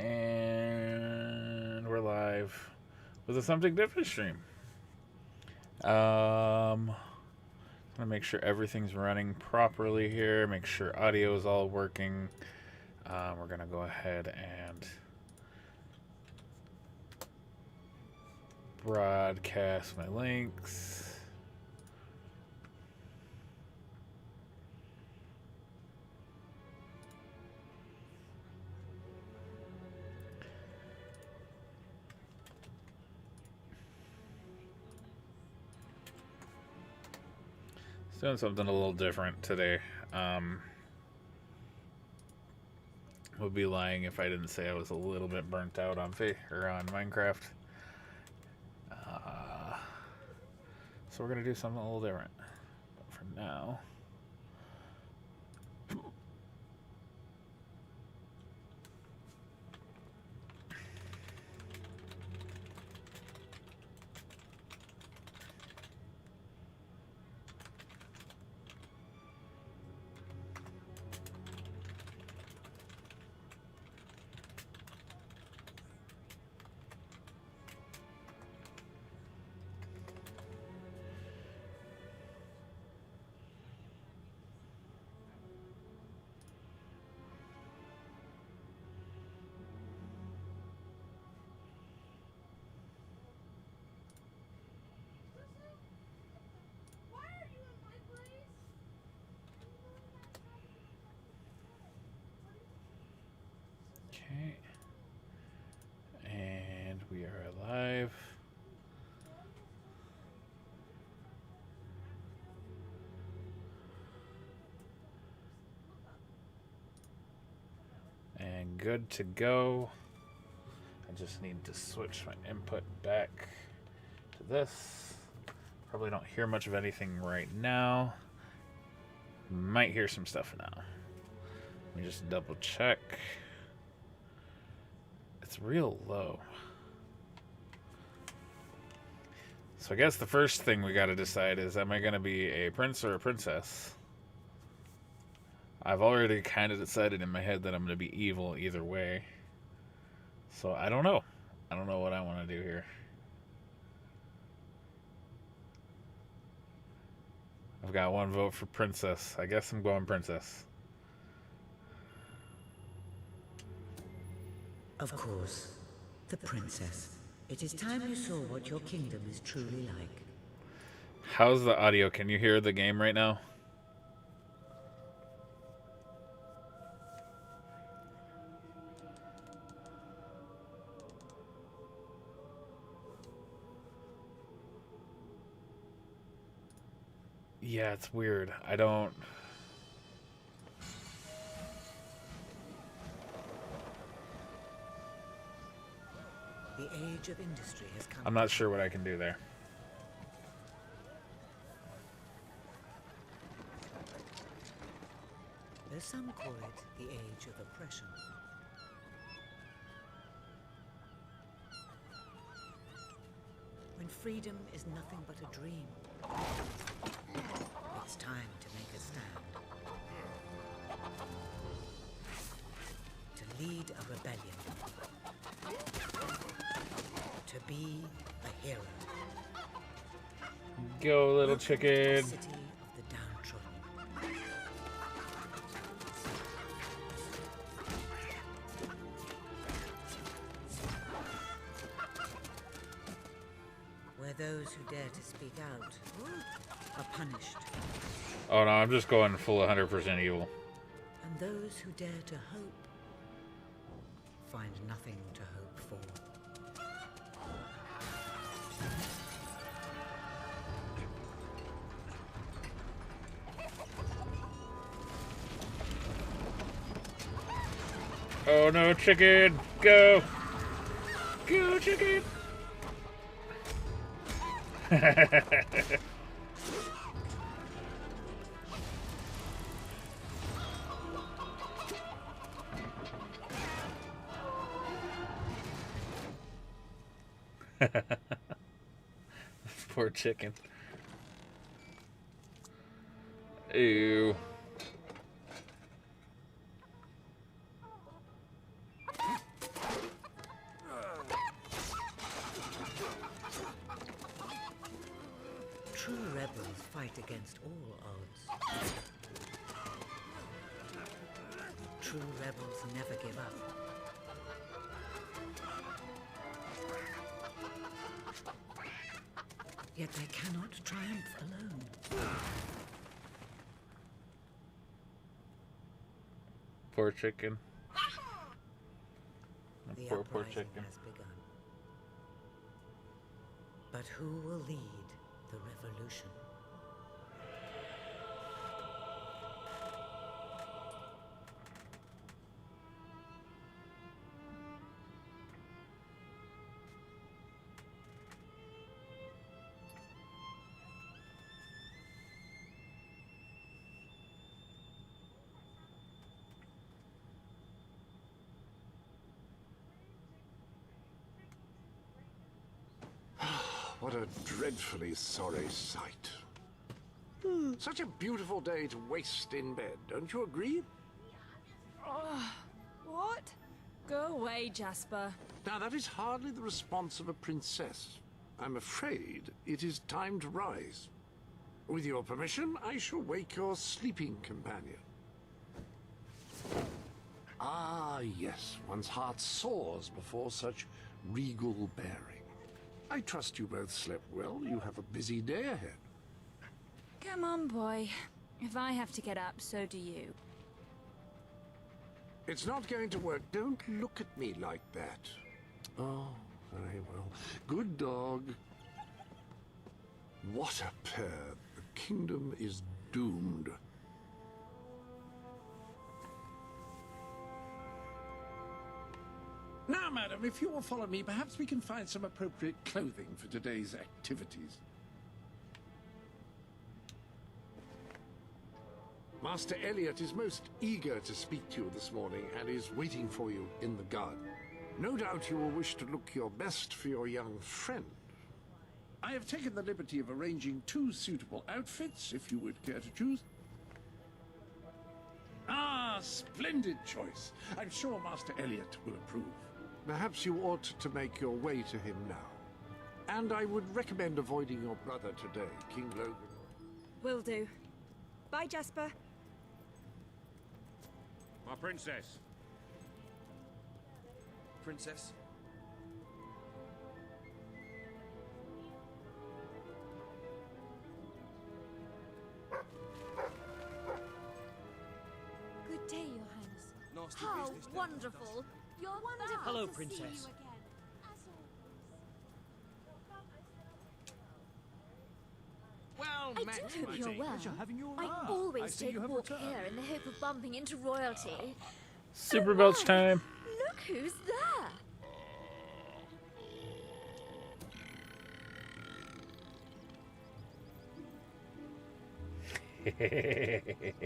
And we're live with a something different stream. Gonna make sure everything's running properly here. Make sure audio is all working. We're gonna go ahead and broadcast my links. Doing something a little different today. Would be lying if I didn't say I was a little bit burnt out on on Minecraft. So we're gonna do something a little different. But for now, okay, and we are live. And good to go. I just need to switch my input back to this. Probably don't hear much of anything right now. Might hear some stuff now. Let me just double check. It's real low. So I guess the first thing we gotta decide is, am I gonna be a prince or a princess? I've already kind of decided in my head that I'm gonna be evil either way. So I don't know. I don't know what I want to do here. I've got one vote for princess. I guess I'm going princess. Of course, the princess. It is time you saw what your kingdom is truly like. How's the audio? Can you hear the game right now? Yeah, it's weird. I don't... The age of industry has come. I'm not sure what I can do there. Though some call it the age of oppression. When freedom is nothing but a dream, it's time to make a stand. To lead a rebellion. To be a hero. Go, little chicken. City of the downtrodden. Where those who dare to speak out are punished. Oh no, I'm just going full 100% evil. And those who dare to hope find nothing to hope for. Oh no, chicken! Go! Go, chicken! Poor chicken. Ew. against all odds. True rebels never give up. Yet they cannot triumph alone. Poor chicken. The Poor uprising chicken. has begun. But who will lead the revolution? What a dreadfully sorry sight. Such a beautiful day to waste in bed, don't you agree? What? Go away, Jasper. Now, that is hardly the response of a princess. I'm afraid it is time to rise. With your permission, I shall wake your sleeping companion. Ah, yes, one's heart soars before such regal bearing. I trust you both slept well. You have a busy day ahead. Come on, boy. If I have to get up, so do you. It's not going to work. Don't look at me like that. Oh, very well. Good dog. What a pair. The kingdom is doomed. Now, madam, if you will follow me, perhaps we can find some appropriate clothing for today's activities. Master Elliot is most eager to speak to you this morning and is waiting for you in the garden. No doubt you will wish to look your best for your young friend. I have taken the liberty of arranging 2 suitable outfits, if you would care to choose. Ah, splendid choice. I'm sure Master Elliot will approve. Perhaps you ought to make your way to him now. And I would recommend avoiding your brother today, King Logan. Will do. Bye, Jasper. My princess. Princess? Good day, Your Highness. Nasty How business, don't wonderful! You're wonderful. Hello, to Princess. See you again. As always. Well I met, do hope my you're dear. well. Pleasure having you I around. I always see take you a have walk returned. here in the hope of bumping into royalty. Super belch time. Look who's there!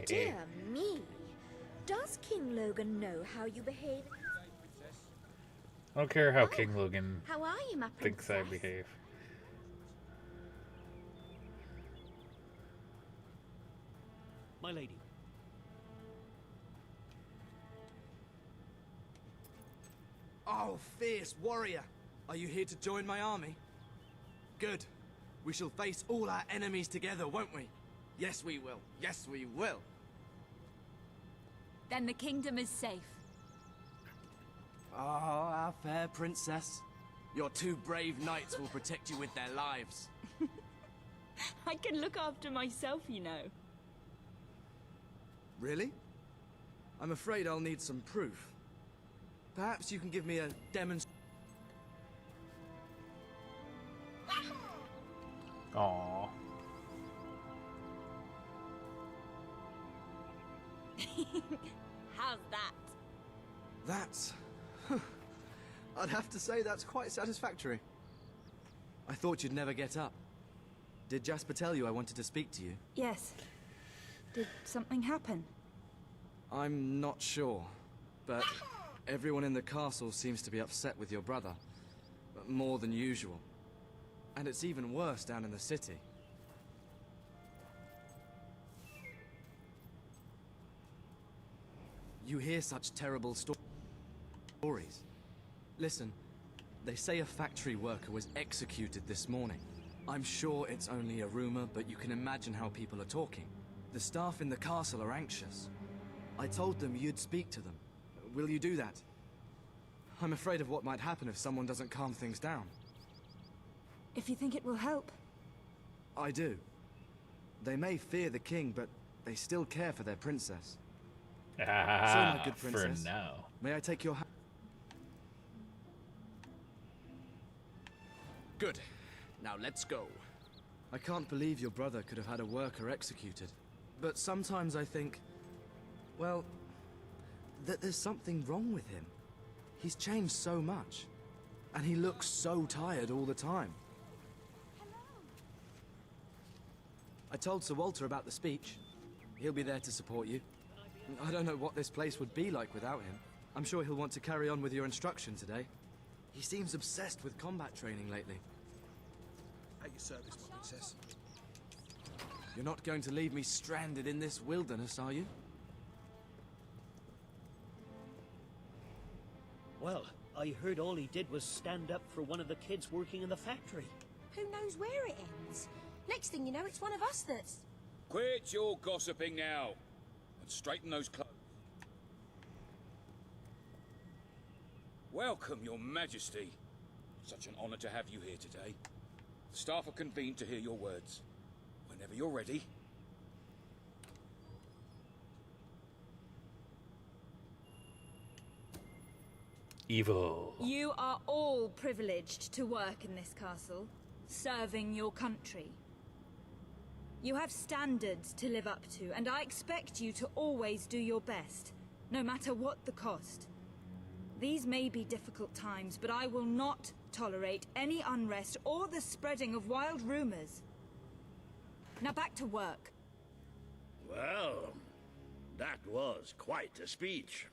Dear me. Does King Logan know how you behave? I don't care how King Logan How are you, my thinks princess? I behave. My lady. Oh, fierce warrior! Are you here to join my army? Good. We shall face all our enemies together, won't we? Yes, we will. Yes, we will. Then the kingdom is safe. Oh, our fair princess. Your 2 brave knights will protect you with their lives. I can look after myself, you know. Really? I'm afraid I'll need some proof. Perhaps you can give me a demonstration. Aww. How's that? That's... I'd have to say that's quite satisfactory. I thought you'd never get up. Did Jasper tell you I wanted to speak to you? Yes. Did something happen? I'm not sure, but everyone in the castle seems to be upset with your brother. More than usual. And it's even worse down in the city. You hear such terrible stories. Listen, they say a factory worker was executed this morning. I'm sure it's only a rumor, but you can imagine how people are talking. The staff in the castle are anxious. I told them you'd speak to them. Will you do that? I'm afraid of what might happen if someone doesn't calm things down. If you think it will help. I do. They may fear the king, but they still care for their princess. So, my good princess, for now. may I take your hand? Good. Now let's go. I can't believe your brother could have had a worker executed. But sometimes I think, well, that there's something wrong with him. He's changed so much. And he looks so tired all the time. I told Sir Walter about the speech. He'll be there to support you. I don't know what this place would be like without him. I'm sure he'll want to carry on with your instruction today. He seems obsessed with combat training lately. At your service, my princess. You're not going to leave me stranded in this wilderness, are you? Well, I heard all he did was stand up for one of the kids working in the factory. Who knows where it ends? Next thing you know, it's one of us that's... Quit your gossiping now, and straighten those clothes. Welcome, your majesty. Such an honor to have you here today. The staff are convened to hear your words. Whenever you're ready. Evil. You are all privileged to work in this castle, serving your country. You have standards to live up to, and I expect you to always do your best, no matter what the cost. These may be difficult times, but I will not tolerate any unrest or the spreading of wild rumors. Now back to work. Well, that was quite a speech.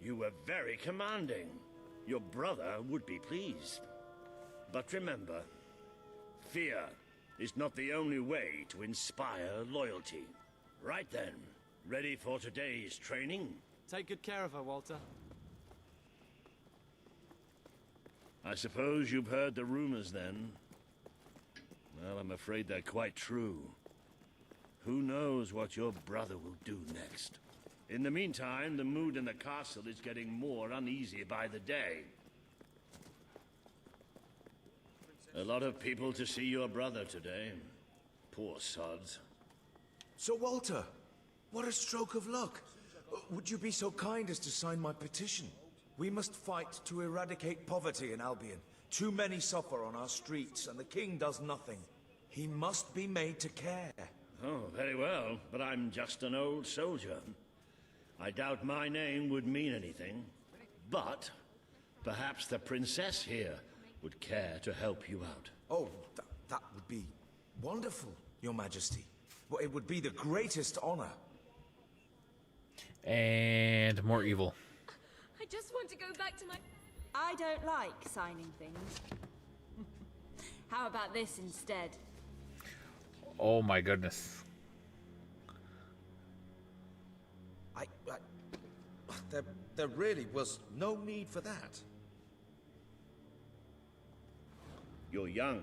You were very commanding. Your brother would be pleased. But remember, fear is not the only way to inspire loyalty. Right then, ready for today's training? Take good care of her, Walter. I suppose you've heard the rumors then. Well, I'm afraid they're quite true. Who knows what your brother will do next? In the meantime, the mood in the castle is getting more uneasy by the day. A lot of people to see your brother today. Poor sods. Sir Walter, what a stroke of luck. Would you be so kind as to sign my petition? We must fight to eradicate poverty in Albion. Too many suffer on our streets, and the king does nothing. He must be made to care. Oh, very well, but I'm just an old soldier. I doubt my name would mean anything. But perhaps the princess here would care to help you out. Oh, that would be wonderful, Your Majesty. Well, it would be the greatest honor. And more evil. I just want to go back to my... I don't like signing things. How about this instead? Oh my goodness. There really was no need for that. You're young.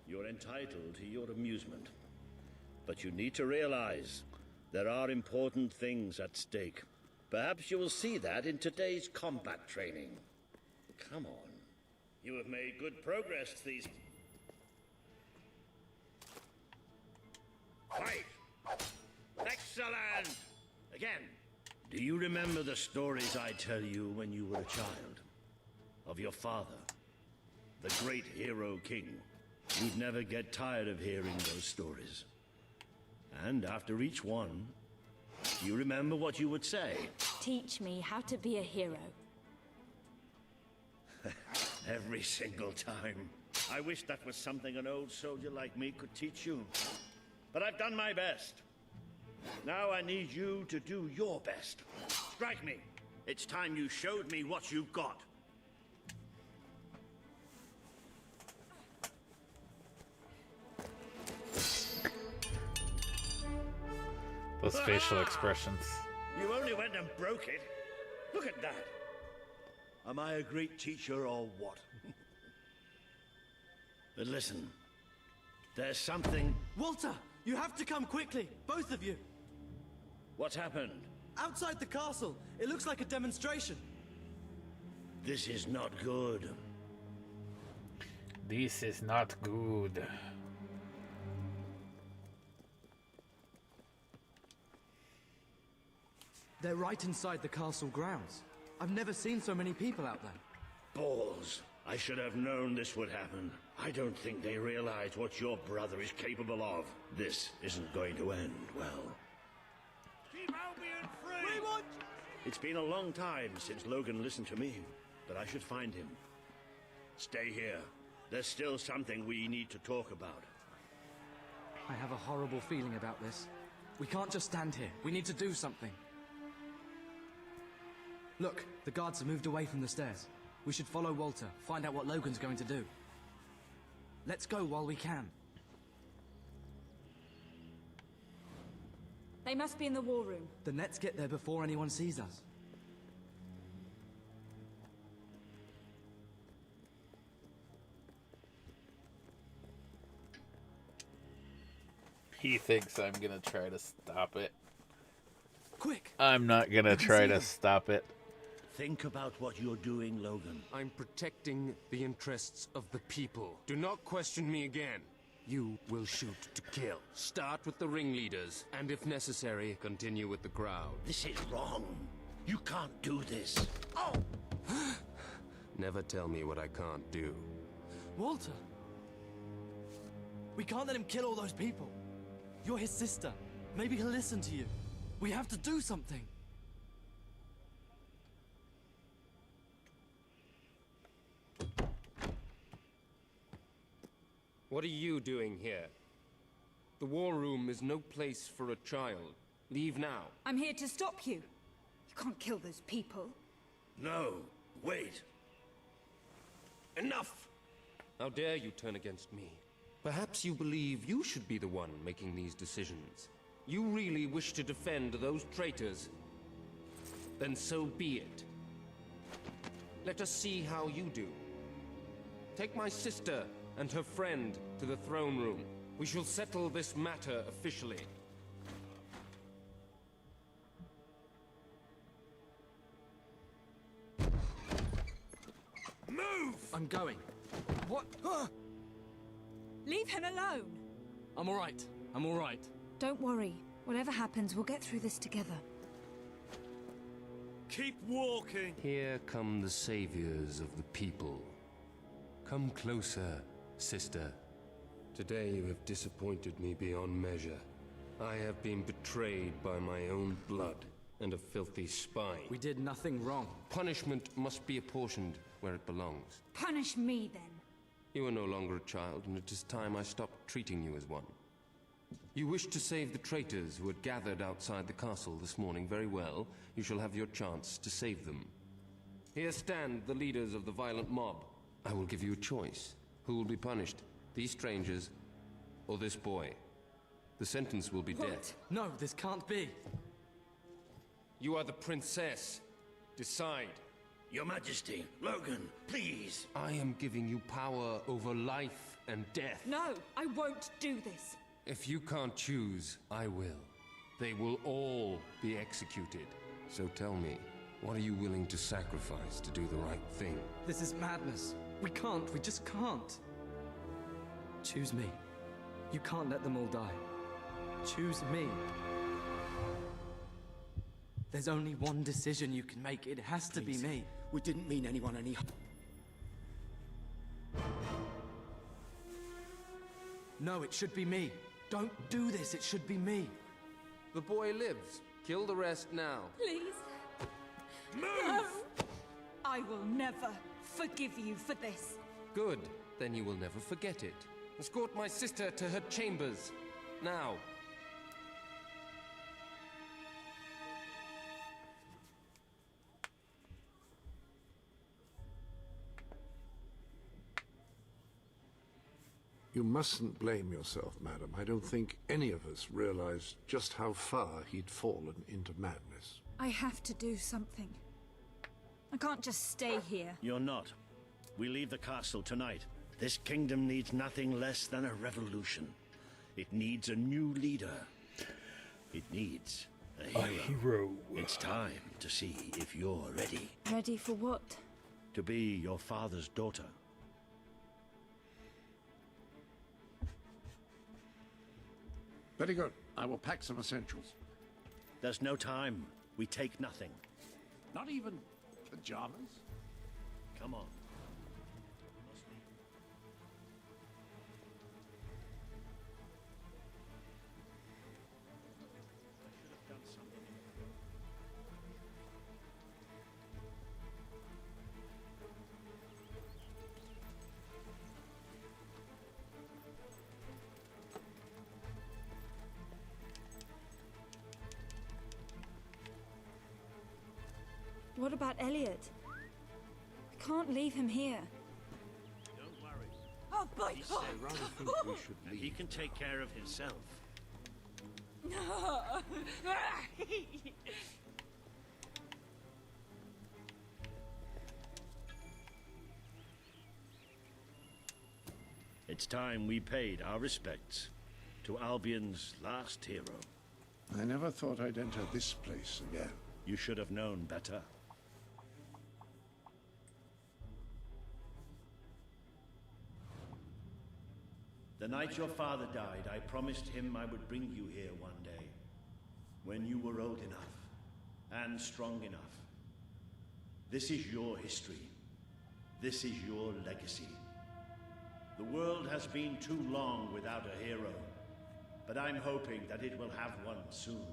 You're entitled to your amusement. But you need to realize there are important things at stake. Perhaps you will see that in today's combat training. Come on. You have made good progress these... Fight! Excellent! Again. Do you remember the stories I tell you when you were a child? Of your father, the great hero king. You'd never get tired of hearing those stories. And after each one, you remember what you would say. Teach me how to be a hero. Every single time. I wish that was something an old soldier like me could teach you. But I've done my best. Now I need you to do your best. Strike me. It's time you showed me what you've got. Those facial expressions. You only went and broke it. Look at that. Am I a great teacher or what? But listen, There's something... Walter, you have to come quickly, both of you. What's happened? Outside the castle, it looks like a demonstration. This is not good. This is not good. They're right inside the castle grounds. I've never seen so many people out there. Balls. I should have known this would happen. I don't think they realize what your brother is capable of. This isn't going to end well. Keep Albion free! We want... It's been a long time since Logan listened to me, but I should find him. Stay here. There's still something we need to talk about. I have a horrible feeling about this. We can't just stand here. We need to do something. Look, the guards have moved away from the stairs. We should follow Walter, find out what Logan's going to do. Let's go while we can. They must be in the war room. Then let's get there before anyone sees us. He thinks I'm gonna try to stop it. Quick! I'm not gonna try to stop it. Think about what you're doing, Logan. I'm protecting the interests of the people. Do not question me again. You will shoot to kill. Start with the ringleaders, and if necessary, continue with the crowd. This is wrong. You can't do this. Oh! Never tell me what I can't do. Walter! We can't let him kill all those people. You're his sister. Maybe he'll listen to you. We have to do something. What are you doing here? The war room is no place for a child. Leave now. I'm here to stop you. You can't kill those people. No, wait. Enough! How dare you turn against me? Perhaps you believe you should be the one making these decisions. You really wish to defend those traitors? Then so be it. Let us see how you do. Take my sister and her friend to the throne room. We shall settle this matter officially. Move! I'm going. What? Leave him alone. I'm all right. I'm all right. Don't worry. Whatever happens, we'll get through this together. Keep walking! Here come the saviors of the people. Come closer, sister. Today you have disappointed me beyond measure. I have been betrayed by my own blood and a filthy spy. We did nothing wrong. Punishment must be apportioned where it belongs. Punish me, then. You are no longer a child, and it is time I stopped treating you as one. You wish to save the traitors who had gathered outside the castle this morning. Very well. You shall have your chance to save them. Here stand the leaders of the violent mob. I will give you a choice. Who will be punished? These strangers, or this boy? The sentence will be death. No, this can't be. You are the princess. Decide. Your Majesty, Logan, please. I am giving you power over life and death. No, I won't do this. If you can't choose, I will. They will all be executed. So tell me, what are you willing to sacrifice to do the right thing? This is madness. We can't. We just can't. Choose me. You can't let them all die. Choose me. There's only one decision you can make. It has to be me. We didn't mean anyone any harm. No, it should be me. Don't do this. It should be me. The boy lives. Kill the rest now. Please. Move! No. I will never forgive you for this. Good. Then you will never forget it. Escort my sister to her chambers. Now. You mustn't blame yourself, madam. I don't think any of us realized just how far he'd fallen into madness. I have to do something. I can't just stay here. You're not. We leave the castle tonight. This kingdom needs nothing less than a revolution. It needs a new leader. It needs a hero. It's time to see if you're ready. Ready for what? To be your father's daughter. Very good. I will pack some essentials. There's no time. We take nothing. Not even pajamas? Come on. What about Elliot? I can't leave him here. Don't worry. Oh, my God! I rather think we should leave. He can take care of himself. It's time we paid our respects to Albion's last hero. I never thought I'd enter this place again. You should have known better. The night your father died, I promised him I would bring you here one day, when you were old enough and strong enough. This is your history. This is your legacy. The world has been too long without a hero, but I'm hoping that it will have one soon.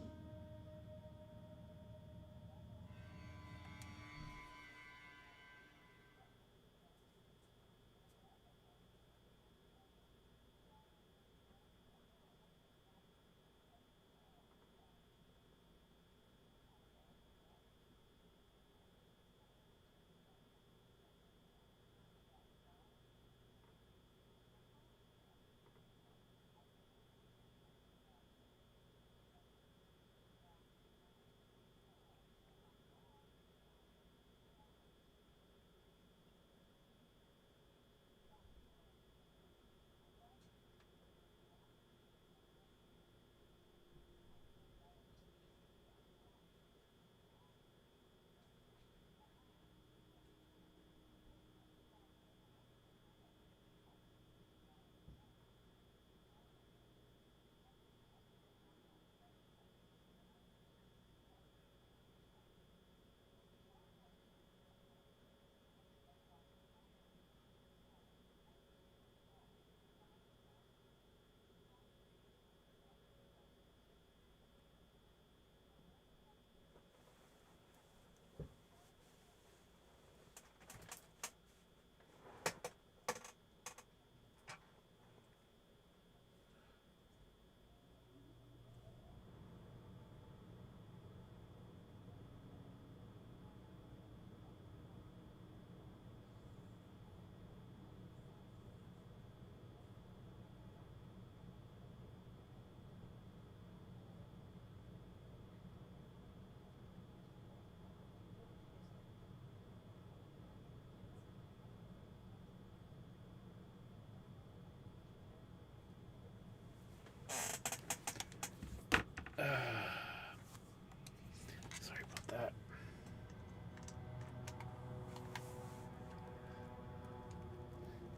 Sorry about that.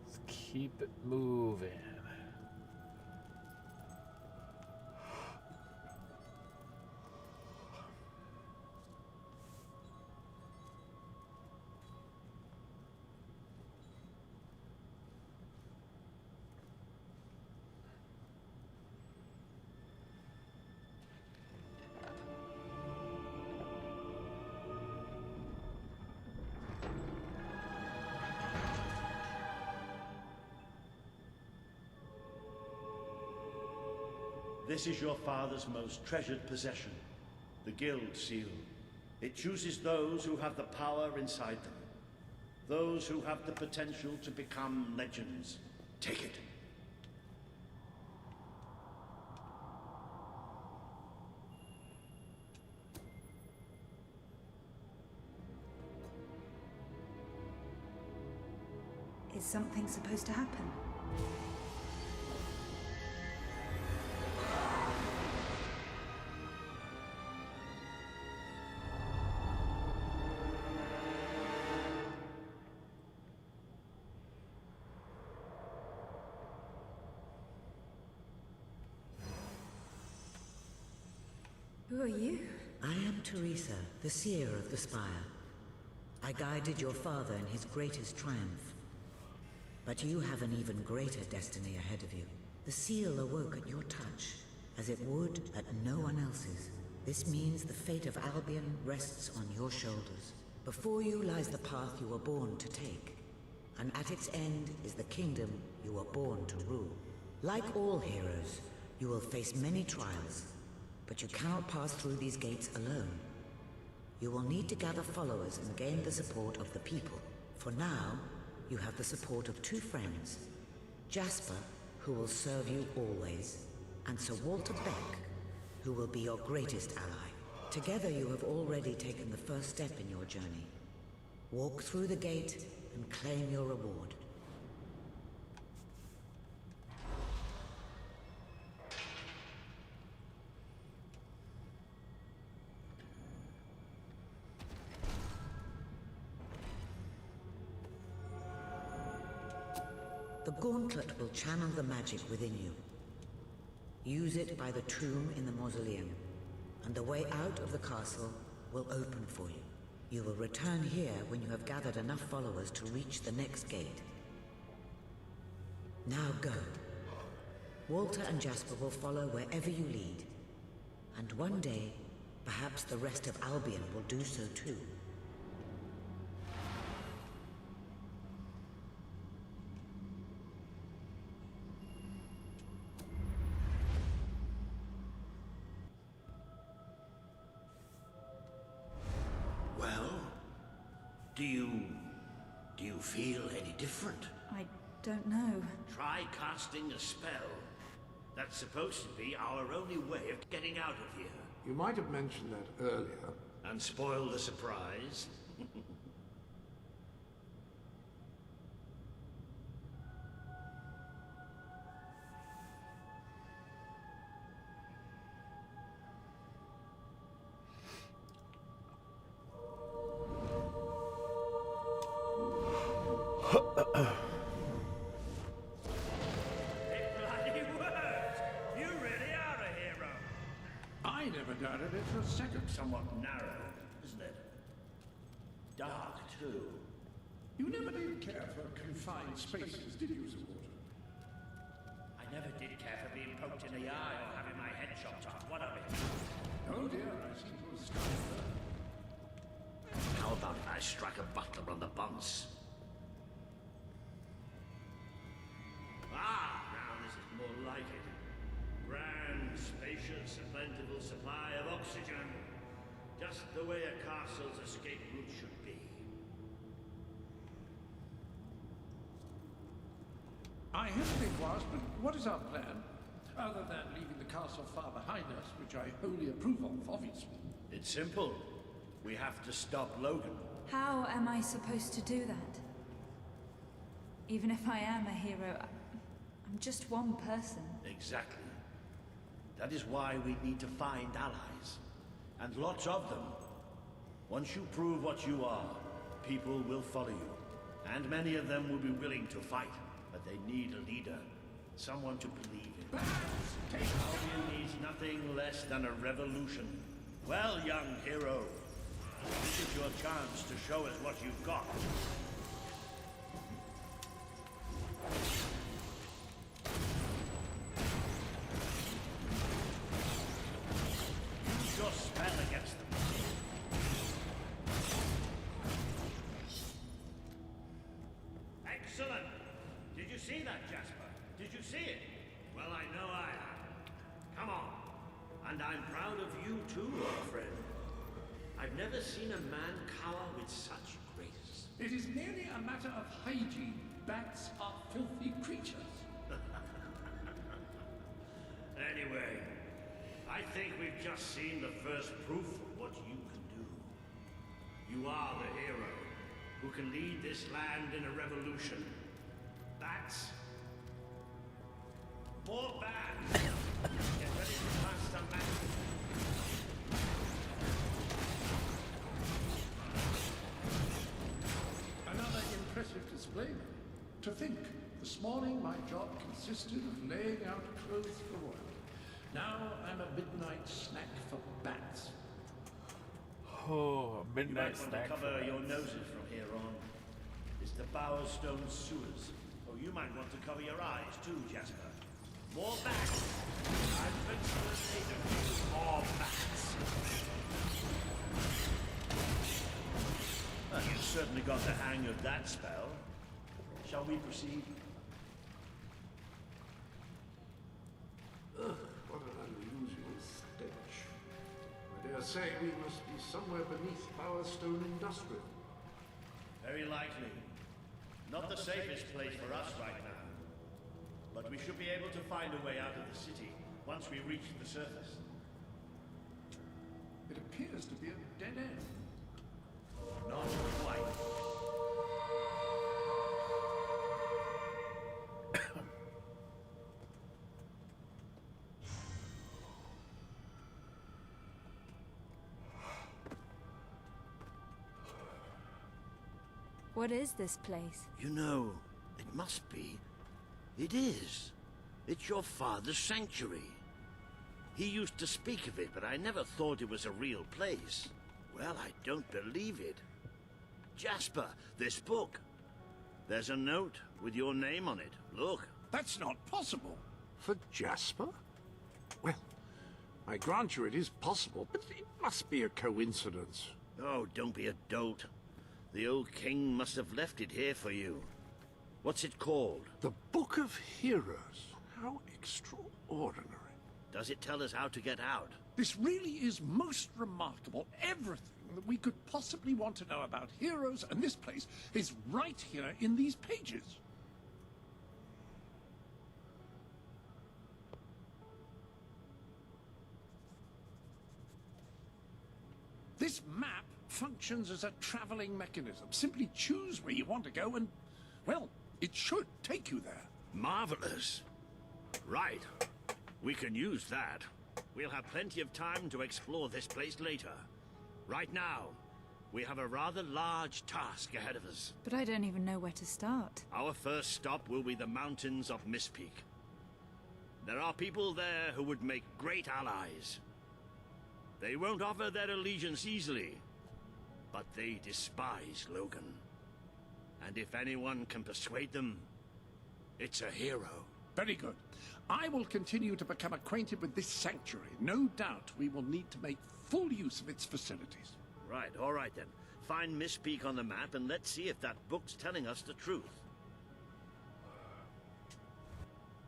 Let's keep it moving. This is your father's most treasured possession, the Guild Seal. It chooses those who have the power inside them, those who have the potential to become legends. Take it. Is something supposed to happen? Who are you? I am Teresa, the seer of the spire. I guided your father in his greatest triumph. But you have an even greater destiny ahead of you. The seal awoke at your touch, as it would at no one else's. This means the fate of Albion rests on your shoulders. Before you lies the path you were born to take, and at its end is the kingdom you were born to rule. Like all heroes, you will face many trials, but you cannot pass through these gates alone. You will need to gather followers and gain the support of the people. For now, you have the support of two friends. Jasper, who will serve you always, and Sir Walter Beck, who will be your greatest ally. Together you have already taken the first step in your journey. Walk through the gate and claim your reward. The gauntlet will channel the magic within you. Use it by the tomb in the mausoleum, and the way out of the castle will open for you. You will return here when you have gathered enough followers to reach the next gate. Now go. Walter and Jasper will follow wherever you lead. And one day, perhaps the rest of Albion will do so too. Do you feel any different? I don't know. Try casting a spell. That's supposed to be our only way of getting out of here. You might have mentioned that earlier. And spoil the surprise. Doubted it for a second. Somewhat narrow, isn't it? Dark, too. You never did care for confined spaces, did you, Sir Walter? I never did care for being poked in the eye or having my head chopped off. What of it? Oh dear, I seem to have started there. How about if I struck a butler on the bunce? Ah, now this is more like it. Grand, spacious, and plentiful supply of oxygen. Just the way a castle's escape route should be. I hesitate to ask, but what is our plan? Other than leaving the castle far behind us, which I wholly approve of, obviously. It's simple. We have to stop Logan. How am I supposed to do that? Even if I am a hero, I'm just one person. Exactly. That is why we need to find allies. And lots of them. Once you prove what you are, people will follow you. And many of them will be willing to fight. But they need a leader. Someone to believe in. Albion needs nothing less than a revolution. Well, young hero, this is your chance to show us what you've got. Use your spell against them. Excellent! Did you see that, Jasper? Did you see it? Well, I know I have. Come on. And I'm proud of you too, old friend. I've never seen a man cower with such grace. It is merely a matter of hygiene. Bats are filthy creatures. Anyway, I think we've just seen the first proof of what you can do. You are the hero who can lead this land in a revolution. Bats. More bats. Get ready to pass some magic. Another impressive display. To think, this morning my job consisted of laying out clothes for work. Now I'm a midnight snack for bats. Oh, You midnight might want snack. to cover for your us. noses from here on. It's the Bowerstone sewers. Oh, you might want to cover your eyes too, Jasper. More bats. I'm venturing later. More bats. Well, you've certainly got the hang of that spell. Shall we proceed? Ugh, what an unusual stench. I dare say we must be somewhere beneath Bowerstone Industrial. Very likely. Not the safest place for us right now. But we should be able to find a way out of the city once we reach the surface. It appears to be a dead end. Not quite. What is this place? You know, it must be. It is. It's your father's sanctuary. He used to speak of it, but I never thought it was a real place. Well, I don't believe it. Jasper, this book. There's a note with your name on it. Look. That's not possible. For Jasper? Well, I grant you it is possible, but it must be a coincidence. Oh, don't be a dolt. The old king must have left it here for you. What's it called? The Book of Heroes. How extraordinary. Does it tell us how to get out? This really is most remarkable. Everything that we could possibly want to know about heroes and this place is right here in these pages. This map functions as a traveling mechanism. Simply choose where you want to go and, well, it should take you there. Marvelous. Right. We can use that. We'll have plenty of time to explore this place later. Right now, we have a rather large task ahead of us. But I don't even know where to start. Our first stop will be the mountains of Mistpeak. There are people there who would make great allies. They won't offer their allegiance easily, but they despise Logan. And if anyone can persuade them, it's a hero. Very good. I will continue to become acquainted with this sanctuary. No doubt we will need to make full use of its facilities. Right, all right then. Find Mistpeak on the map and let's see if that book's telling us the truth.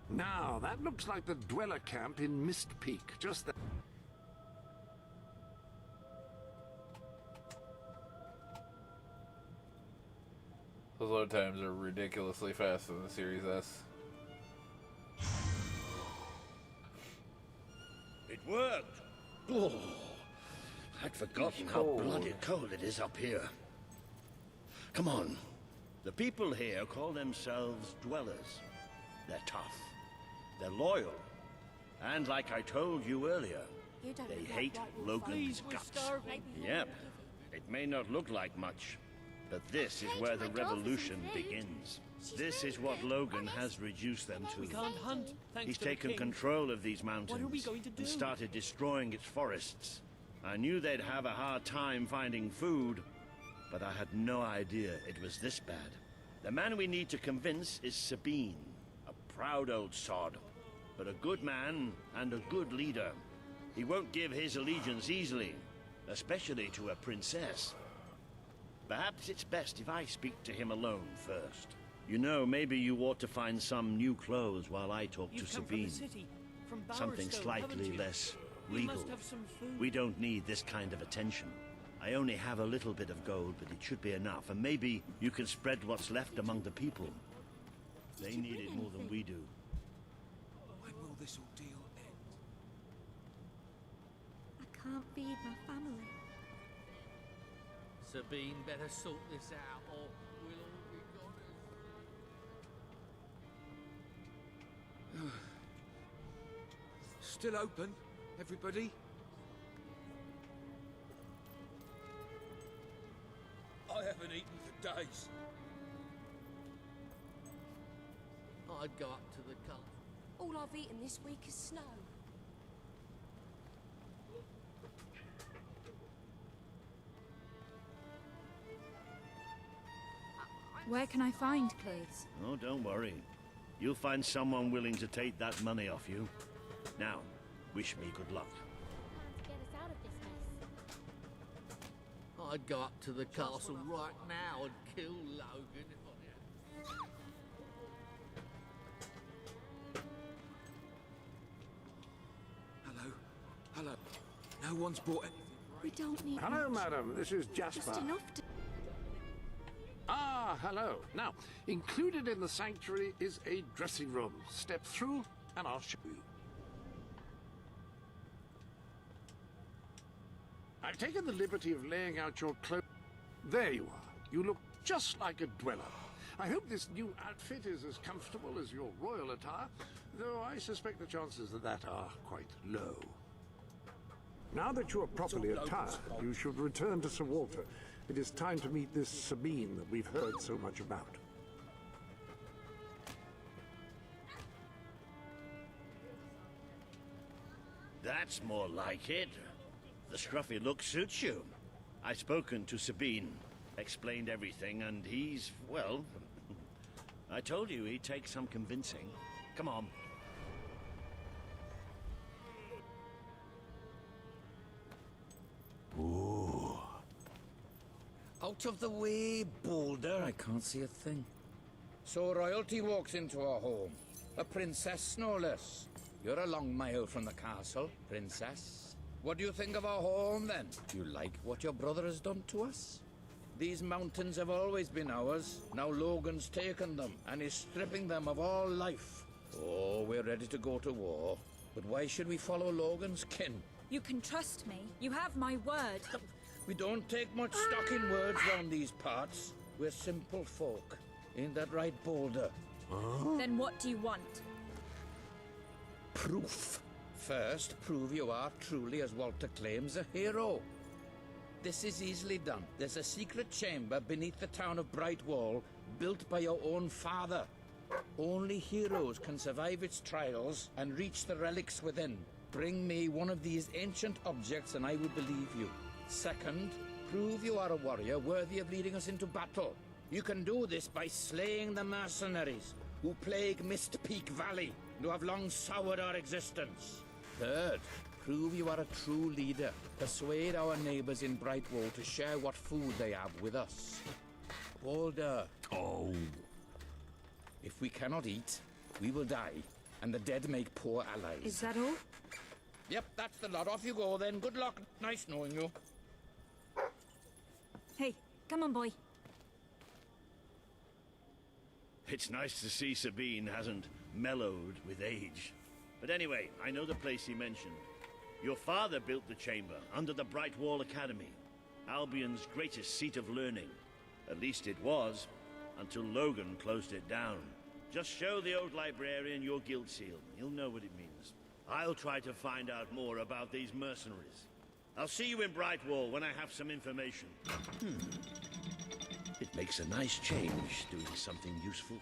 Now, that looks like the dweller camp in Mistpeak. Just there. Those load times are ridiculously fast in the Series S. It worked! Oh, I'd forgotten how bloody cold it is up here. Come on. The people here call themselves dwellers. They're tough. They're loyal. And like I told you earlier, they hate Logan's guts. Yep. It may not look like much, but this is where the revolution begins. This is what Logan has reduced them to. We can't hunt, thanks He's to the taken king. control of these mountains What are we going to do? and started destroying its forests. I knew they'd have a hard time finding food, but I had no idea it was this bad. The man we need to convince is Sabine, a proud old sod, but a good man and a good leader. He won't give his allegiance easily, especially to a princess. Perhaps it's best if I speak to him alone first. You know, maybe you ought to find some new clothes while I talk You've to come from Sabine. the city, from Something Bowerstone, slightly haven't you? less You legal. must have some food. We don't need this kind of attention. I only have a little bit of gold, but it should be enough, and maybe you can spread what's left among the people. They need it more than we do. When will this ordeal end? I can't feed my family. Sabine better sort this out, or we'll all be Still open, everybody? I haven't eaten for days. I'd go up to the cult. All I've eaten this week is snow. Where can I find clothes? Oh, don't worry. You'll find someone willing to take that money off you. Now, wish me good luck. To get us out of this mess. I'd go up to the castle right now and kill Logan if Hello? Hello? No one's bought anything. We don't need Hello, much. madam. This is Jasper. Just enough to... Ah, hello. Now, included in the sanctuary is a dressing room. Step through and I'll show you. I've taken the liberty of laying out your clothes. There you are. You look just like a dweller. I hope this new outfit is as comfortable as your royal attire, though I suspect the chances of that are quite low. Now that you are properly attired, you should return to Sir Walter. It is time to meet this Sabine that we've heard so much about. That's more like it. The scruffy look suits you. I've spoken to Sabine, explained everything, and he's, well... I told you he'd take some convincing. Come on. Ooh. Out of the way, Boulder. I can't see a thing. So royalty walks into our home. A princess, no less. You're a long mile from the castle, princess. What do you think of our home, then? Do you like what your brother has done to us? These mountains have always been ours. Now Logan's taken them, and is stripping them of all life. Oh, we're ready to go to war. But why should we follow Logan's kin? You can trust me. You have my word. We don't take much stock in words round these parts. We're simple folk. Ain't that right, Boulder? Then what do you want? Proof. First, prove you are truly, as Walter claims, a hero. This is easily done. There's a secret chamber beneath the town of Brightwall, built by your own father. Only heroes can survive its trials and reach the relics within. Bring me one of these ancient objects and I will believe you. Second, prove you are a warrior worthy of leading us into battle. You can do this by slaying the mercenaries who plague Mist Peak Valley and who have long soured our existence. Third, prove you are a true leader. Persuade our neighbors in Brightwall to share what food they have with us. Boulder. Oh. If we cannot eat, we will die, and the dead make poor allies. Is that all? Yep, that's the lot. Off you go then. Good luck. Nice knowing you. Hey, come on, boy. It's nice to see Sabine hasn't mellowed with age. But anyway, I know the place he mentioned. Your father built the chamber under the Brightwall Academy, Albion's greatest seat of learning. At least it was, until Logan closed it down. Just show the old librarian your guild seal. He'll know what it means. I'll try to find out more about these mercenaries. I'll see you in Brightwall when I have some information. It makes a nice change doing something useful.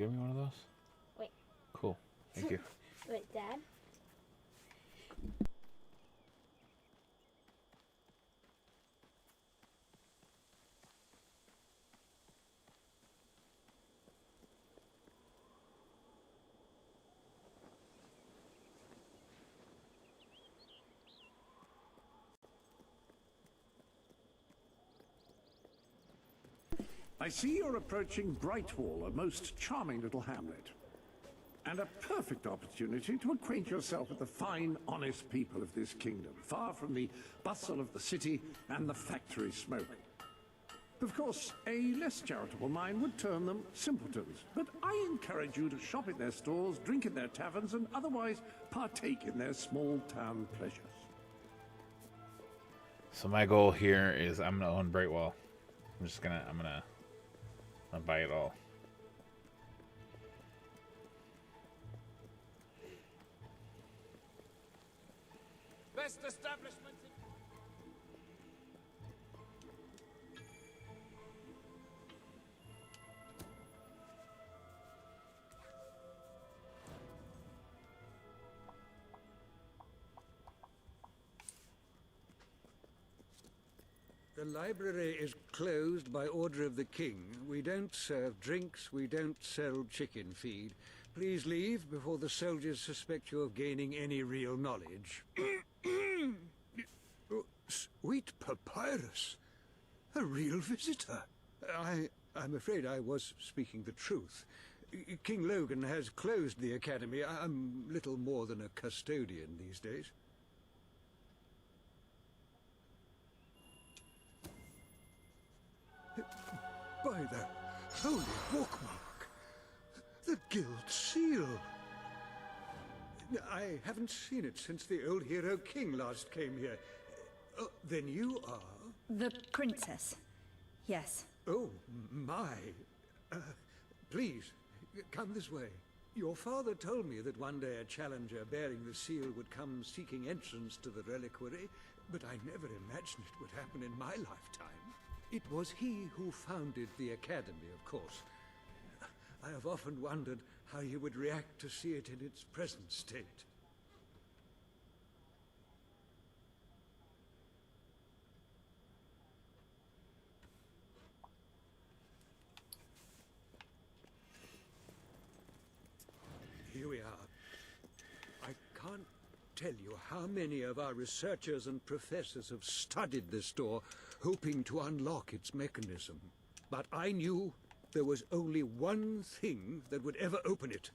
give me one of those? Wait. Cool. Thank you. Wait, Dad? I see you're approaching Brightwall, a most charming little hamlet. And a perfect opportunity to acquaint yourself with the fine, honest people of this kingdom, far from the bustle of the city and the factory smoke. Of course, a less charitable mind would term them simpletons, but I encourage you to shop in their stores, drink in their taverns, and otherwise partake in their small-town pleasures. So my goal here is I'm gonna own Brightwall. I'm gonna buy it all. Best establishment in... The library is closed by order of the king. We don't serve drinks, we don't sell chicken feed. Please leave before the soldiers suspect you of gaining any real knowledge. Oh, sweet papyrus! A real visitor! I'm afraid I was speaking the truth. King Logan has closed the academy. I'm little more than a custodian these days. By the holy bookmark! The Guild Seal! I haven't seen it since the old hero king last came here. Then you are? The princess. Yes. Oh, my. Please, come this way. Your father told me that one day a challenger bearing the seal would come seeking entrance to the reliquary, but I never imagined it would happen in my lifetime. It was he who founded the academy, of course. I have often wondered how he would react to see it in its present state. Here we are. I can't tell you how many of our researchers and professors have studied this door, hoping to unlock its mechanism. But I knew there was only one thing that would ever open it.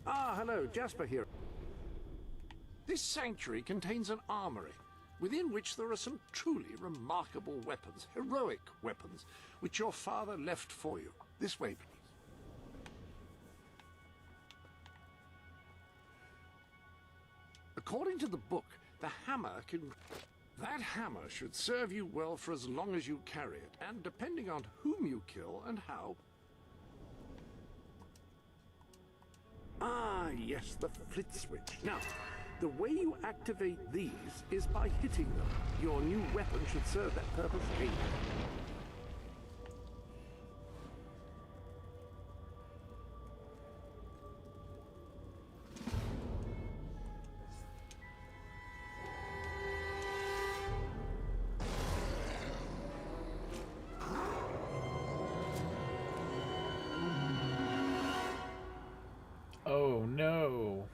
Ah, hello, Jasper here. This sanctuary contains an armory, within which there are some truly remarkable weapons, heroic weapons, which your father left for you. This way, please. According to the book, the hammer can... That hammer should serve you well for as long as you carry it, and depending on whom you kill and how. Ah, yes, the flit switch. Now, the way you activate these is by hitting them. Your new weapon should serve that purpose ably. Oh no.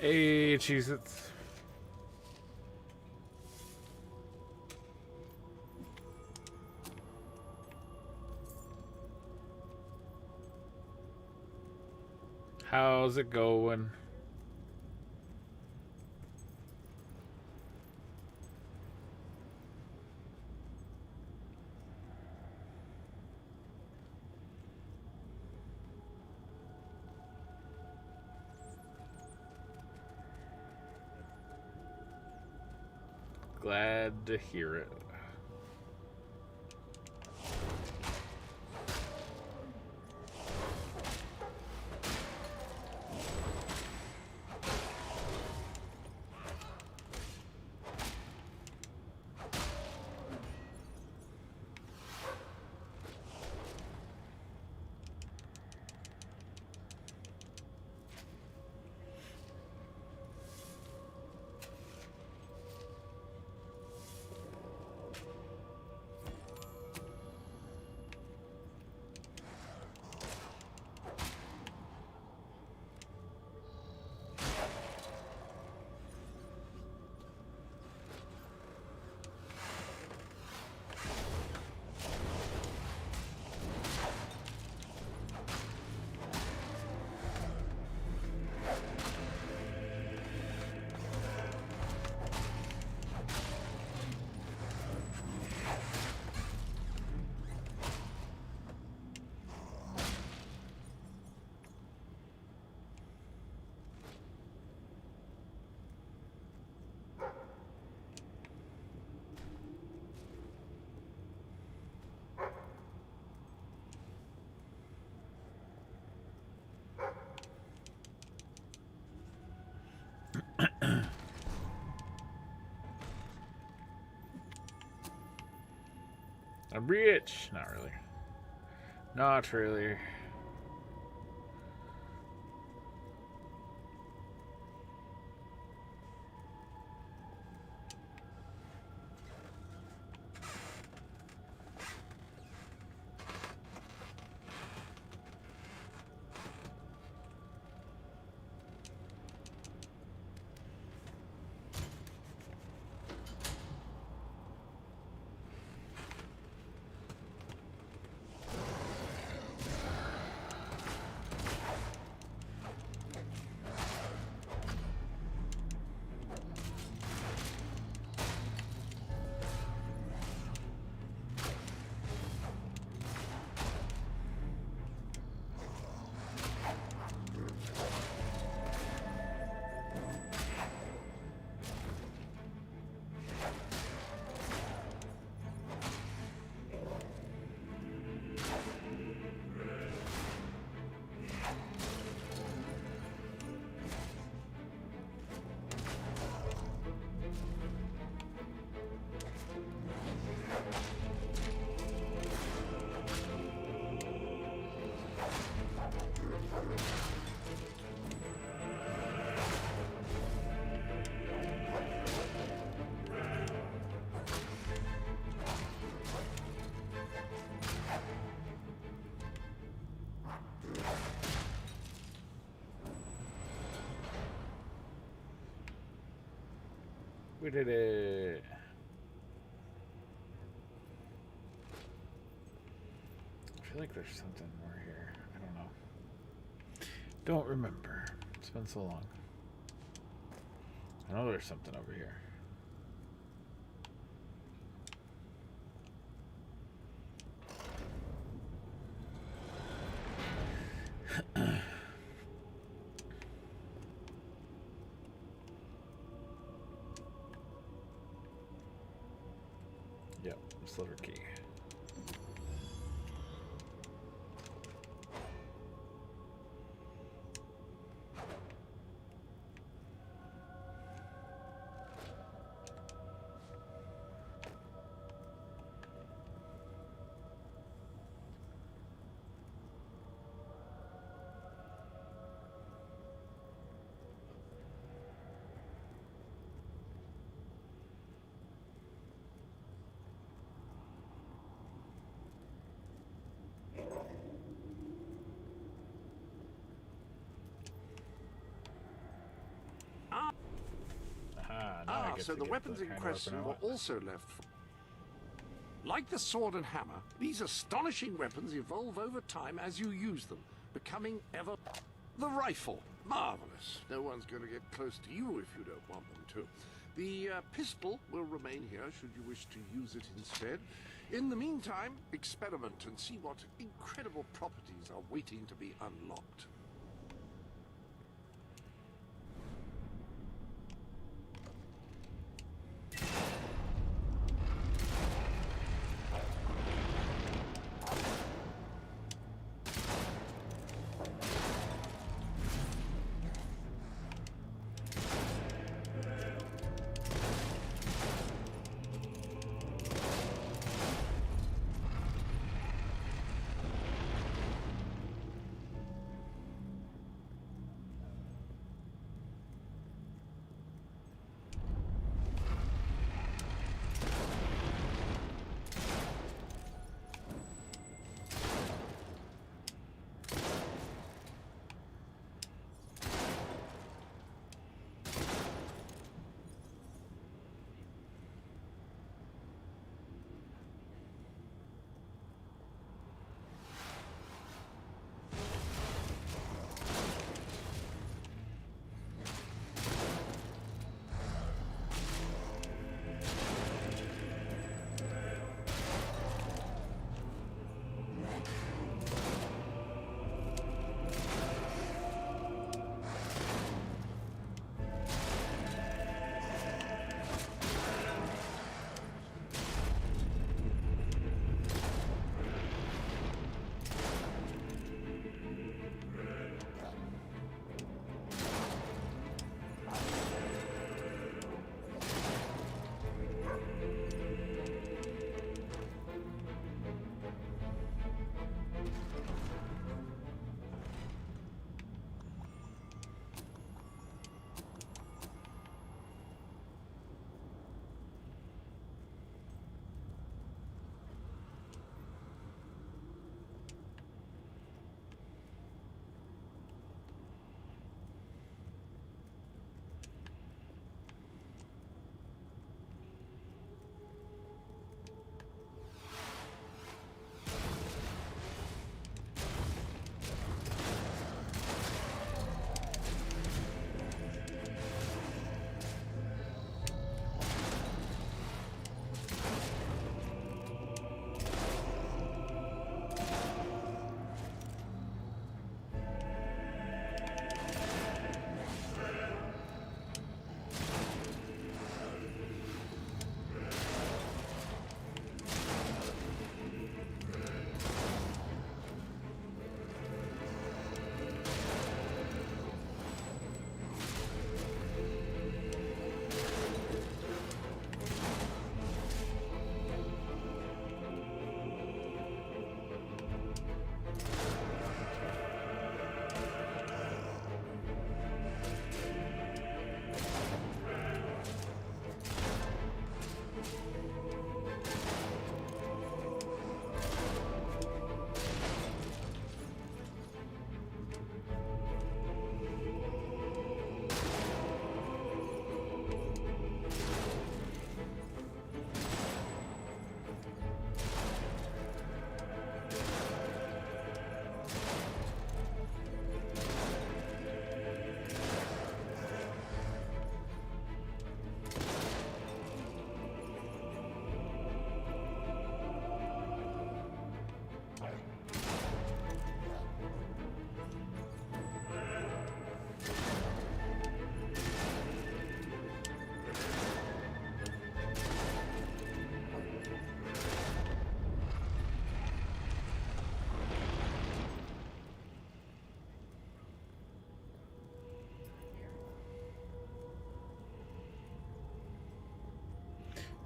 Hey, Cheez-Its. How's it going? Glad to hear it. I'm rich. Not really. Not really. We did it. I feel like there's something more here. I don't know. Don't remember. It's been so long. I know there's something over here. Yep, sliver key. get so to the get weapons the in kind of weapon question I were want. also left for... Like the sword and hammer, these astonishing weapons evolve over time as you use them, becoming ever... The rifle. Marvelous. No one's going to get close to you if you don't want them to. The pistol will remain here should you wish to use it instead. In the meantime, experiment and see what incredible properties are waiting to be unlocked.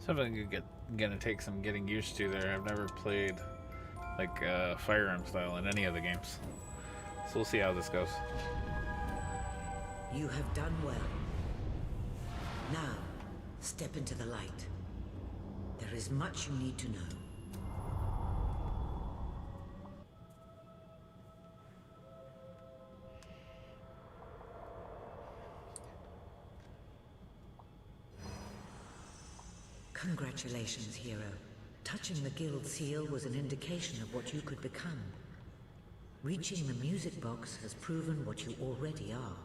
Something gonna take some getting used to there. I've never played like firearm style in any of the games, so we'll see how this goes. You have done well. Now, step into the light. There is much you need to know. Congratulations, hero. Touching the guild seal was an indication of what you could become. Reaching the music box has proven what you already are.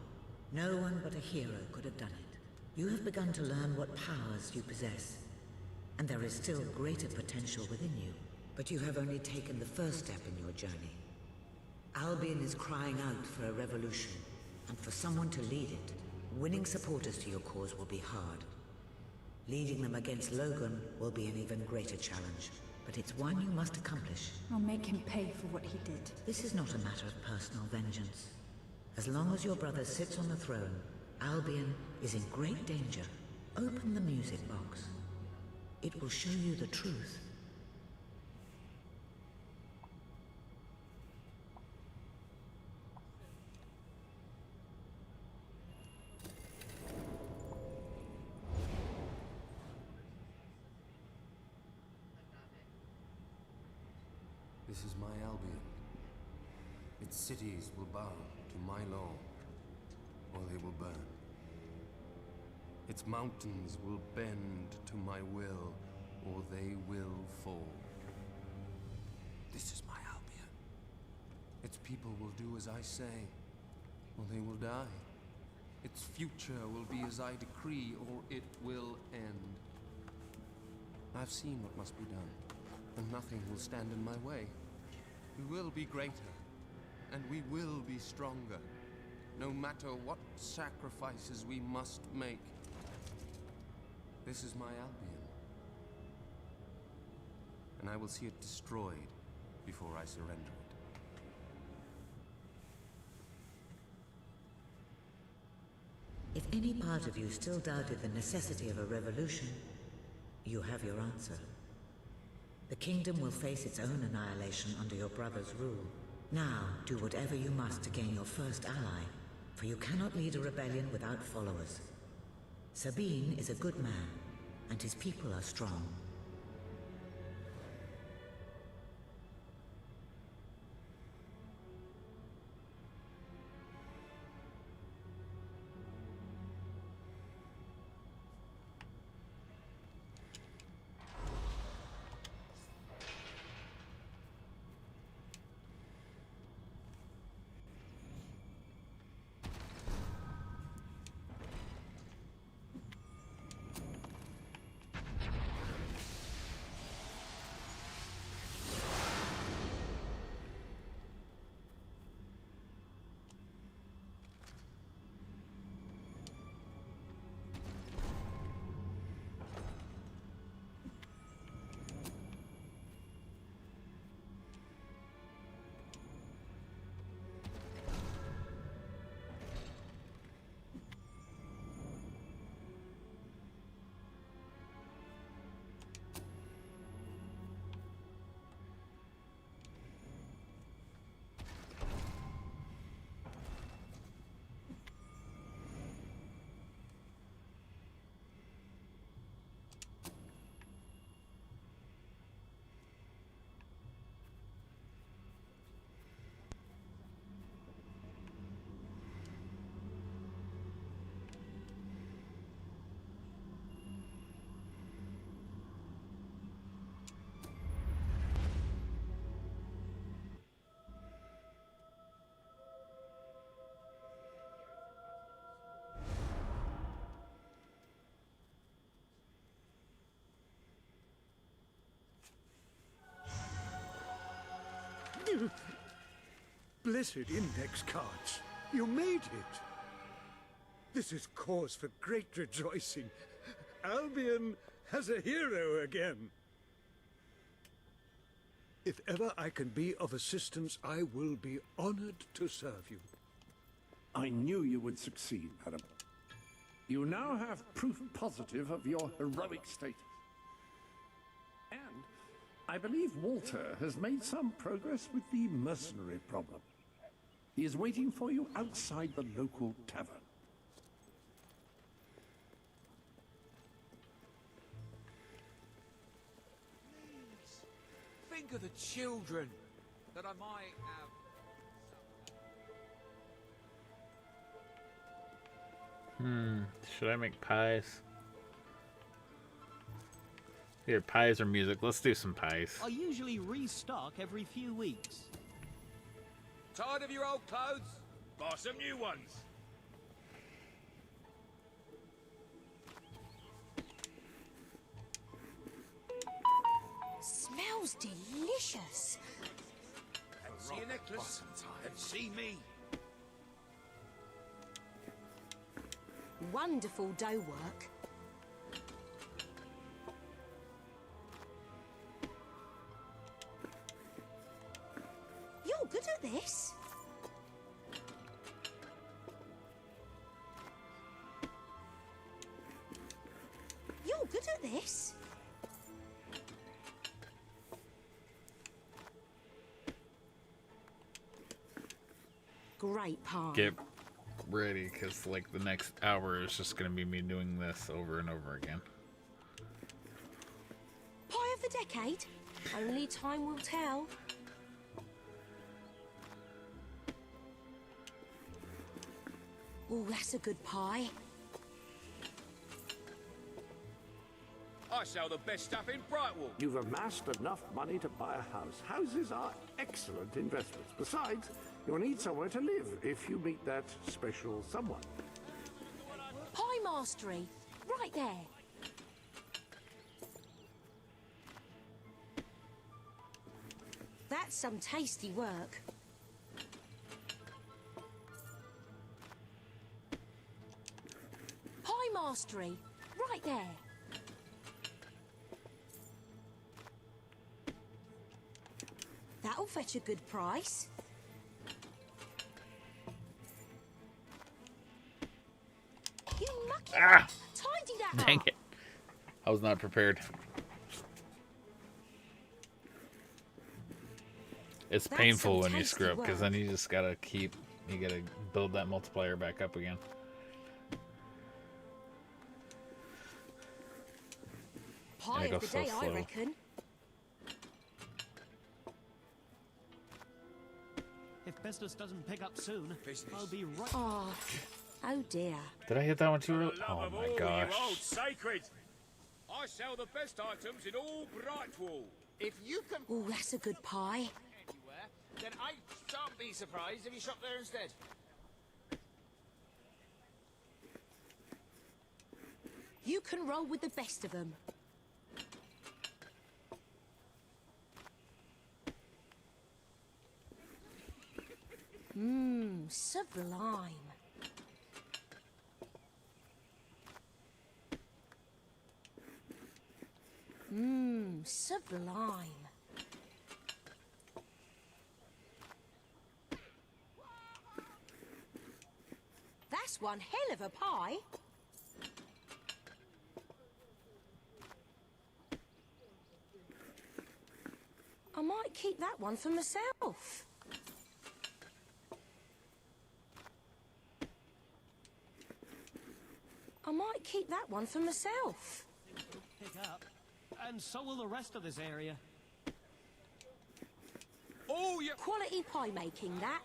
No one but a hero could have done it. You have begun to learn what powers you possess, and there is still greater potential within you. But you have only taken the first step in your journey. Albion is crying out for a revolution, and for someone to lead it. Winning supporters to your cause will be hard. Leading them against Logan will be an even greater challenge, but it's one you must accomplish. I'll make him pay for what he did. This is not a matter of personal vengeance. As long as your brother sits on the throne, Albion is in great danger. Open the music box. It will show you the truth. This is my Albion. Its cities will bow to my law, or they will burn. Its mountains will bend to my will, or they will fall. This is my Albion. Its people will do as I say, or they will die. Its future will be as I decree, or it will end. I've seen what must be done, and nothing will stand in my way. We will be greater, and we will be stronger, no matter what sacrifices we must make. This is my Albion, and I will see it destroyed before I surrender it. If any part of you still doubted the necessity of a revolution, you have your answer. The kingdom will face its own annihilation under your brother's rule. Now, do whatever you must to gain your first ally, for you cannot lead a rebellion without followers. Sabine is a good man, and his people are strong. Blessed index cards. You made it. This is cause for great rejoicing. Albion has a hero again. If ever I can be of assistance, I will be honored to serve you. I knew you would succeed, madam. You now have proof positive of your heroic status. And I believe Walter has made some progress with the mercenary problem. He is waiting for you outside the local tavern. Please, think of the children that I might have. Should I make pies? Here, pies or music? Let's do some pies. I usually restock every few weeks. Tired of your old clothes? Buy some new ones. Smells delicious. And see your necklace. And see me. Wonderful dough work. You're good at this. You're good at this. Great pie. Get ready, because like the next hour is just going to be me doing this over and over again. Pie of the decade? Only time will tell. Oh, that's a good pie. I sell the best stuff in Brightwall. You've amassed enough money to buy a house. Houses are excellent investments. Besides, you'll need somewhere to live if you meet that special someone. Pie mastery. Right there. That's some tasty work. Pie mastery. Right there. That'll fetch a good price. You mucky. Ah! Tidy that Dang up. it. I was not prepared. It's That's painful some when you tasty screw up, because work. then you just gotta build that multiplier back up again. Pie And it of the goes so day, I slow. reckon. If business doesn't pick up soon, I'll be right. Oh, oh dear. Did I hit that one too early? For the Oh love of my all you gosh. old sacred. I sell the best items in all Brightwall. If you can Oh, that's a good pie. anywhere, then I shan't be surprised if you shop there instead. You can roll with the best of them. Sublime. Sublime. That's one hell of a pie. I might keep that one for myself. I might keep that one for myself. Pick up, and so will the rest of this area. Oh, you... Quality pie making, that.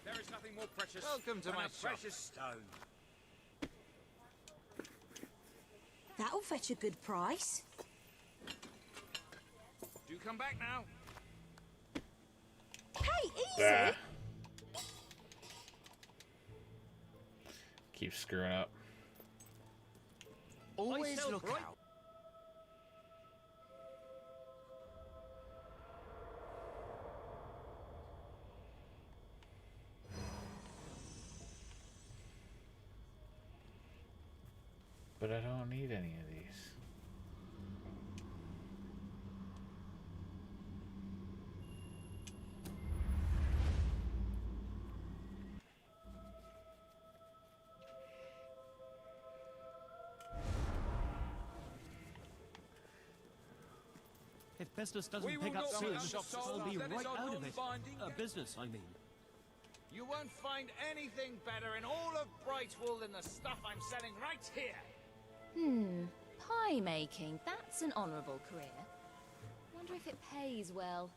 There is nothing more precious Welcome to than my a shop. precious stone. That'll fetch a good price. Do come back now. Hey, easy! Ah. Keep screwing up. Always sell look bright- out. But I don't need any of these. If business doesn't We pick will up not soon, pick up the soul I'll be that is right our out of it. non-binding Business, I mean. You won't find anything better in all of Brightwall than the stuff I'm selling right here. Pie making, that's an honourable career. Wonder if it pays well.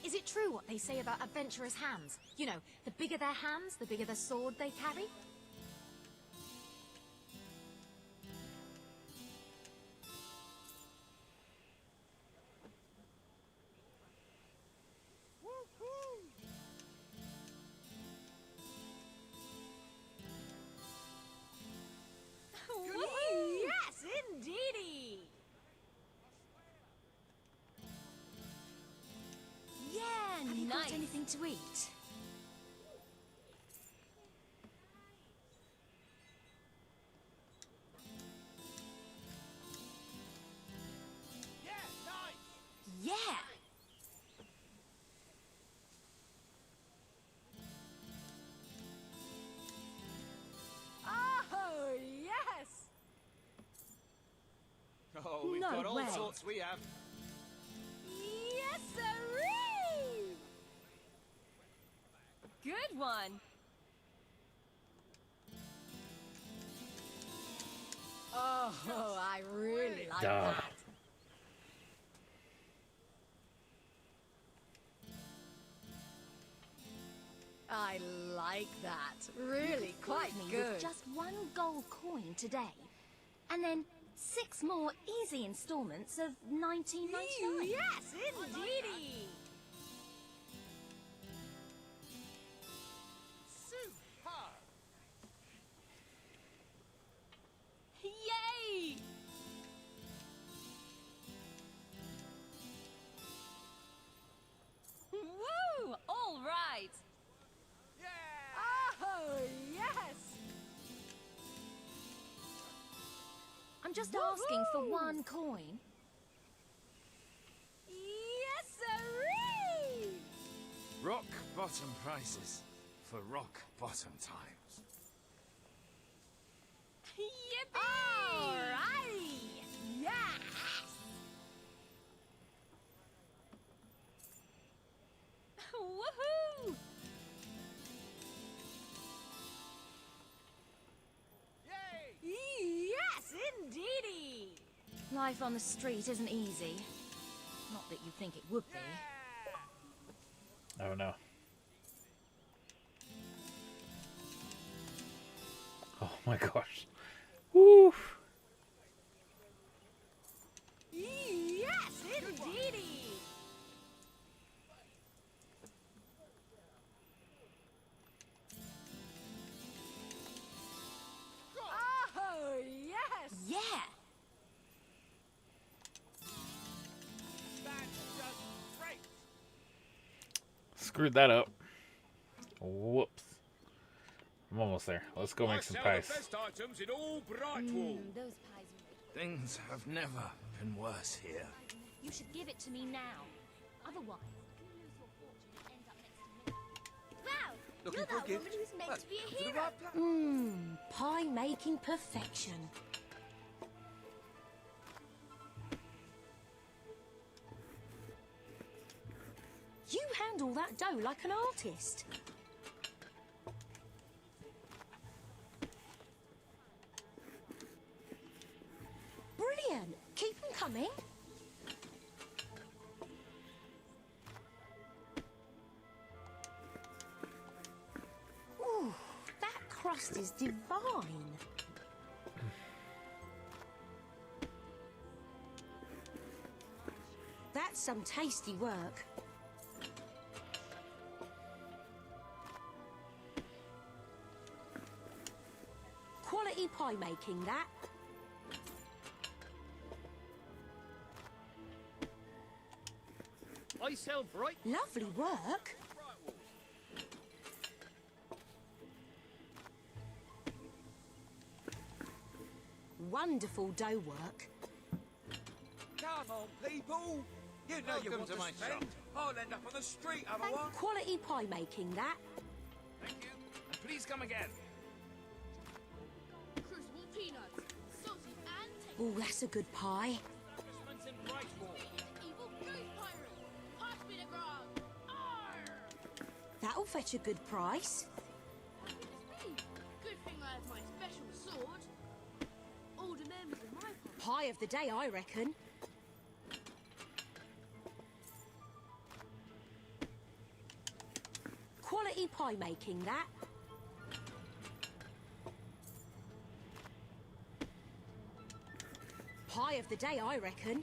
Is it true what they say about adventurers' hands? You know, the bigger their hands, the bigger the sword they carry? something to eat? Yeah! Oh, yes! Oh, we've No got all way. sorts we have. Yes, sirree! Good one. Oh, I really like Duh. that. I like that. Really quite Feed me good. with just one gold coin today, and then 6 more easy installments of 19.99. Yes, indeedy! Yay! Woo! All right. Oh, yes! I'm just asking for 1 coin. Yes, sirree! Rock bottom prices for rock bottom times. Yippee! Alrighty! Yes! Woohoo! Yes, indeedy! Life on the street isn't easy. Not that you think it would be. Oh no. Oh my gosh. Woo! Yes, indeedy! Oh, yes! Yeah! Screwed that up. Whoops. I'm almost there. Let's go make some pies. The best items in all Brightwall. Those pies are... Things have never been worse here. You should give it to me now. Otherwise, you lose your fortune and end up next to me. Wow! Looking You're for a that gift? woman who's meant Well, to be a to the hero. right Pie making perfection. You handle that dough like an artist. Brilliant! Keep them coming. Ooh, that crust is divine. That's some tasty work. Quality pie making, that. I sell bright. Lovely work. Wonderful dough work. Come on, people! You know you want to spend. I'll end up on the street otherwise. Quality pie making, that. Thank you. And please come again. Crucible peanuts, salty and tasty. Oh, that's a good pie. Establishments in Brightwall. Evil ghost pirate, pass me the grog. Arr! That'll fetch a good price. How can this be? Good thing I have my special sword. All the members of my party. Pie of the day, I reckon. Quality pie making, that. Pie of the day, I reckon.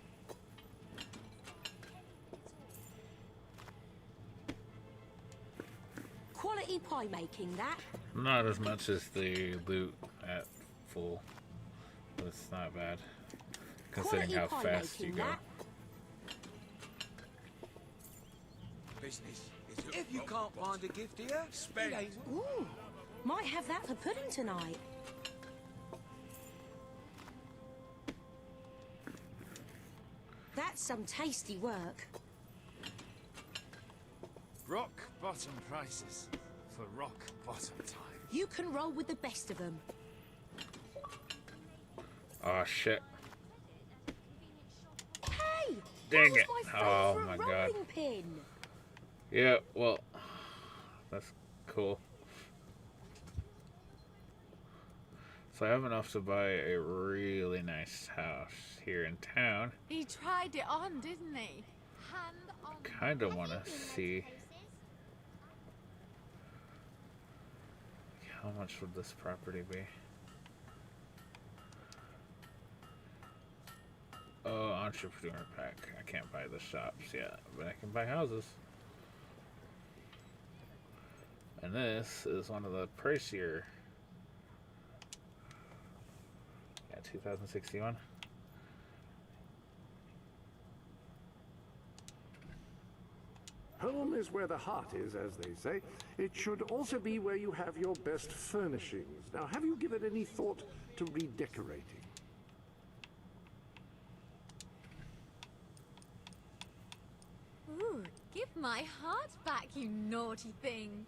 Quality pie making, that. Not as much as the loot at full, but it's not bad considering Quality how pie fast you making, go. that. Business is If you can't find a gift here, it ain't... Ooh, might have that for pudding tonight. That's some tasty work. Rock bottom prices for rock bottom time. You can roll with the best of them. Oh shit. Hey! Dang that it. was my Oh favourite my god. rolling pin. Yeah, well, that's cool. So I have enough to buy a really nice house here in town. He tried it on, didn't he? Hand on. Kind of want to see how much would this property be. Oh, entrepreneur pack. I can't buy the shops yet, but I can buy houses. And this is one of the pricier. Yeah, 2061. Home is where the heart is, as they say. It should also be where you have your best furnishings. Now, have you given any thought to redecorating? Ooh, give my heart back, you naughty thing.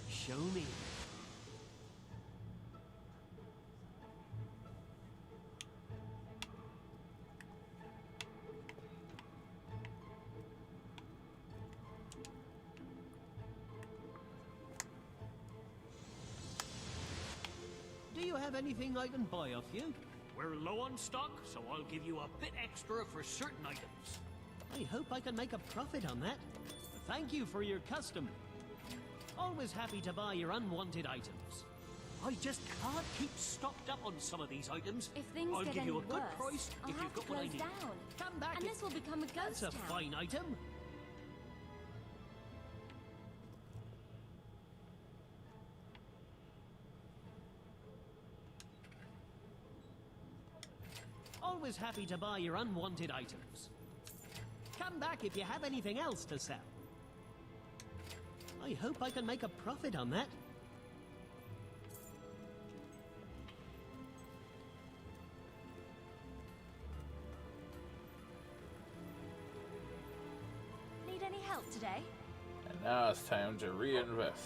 Show me. Do you have anything I can buy off you? We're low on stock, so I'll give you a bit extra for certain items. I hope I can make a profit on that. Thank you for your custom. Always happy to buy your unwanted items. I just can't keep stocked up on some of these items. If things I'll get give any you a good worse, price I'll if have you've to got what I close need. down. Come back. And this will become a ghost That's a town. fine item. Always happy to buy your unwanted items. Come back if you have anything else to sell. I hope I can make a profit on that. Need any help today? And now it's time to reinvest.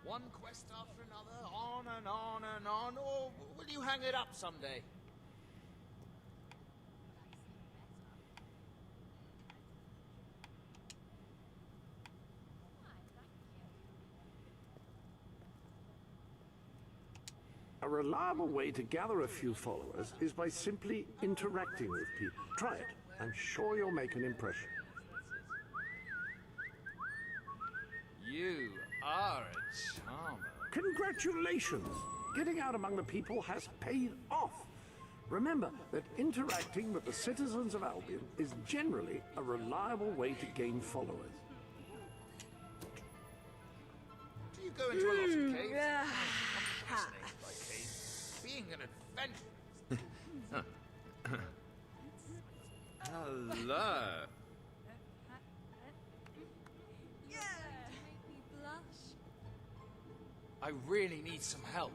One quest after another, on and on and on, or will you hang it up someday? A reliable way to gather a few followers is by simply interacting with people. Try it. I'm sure you'll make an impression. You are a charmer. Congratulations! Getting out among the people has paid off. Remember that interacting with the citizens of Albion is generally a reliable way to gain followers. go into a lot of caves. Fascinated by caves. Being an adventurer. Hello. I really need some help.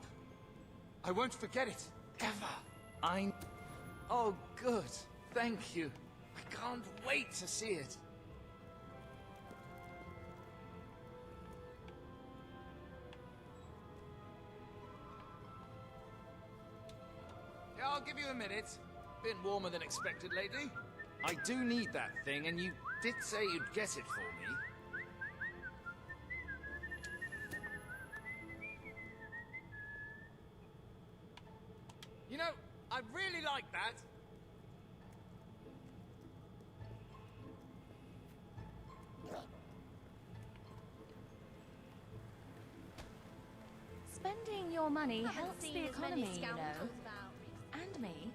I won't forget it, ever. Oh, good. Thank you. I can't wait to see it. Yeah, I'll give you a minute. Been warmer than expected lately. I do need that thing, and you did say you'd get it for me. You know, I'd really like that. Spending your money Haven't helps seen the as many economy, you know. scoundrels about recently. And me.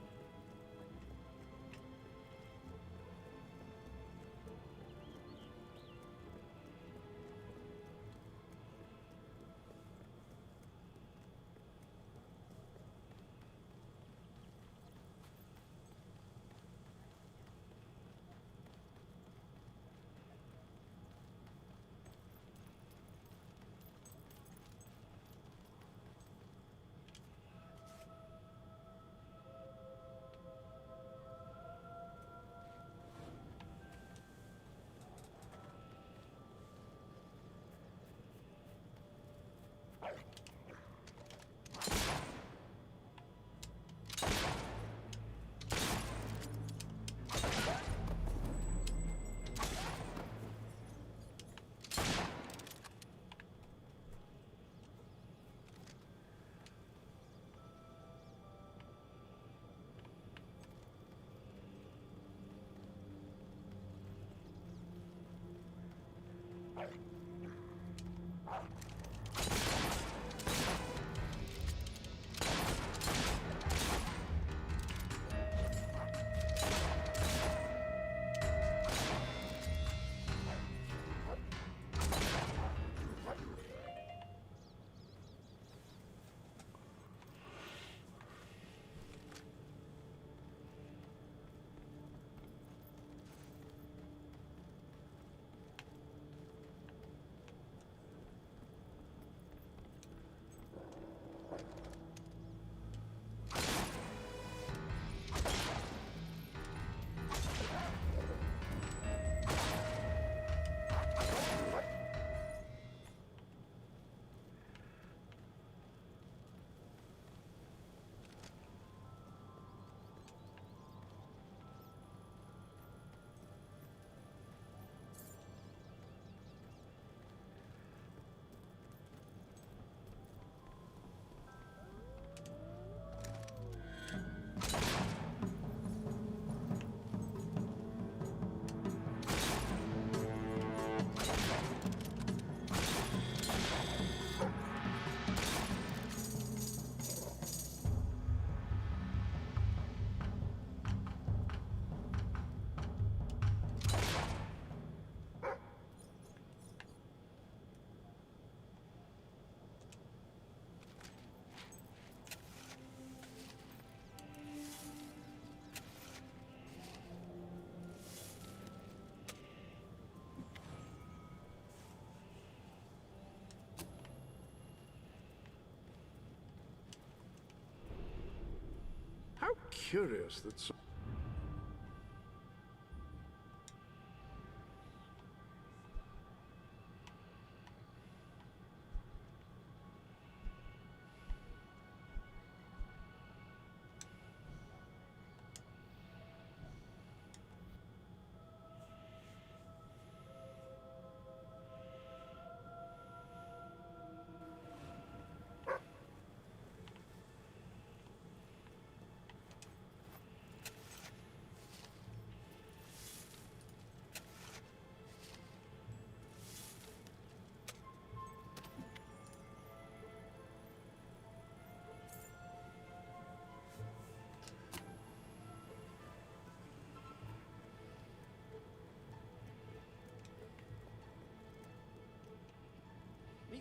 How curious that so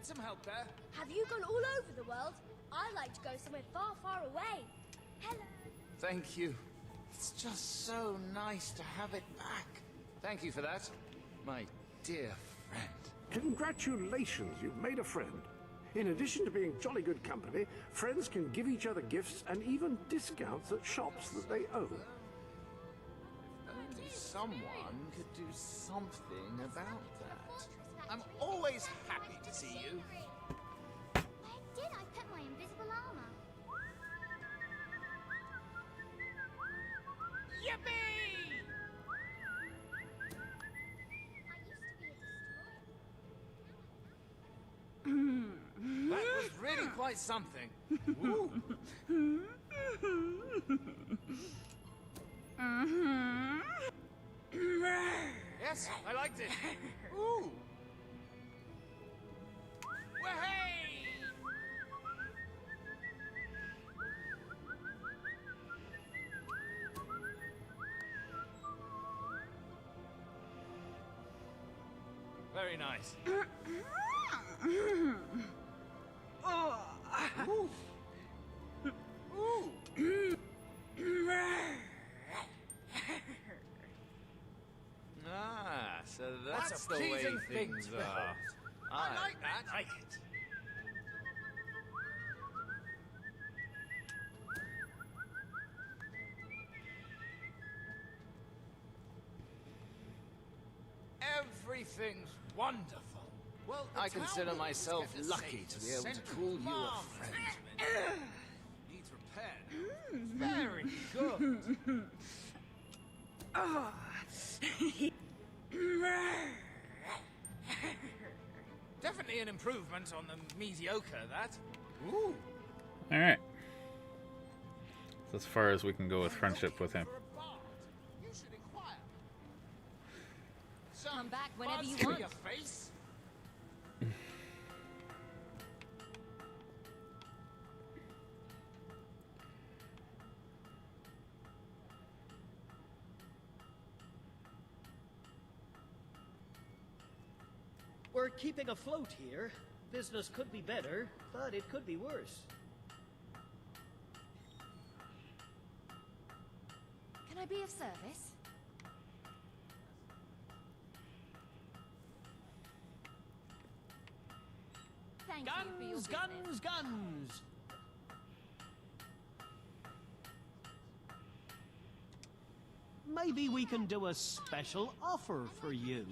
Need some help there? Have you gone all over the world? I like to go somewhere far, far away. Hello. Thank you. It's just so nice to have it back. Thank you for that, my dear friend. Congratulations, you've made a friend. In addition to being jolly good company, friends can give each other gifts and even discounts at shops that they own. Only someone could do something about that. I'm always happy to see you. Where did I put my invisible armor? Yippee! That was really quite something. Ooh. Yes, I liked it. Ooh. Wahey! Very nice. Ooh. Ooh. Ah, so that's the way things are. I like that. I like it. Everything's wonderful. Well, I consider myself lucky to be able to call you a friend. Needs repaired. Very good. Definitely an improvement on the mediocre, that. Ooh. Alright. That's as far as we can go with friendship with him. Come back whenever you Buzz want. Your face? We're keeping afloat here. Business could be better, but it could be worse. Can I be of service? Thank you for your Guns, business. guns! Maybe we can do a special offer for you.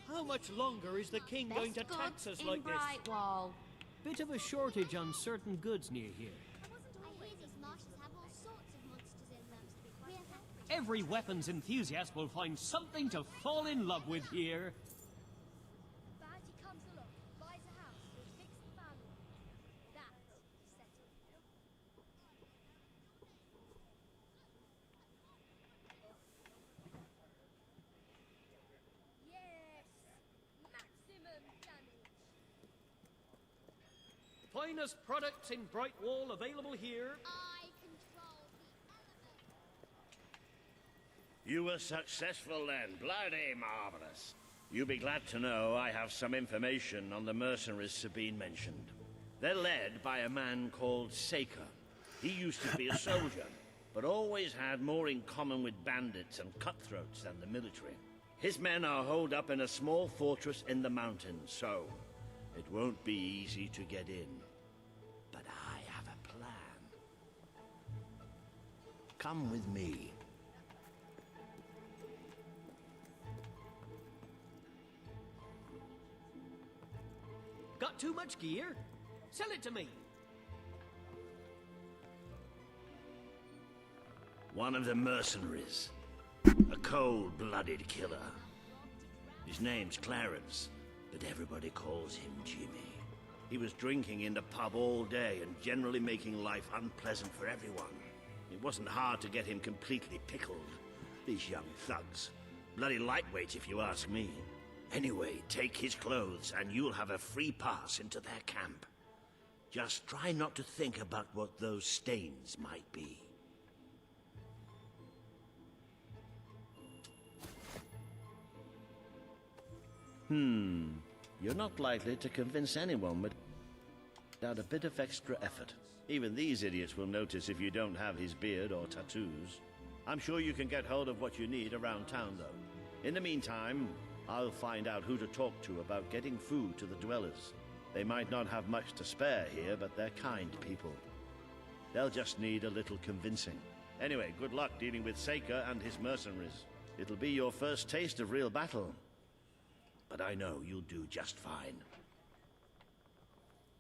How much longer is the king going to tax us like this? Brightwall. Bit of a shortage on certain goods near here. I hear these marshes have all sorts of monsters in them. Every weapons enthusiast will find something to fall in love with here. Bounty comes along, buys a house, or picks the family. That's settled. Yes! Maximum damage! Finest products in Brightwall available here. I control the element. You were successful then. Bloody marvelous. You'll be glad to know I have some information on the mercenaries Sabine mentioned. They're led by a man called Saker. He used to be a soldier, but always had more in common with bandits and cutthroats than the military. His men are holed up in a small fortress in the mountains, so it won't be easy to get in. But I have a plan. Come with me. Got too much gear? Sell it to me. One of the mercenaries. A cold-blooded killer. His name's Clarence, but everybody calls him Jimmy. He was drinking in the pub all day and generally making life unpleasant for everyone. It wasn't hard to get him completely pickled. These young thugs. Bloody lightweight, if you ask me. Anyway, take his clothes and you'll have a free pass into their camp. Just try not to think about what those stains might be. You're not likely to convince anyone without a bit of extra effort. Even these idiots will notice if you don't have his beard or tattoos. I'm sure you can get hold of what you need around town, though. In the meantime, I'll find out who to talk to about getting food to the dwellers. They might not have much to spare here, but they're kind people. They'll just need a little convincing. Anyway, good luck dealing with Seika and his mercenaries. It'll be your first taste of real battle. But I know you'll do just fine.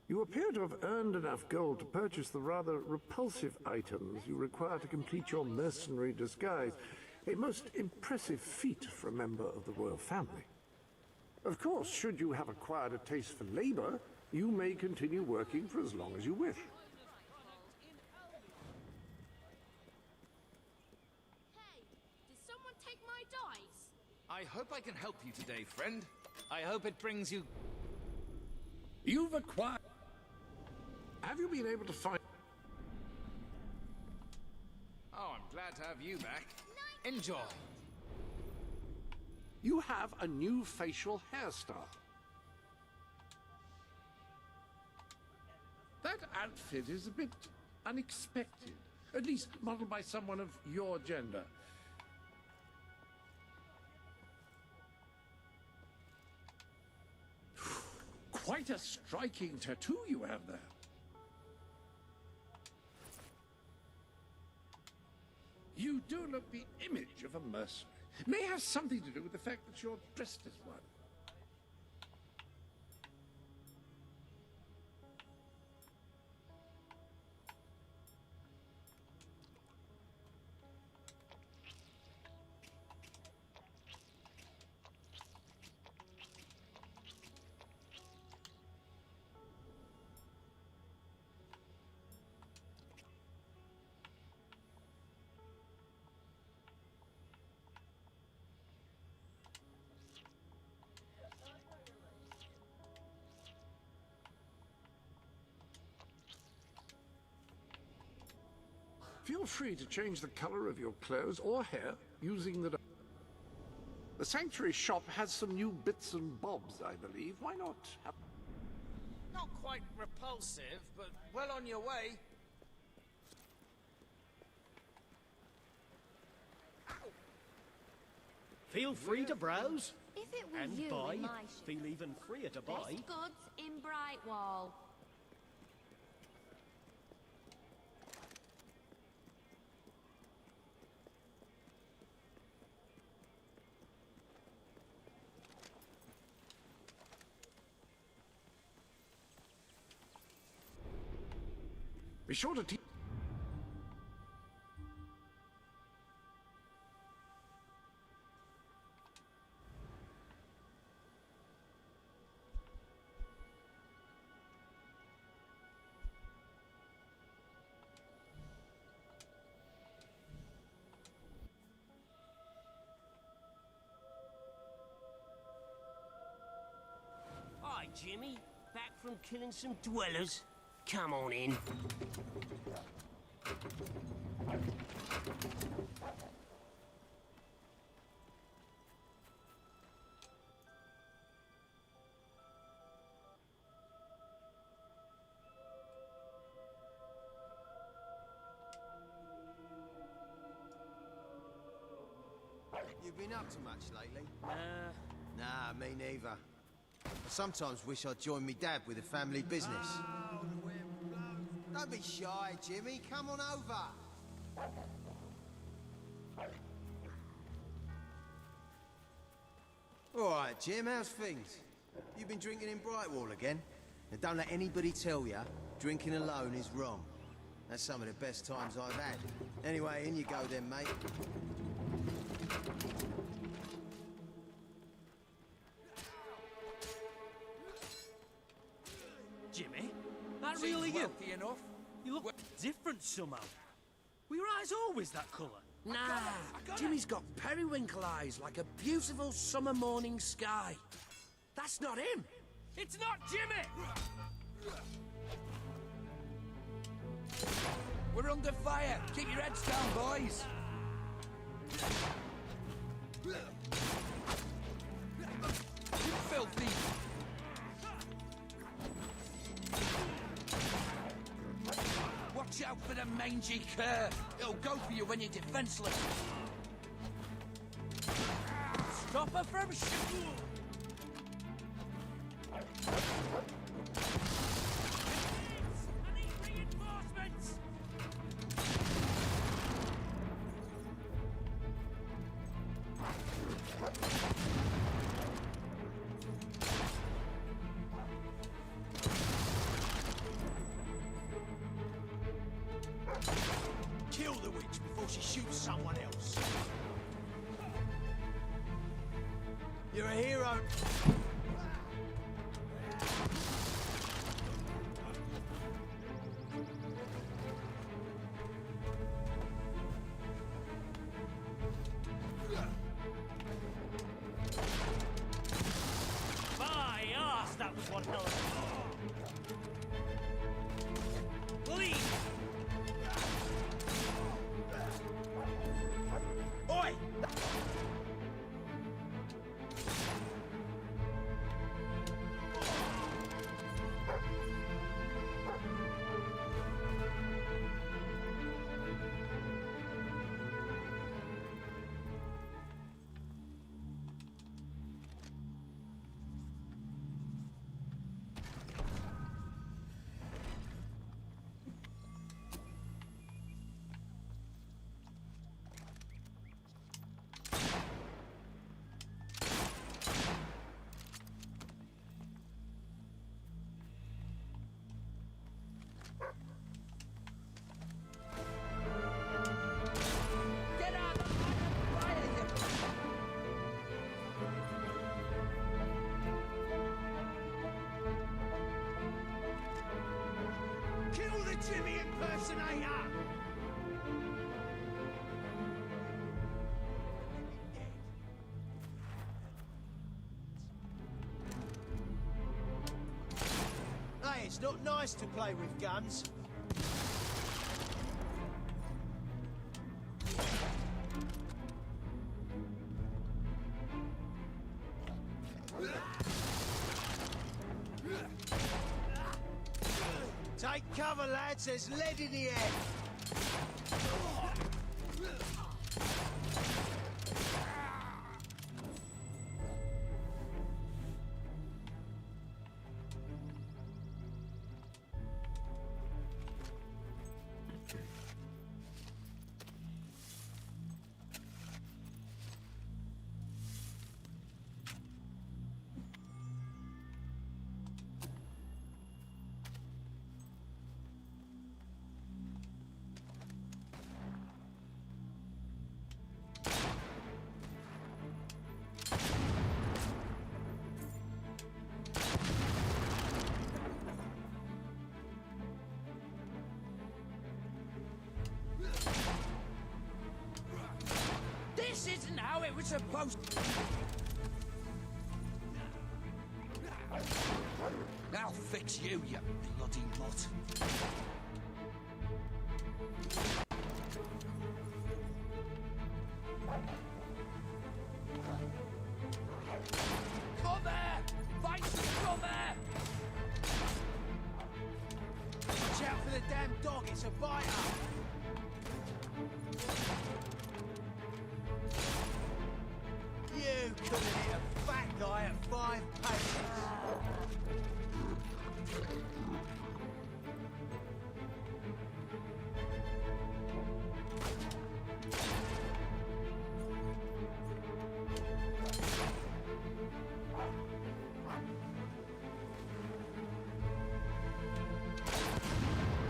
You appear to have earned enough gold to purchase the rather repulsive items you require to complete your mercenary disguise. A most impressive feat for a member of the royal family. Of course, should you have acquired a taste for labor, you may continue working for as long as you wish. Hey, did someone take my dice? I hope I can help you today, friend. I hope it brings you... You've acquired... Have you been able to find... Oh, I'm glad to have you back. Enjoy. You have a new facial hairstyle. That outfit is a bit unexpected. At least modeled by someone of your gender. Quite a striking tattoo you have there. You do look the image of a mercenary. May have something to do with the fact that you're dressed as one. Feel free to change the color of your clothes or hair using the... The Sanctuary shop has some new bits and bobs, I believe. Why not have... Not quite repulsive, but well on your way. Feel free to browse. If it were And you buy. in my ship, Feel even freer to buy. best goods in Brightwall. Be sure to... Hi, Jimmy. Back from killing some dwellers? Come on in. You been up to much lately? Nah, me neither. I sometimes wish I'd joined me dad with a family business. Don't be shy, Jimmy. Come on over. All right, Jim, how's things? You been drinking in Brightwall again? And don't let anybody tell you drinking alone is wrong. That's some of the best times I've had. Anyway, in you go then, mate. Jimmy, that Seems really you? wealthy enough. You look different somehow. Were your eyes always that colour? Nah, Jimmy's got periwinkle eyes like a beautiful summer morning sky. That's not him. It's not Jimmy! We're under fire. Keep your heads down, boys. You filthy... mangy cur. It'll go for you when you're defenseless. Stop her from shooting. Kill the witch before she shoots someone else. You're a hero. My ass, that was one hell of a... Please! Oi! Get out of the fire, you... Kill the Jimmy impersonator! Hey, it's not nice to play with guns. Take cover, lads. There's lead in the air. This isn't how it was supposed to... I'll fix you, you bloody mutt. Cover! Fight some cover! Watch out for the damn dog. It's a biter. You couldn't hit a fat guy at 5 paces.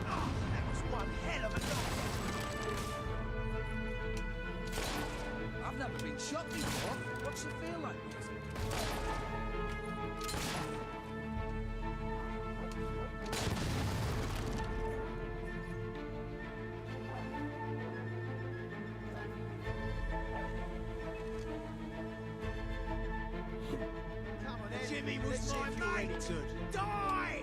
Oh, that was one hell of a knock. I've never been shot before. What's it feel like? Come on, then. Jimmy was my mate. Die!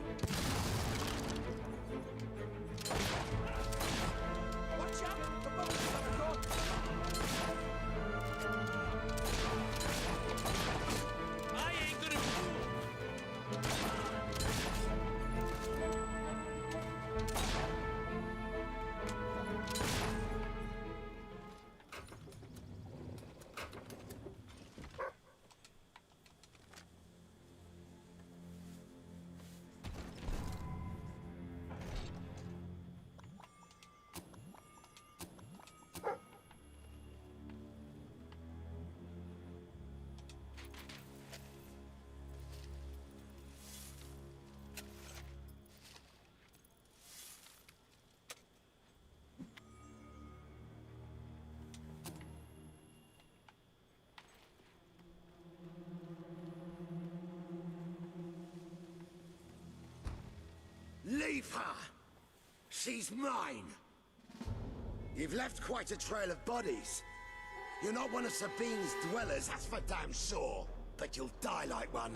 Watch out! The boat's coming on. I ain't gonna fool! Leave her! She's mine! You've left quite a trail of bodies. You're not one of Sabine's dwellers, that's for damn sure. But you'll die like one.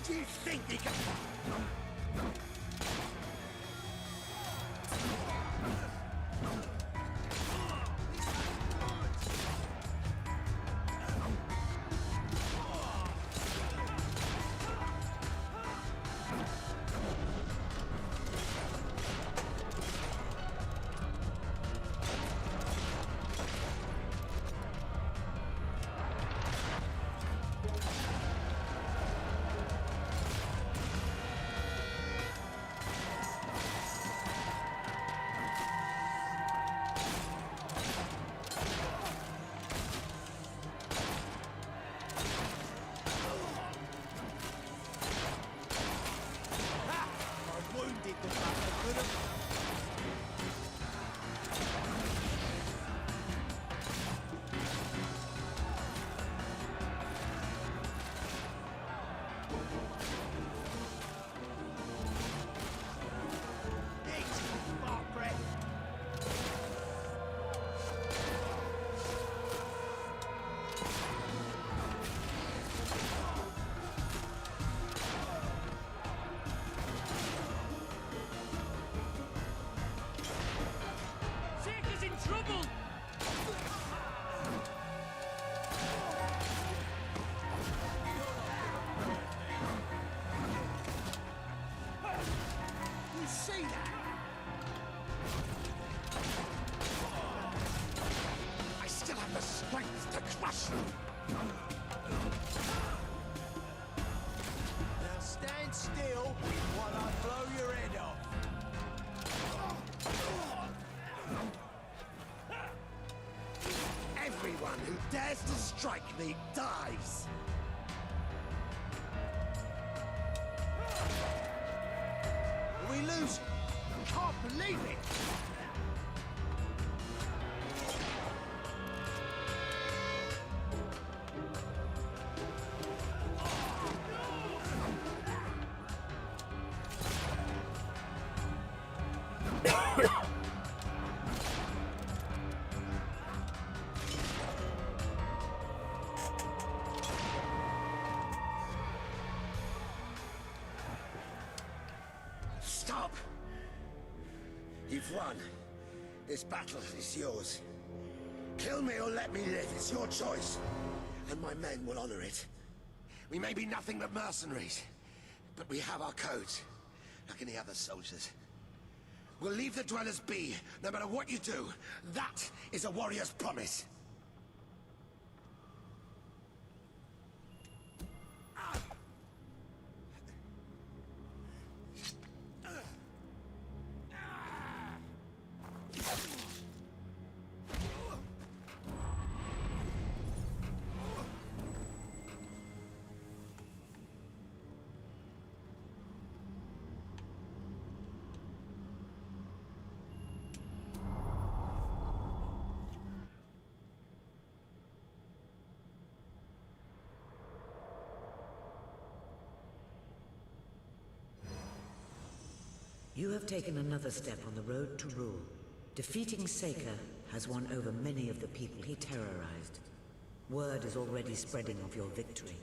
Do you think he can... Now stand still while I blow your head off. Everyone who dares to strike me dies! Are we losing? Can't believe it! Stop! You've won. This battle is yours. Kill me or let me live, it's your choice. And my men will honor it. We may be nothing but mercenaries, but we have our codes, like any other soldiers. We'll leave the dwellers be, no matter what you do. That is a warrior's promise. You have taken another step on the road to rule. Defeating Seika has won over many of the people he terrorized. Word is already spreading of your victory.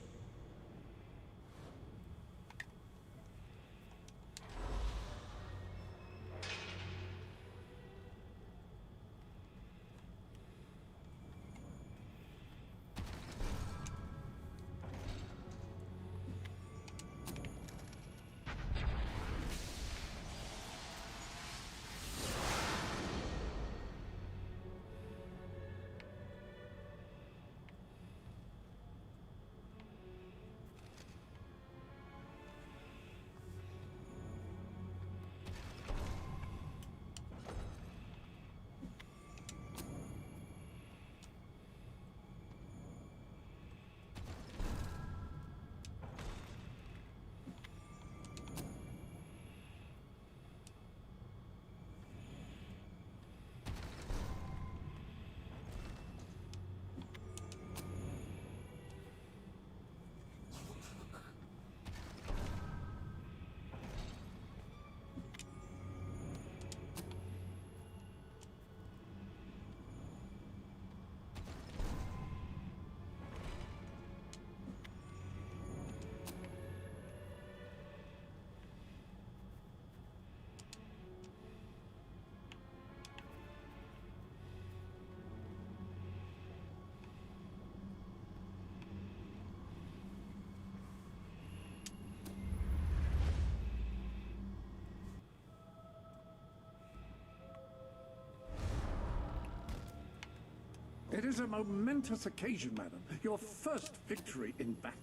It is a momentous occasion, madam. Your first victory in battle.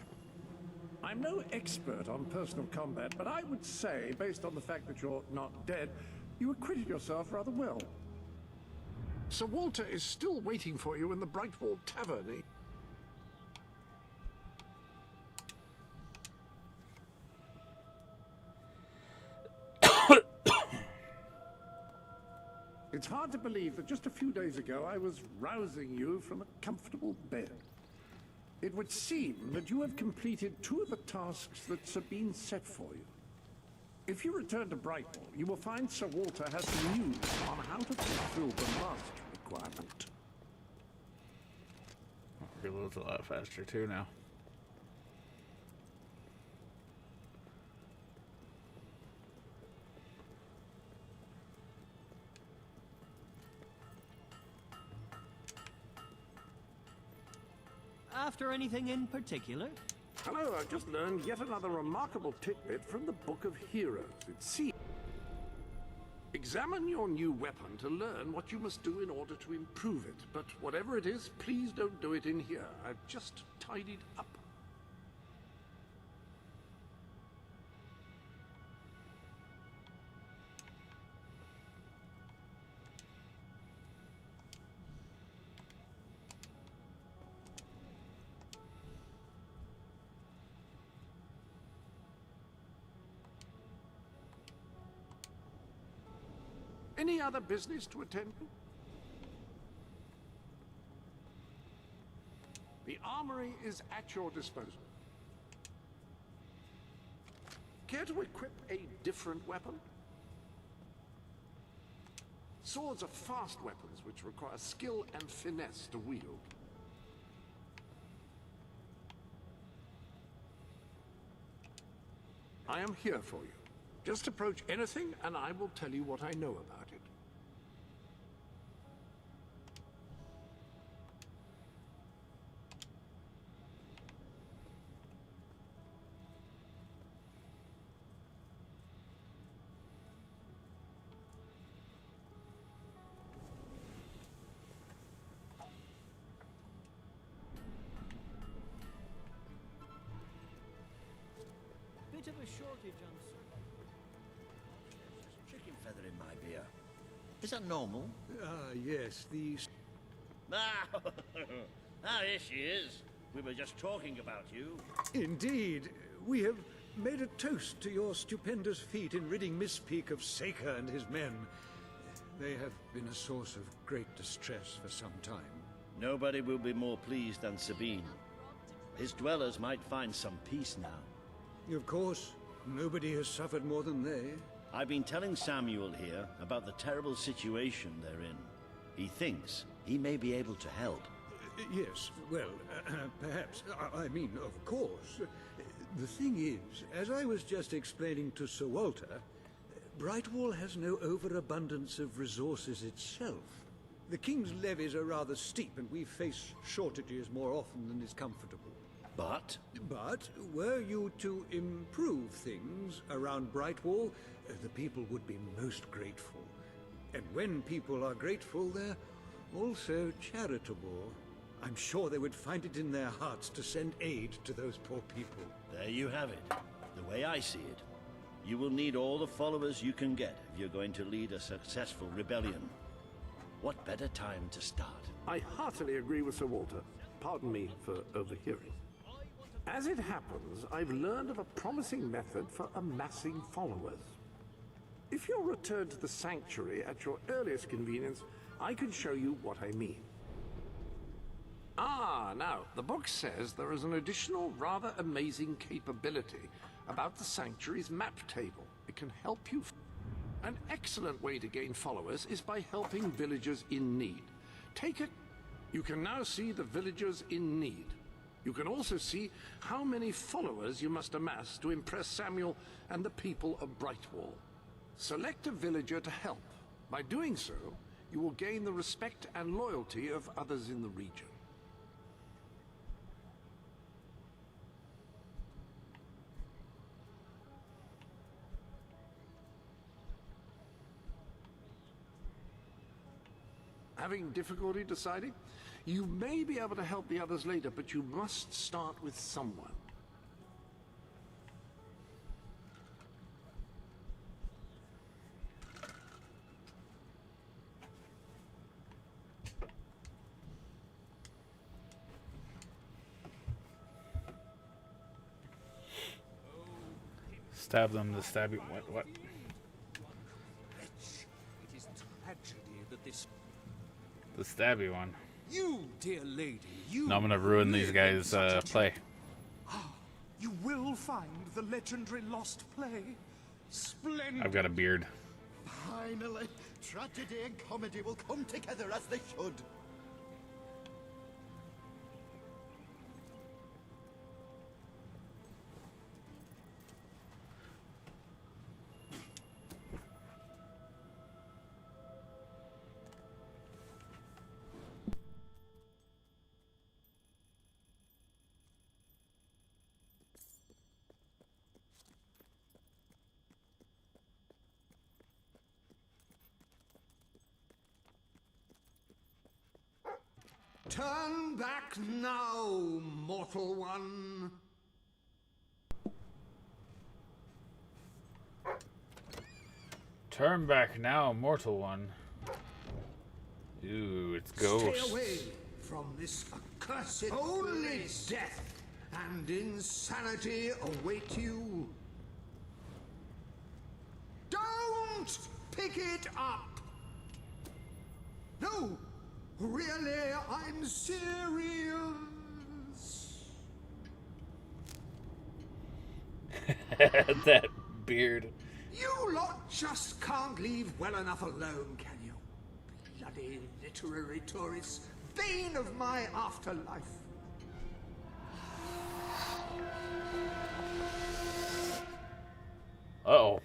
I'm no expert on personal combat, but I would say, based on the fact that you're not dead, you acquitted yourself rather well. Sir Walter is still waiting for you in the Brightwall Tavern. It's hard to believe that just a few days ago I was rousing you from a comfortable bed. It would seem that you have completed 2 of the tasks that Sabine set for you. If you return to Brightwall, you will find Sir Walter has some news on how to fulfill the last requirement. Reloads a lot faster too now. After anything in particular? Hello, I've just learned yet another remarkable tidbit from the Book of Heroes. It seems. Examine your new weapon to learn what you must do in order to improve it. But whatever it is, please don't do it in here. I've just tidied up. Any other business to attend to? The armory is at your disposal. Care to equip a different weapon? Swords are fast weapons which require skill and finesse to wield. I am here for you. Just approach anything and I will tell you what I know about it. Bit of a shortage on Chicken feather in my beer. Is that normal? Yes, the... Here she is. We were just talking about you. Indeed. We have made a toast to your stupendous feat in ridding Miss Peak of Saker and his men. They have been a source of great distress for some time. Nobody will be more pleased than Sabine. His dwellers might find some peace now. Of course. Nobody has suffered more than they. I've been telling Samuel here about the terrible situation they're in. He thinks he may be able to help. Yes, well, perhaps. I mean, of course. The thing is, as I was just explaining to Sir Walter, Brightwall has no overabundance of resources itself. The King's levies are rather steep, and we face shortages more often than is comfortable. But were you to improve things around Brightwall, the people would be most grateful. And when people are grateful, they're also charitable. I'm sure they would find it in their hearts to send aid to those poor people. there you have it. The way I see it, you will need all the followers you can get if you're going to lead a successful rebellion. What better time to start? I heartily agree with Sir Walter. Pardon me for overhearing. As it happens, I've learned of a promising method for amassing followers. If you'll return to the sanctuary at your earliest convenience, I can show you what I mean. Now, the book says there is an additional, rather amazing capability about the sanctuary's map table. It can help you. An excellent way to gain followers is by helping villagers in need. You can now see the villagers in need. You can also see how many followers you must amass to impress Samuel and the people of Brightwall. Select a villager to help. By doing so, you will gain the respect and loyalty of others in the region. Having difficulty deciding? You may be able to help the others later, but you must start with someone. Stab them to stab you. What? It is tragedy that this... The stabby one. You, dear lady, you... No, I'm gonna ruin these guys' play. You will find the legendary lost play. Splendid. I've got a beard. Finally, tragedy and comedy will come together as they should. Turn back now, mortal one. Turn back now, mortal one. Ooh, it's ghosts. Stay away from this accursed only death and insanity await you. Don't pick it up. No, really, I'm serious. That beard. You lot just can't leave well enough alone, can you? Bloody literary tourists, bane of my afterlife. Uh-oh.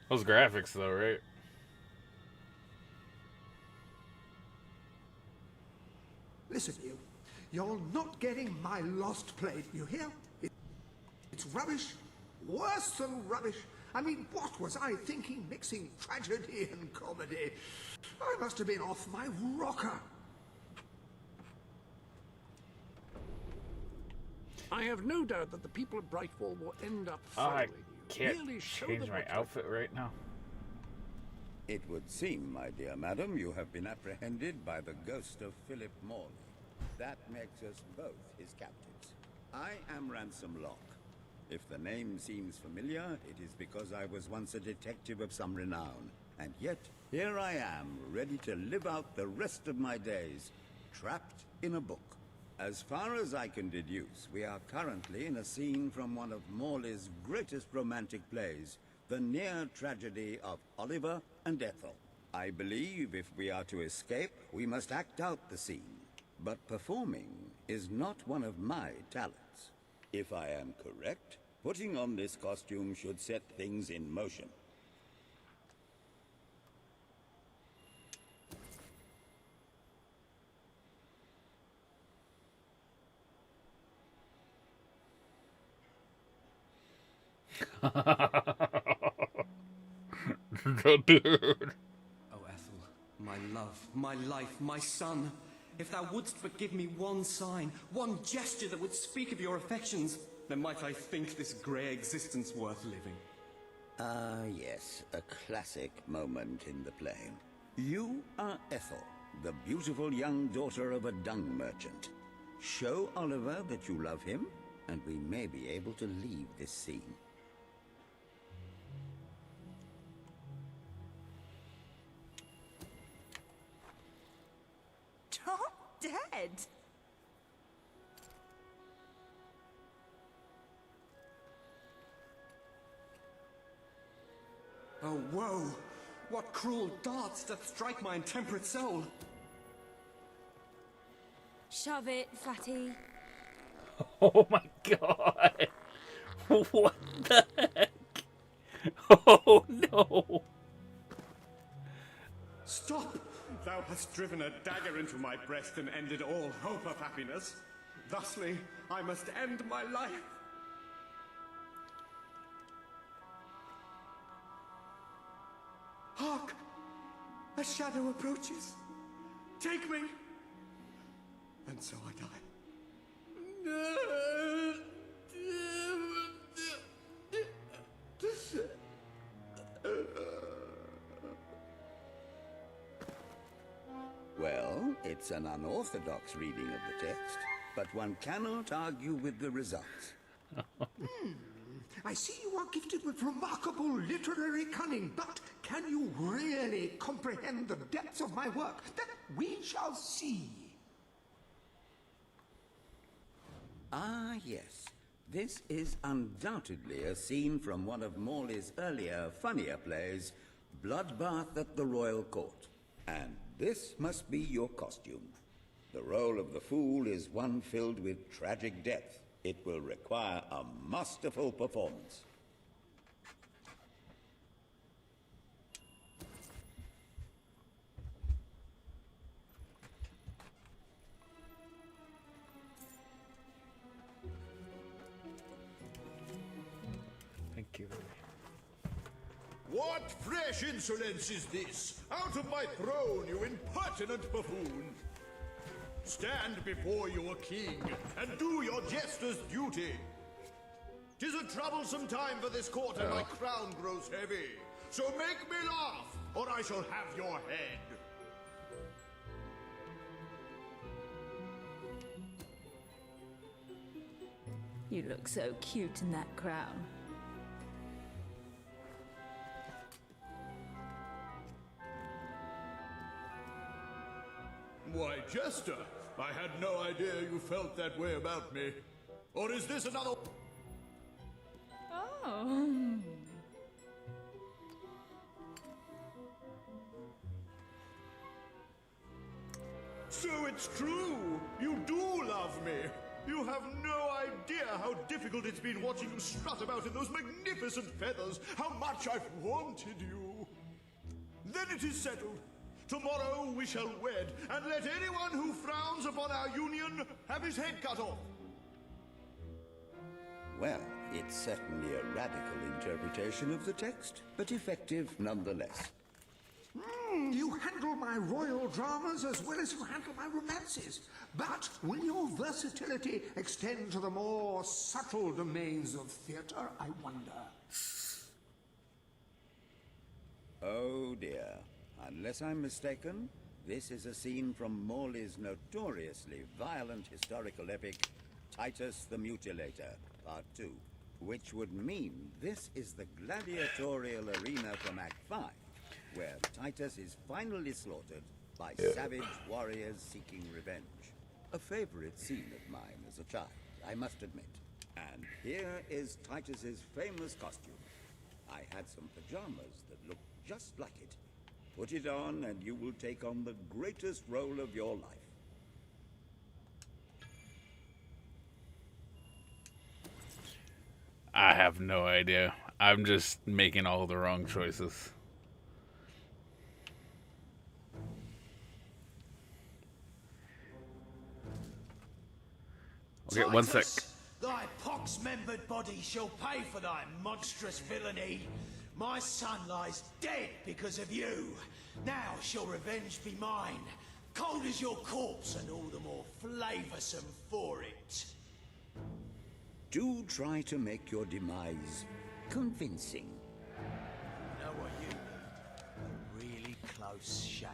Those graphics, though, right? Listen, you. You're not getting my lost play, you hear? It's rubbish. Worse than rubbish. I mean, what was I thinking mixing tragedy and comedy? I must have been off my rocker. I have no doubt that the people of Brightwall will end up Oh, I following you. can't Merely show change them my what you- outfit right now. It would seem, my dear madam, you have been apprehended by the ghost of Philip Morley. That makes us both his captives. I am Ransom Locke. If the name seems familiar, it is because I was once a detective of some renown. And yet, here I am, ready to live out the rest of my days, trapped in a book. As far as I can deduce, we are currently in a scene from one of Morley's greatest romantic plays, the near tragedy of Oliver and Ethel. I believe if we are to escape, we must act out the scene. But performing is not one of my talents. If I am correct, putting on this costume should set things in motion. Dude. Oh, Ethel, my love, my life, my son. If thou wouldst forgive me one sign, one gesture that would speak of your affections, then might I think this grey existence worth living. Ah, yes, a classic moment in the play. You are Ethel, the beautiful young daughter of a dung merchant. Show Oliver that you love him, and we may be able to leave this scene. Top dead. Oh, woe! What cruel darts doth strike my intemperate soul! Shove it, fatty. Oh my god. What the heck? Oh no. Stop! Thou hast driven a dagger into my breast and ended all hope of happiness. Thusly, I must end my life. Hark! A shadow approaches. Take me. And so I die. Well, it's an unorthodox reading of the text, but one cannot argue with the results. I see you are gifted with remarkable literary cunning, but can you really comprehend the depths of my work? That we shall see. Ah, yes. This is undoubtedly a scene from one of Morley's earlier, funnier plays, Bloodbath at the Royal Court. And this must be your costume. The role of the fool is one filled with tragic depth. It will require a masterful performance. Thank you. What fresh insolence is this? Out of my throne, you impertinent buffoon! Stand before your king and do your jester's duty. 'Tis a troublesome time for this court, and my crown grows heavy. So make me laugh, or I shall have your head. You look so cute in that crown. Why, Jester, I had no idea you felt that way about me. Or is this another... Oh. So it's true! You do love me! You have no idea how difficult it's been watching you strut about in those magnificent feathers, how much I've wanted you. Then it is settled. Tomorrow we shall wed, and let anyone who frowns upon our union have his head cut off. Well, it's certainly a radical interpretation of the text, but effective nonetheless. You handle my royal dramas as well as you handle my romances. But will your versatility extend to the more subtle domains of theatre, I wonder? Oh dear. Unless I'm mistaken, this is a scene from Morley's notoriously violent historical epic, Titus the Mutilator, Part 2, which would mean this is the gladiatorial arena from Act 5, where Titus is finally slaughtered by savage warriors seeking revenge. A favorite scene of mine as a child, I must admit. And here is Titus's famous costume. I had some pajamas that looked just like it. Put it on and you will take on the greatest role of your life. I have no idea. I'm just making all the wrong choices. Okay, one sec. Thy pox-membered body shall pay for thy monstrous villainy. My son lies dead because of you. Now shall revenge be mine. Cold as your corpse and all the more flavoursome for it. Do try to make your demise convincing. You know what you need? A really close shave.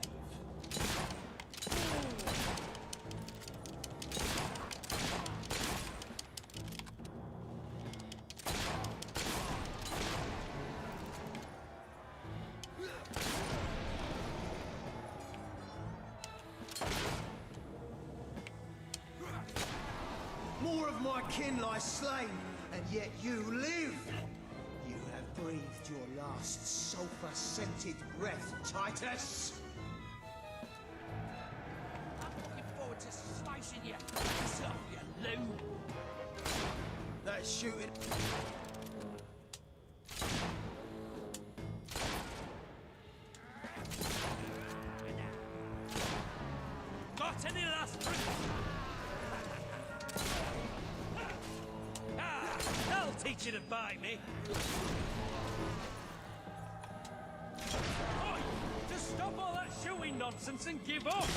More of my kin lie slain, and yet you live. You have breathed your last sulphur-scented breath, Titus. I'm looking forward to slicing you. Yourself, you loon. That shooting... Got any last drink? I'll teach you to buy me. Oi! Just stop all that my nonsense and give up!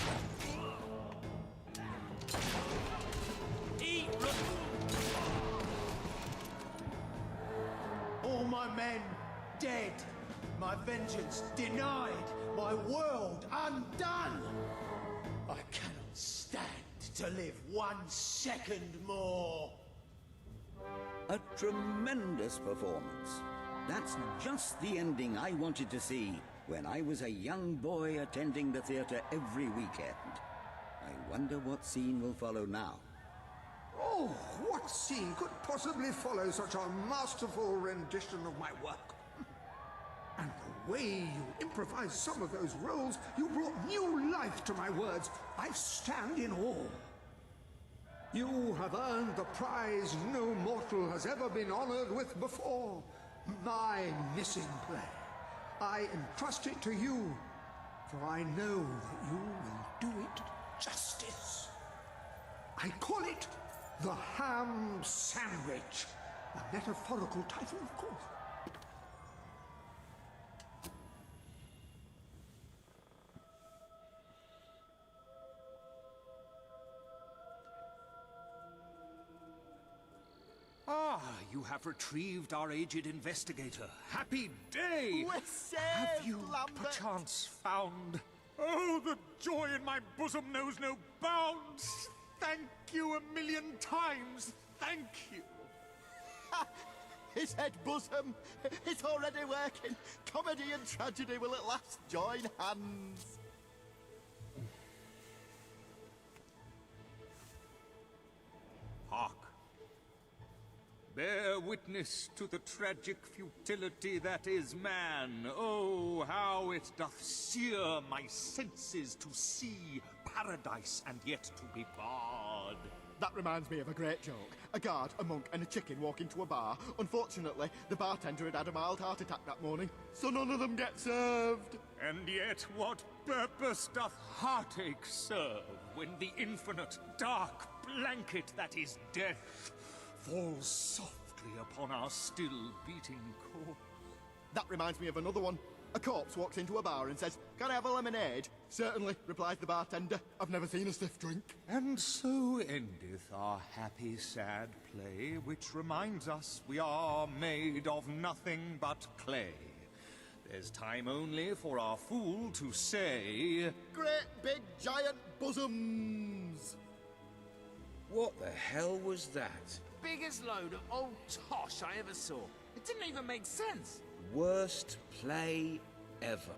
Eat, All my men dead. My vengeance denied. My world undone. I cannot stand to live 1 second more. A tremendous performance. That's just the ending I wanted to see when I was a young boy attending the theater every weekend. I wonder what scene will follow now. Oh, what scene could possibly follow such a masterful rendition of my work? And the way you improvised some of those roles, you brought new life to my words. I stand in awe. You have earned the prize no mortal has ever been honored with before. My missing play. I entrust it to you, for I know that you will do it justice. I call it the Ham Sandwich. A metaphorical title, of course. Ah, you have retrieved our aged investigator. Happy day! We're saved, Have you Lambert. perchance found... Oh, the joy in my bosom knows no bounds! Thank you a million times! Thank you! His head bosom. It's already working. Comedy and tragedy will at last join hands. Hark! Bear witness to the tragic futility that is man. Oh, how it doth sear my senses to see paradise and yet to be barred. That reminds me of a great joke. A guard, a monk, and a chicken walk into a bar. Unfortunately, the bartender had a mild heart attack that morning, so none of them get served. And yet what purpose doth heartache serve when the infinite dark blanket that is death falls softly upon our still beating corpse? That reminds me of another one. A corpse walks into a bar and says, "Can I have a lemonade?" "Certainly," replies the bartender. "I've never seen a stiff drink." And so endeth our happy sad play, which reminds us we are made of nothing but clay. There's time only for our fool to say, "Great big giant bosoms!" What the hell was that? Biggest load of old tosh I ever saw. It didn't even make sense. Worst play ever.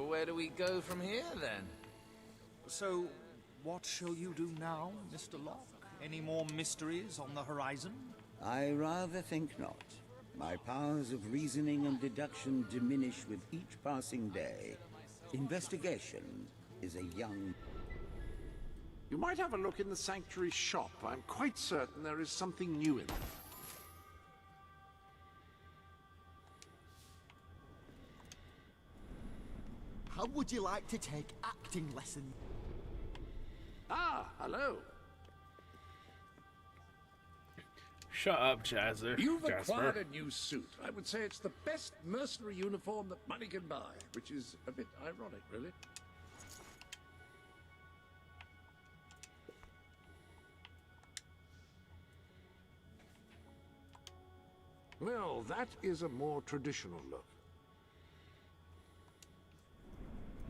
Where do we go from here, then? So, what shall you do now, Mr. Locke? Any more mysteries on the horizon? I rather think not. My powers of reasoning and deduction diminish with each passing day. Investigation is a young... You might have a look in the sanctuary shop. I'm quite certain there is something new in it. How would you like to take acting lessons? Ah, hello. Shut up, Jasper. You've acquired a new suit. I would say it's the best mercenary uniform that money can buy, which is a bit ironic, really. Well, that is a more traditional look.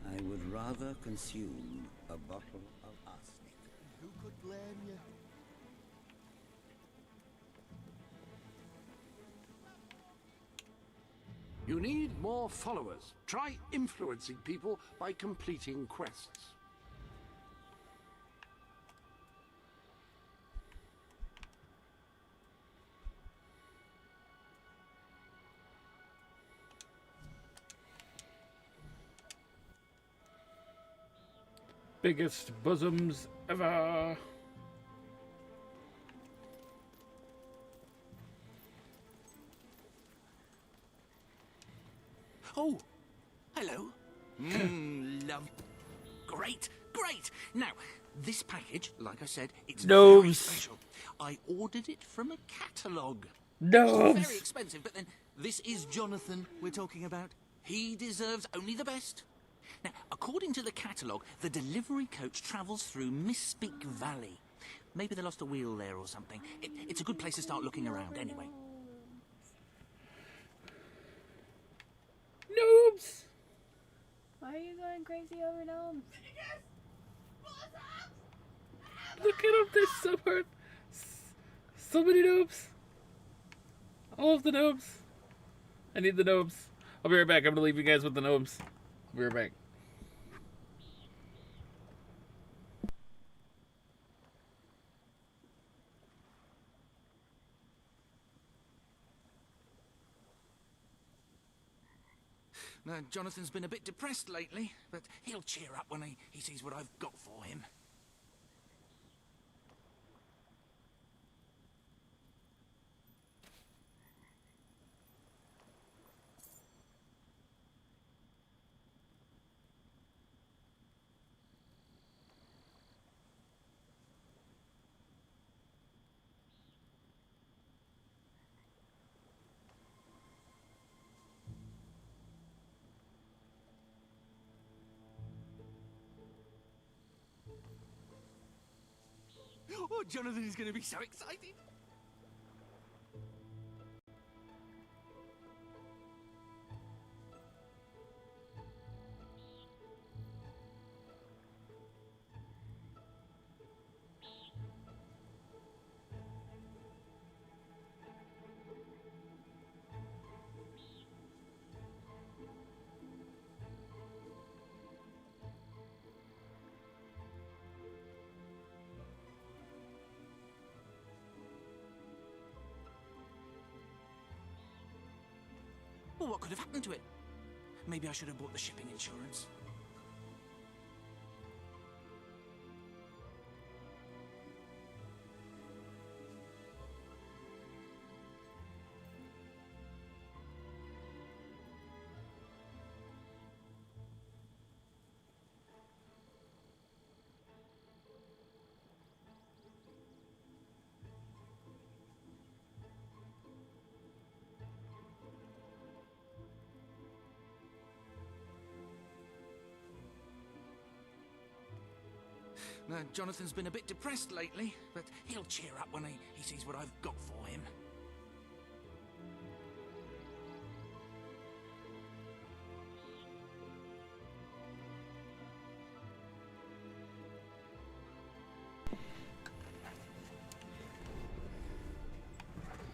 I would rather consume a bottle of arsenic. Who could blame you? You need more followers. Try influencing people by completing quests. Biggest bosoms ever. Oh, hello. Love. Great, great. Now, this package, like I said, it's very Gnomes. special. I ordered it from a catalogue. No. It's very expensive, but then this is Jonathan we're talking about. He deserves only the best. Now, according to the catalogue, the delivery coach travels through Misspeak Valley. Maybe they lost a wheel there or something. It's a good place to start looking around anyway. Noobs! Why are you going crazy over gnomes? Look at them, there's so many noobs. All of the noobs. I need the noobs. I'll be right back. I'm gonna leave you guys with the noobs. I'll be right back. Now, Jonathan's been a bit depressed lately, but he'll cheer up when he sees what I've got for him. Oh, Jonathan is going to be so excited. Well, what could have happened to it? Maybe I should have bought the shipping insurance. Now, Jonathan's been a bit depressed lately, but he'll cheer up when he sees what I've got for him.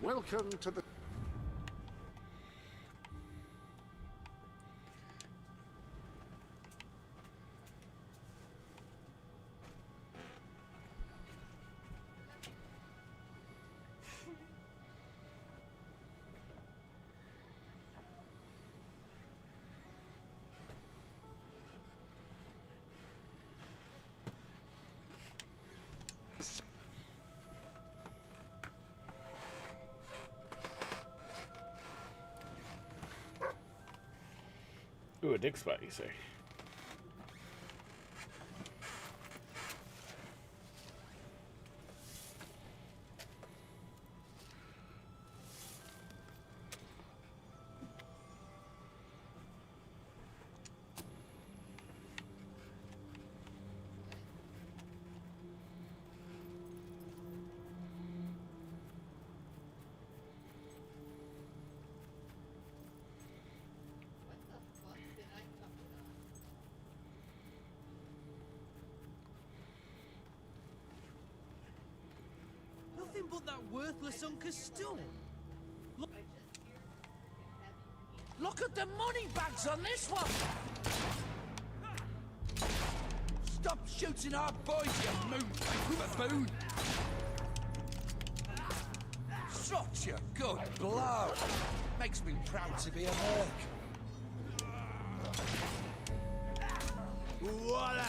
Welcome to the... Ooh, a dick spot, you say? Nothing but that worthless hunk of stone. Look at the money bags on this one! Stop shooting our boys, you moon buffoon! Such a good blow! Makes me proud to be a merc. Voila!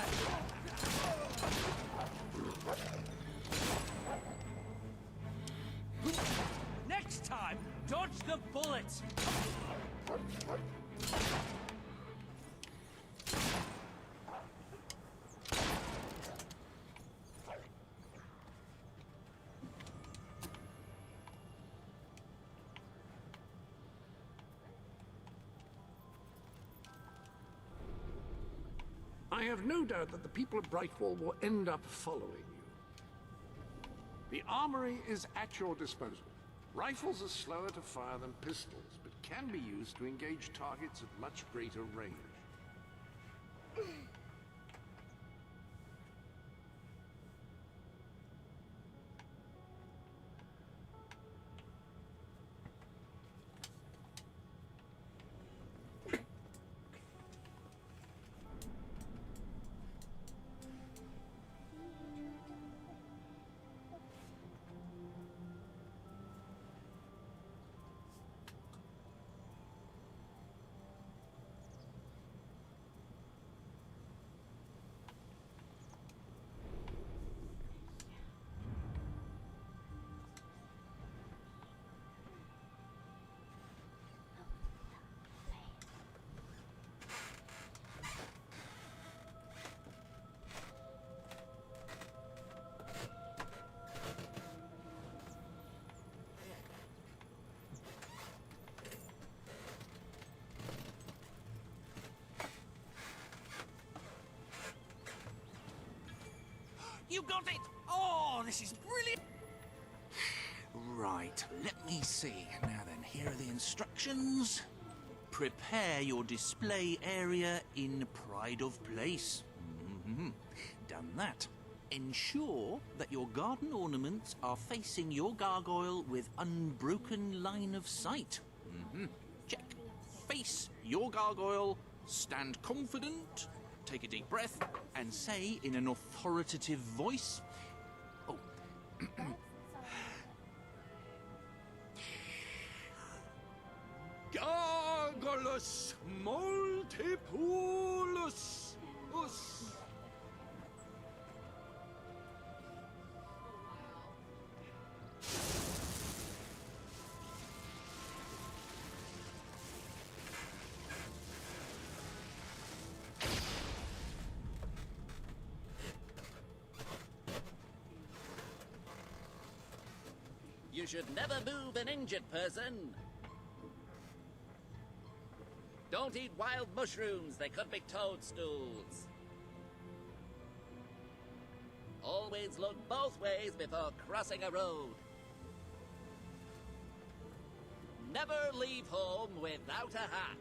Next time, dodge the bullets! I have no doubt that the people of Brightwall will end up following you. The armory is at your disposal. Rifles are slower to fire than pistols, but can be used to engage targets at much greater range. You got it! Oh, this is brilliant! Right, let me see. Now then, here are the instructions. Prepare your display area in pride of place. Done that. Ensure that your garden ornaments are facing your gargoyle with unbroken line of sight. Check. Face your gargoyle, stand confident, take a deep breath, and say in an authoritative voice... Oh. Gargulus multipulus us. You should never move an injured person. Don't eat wild mushrooms, they could be toadstools. Always look both ways before crossing a road. Never leave home without a hat.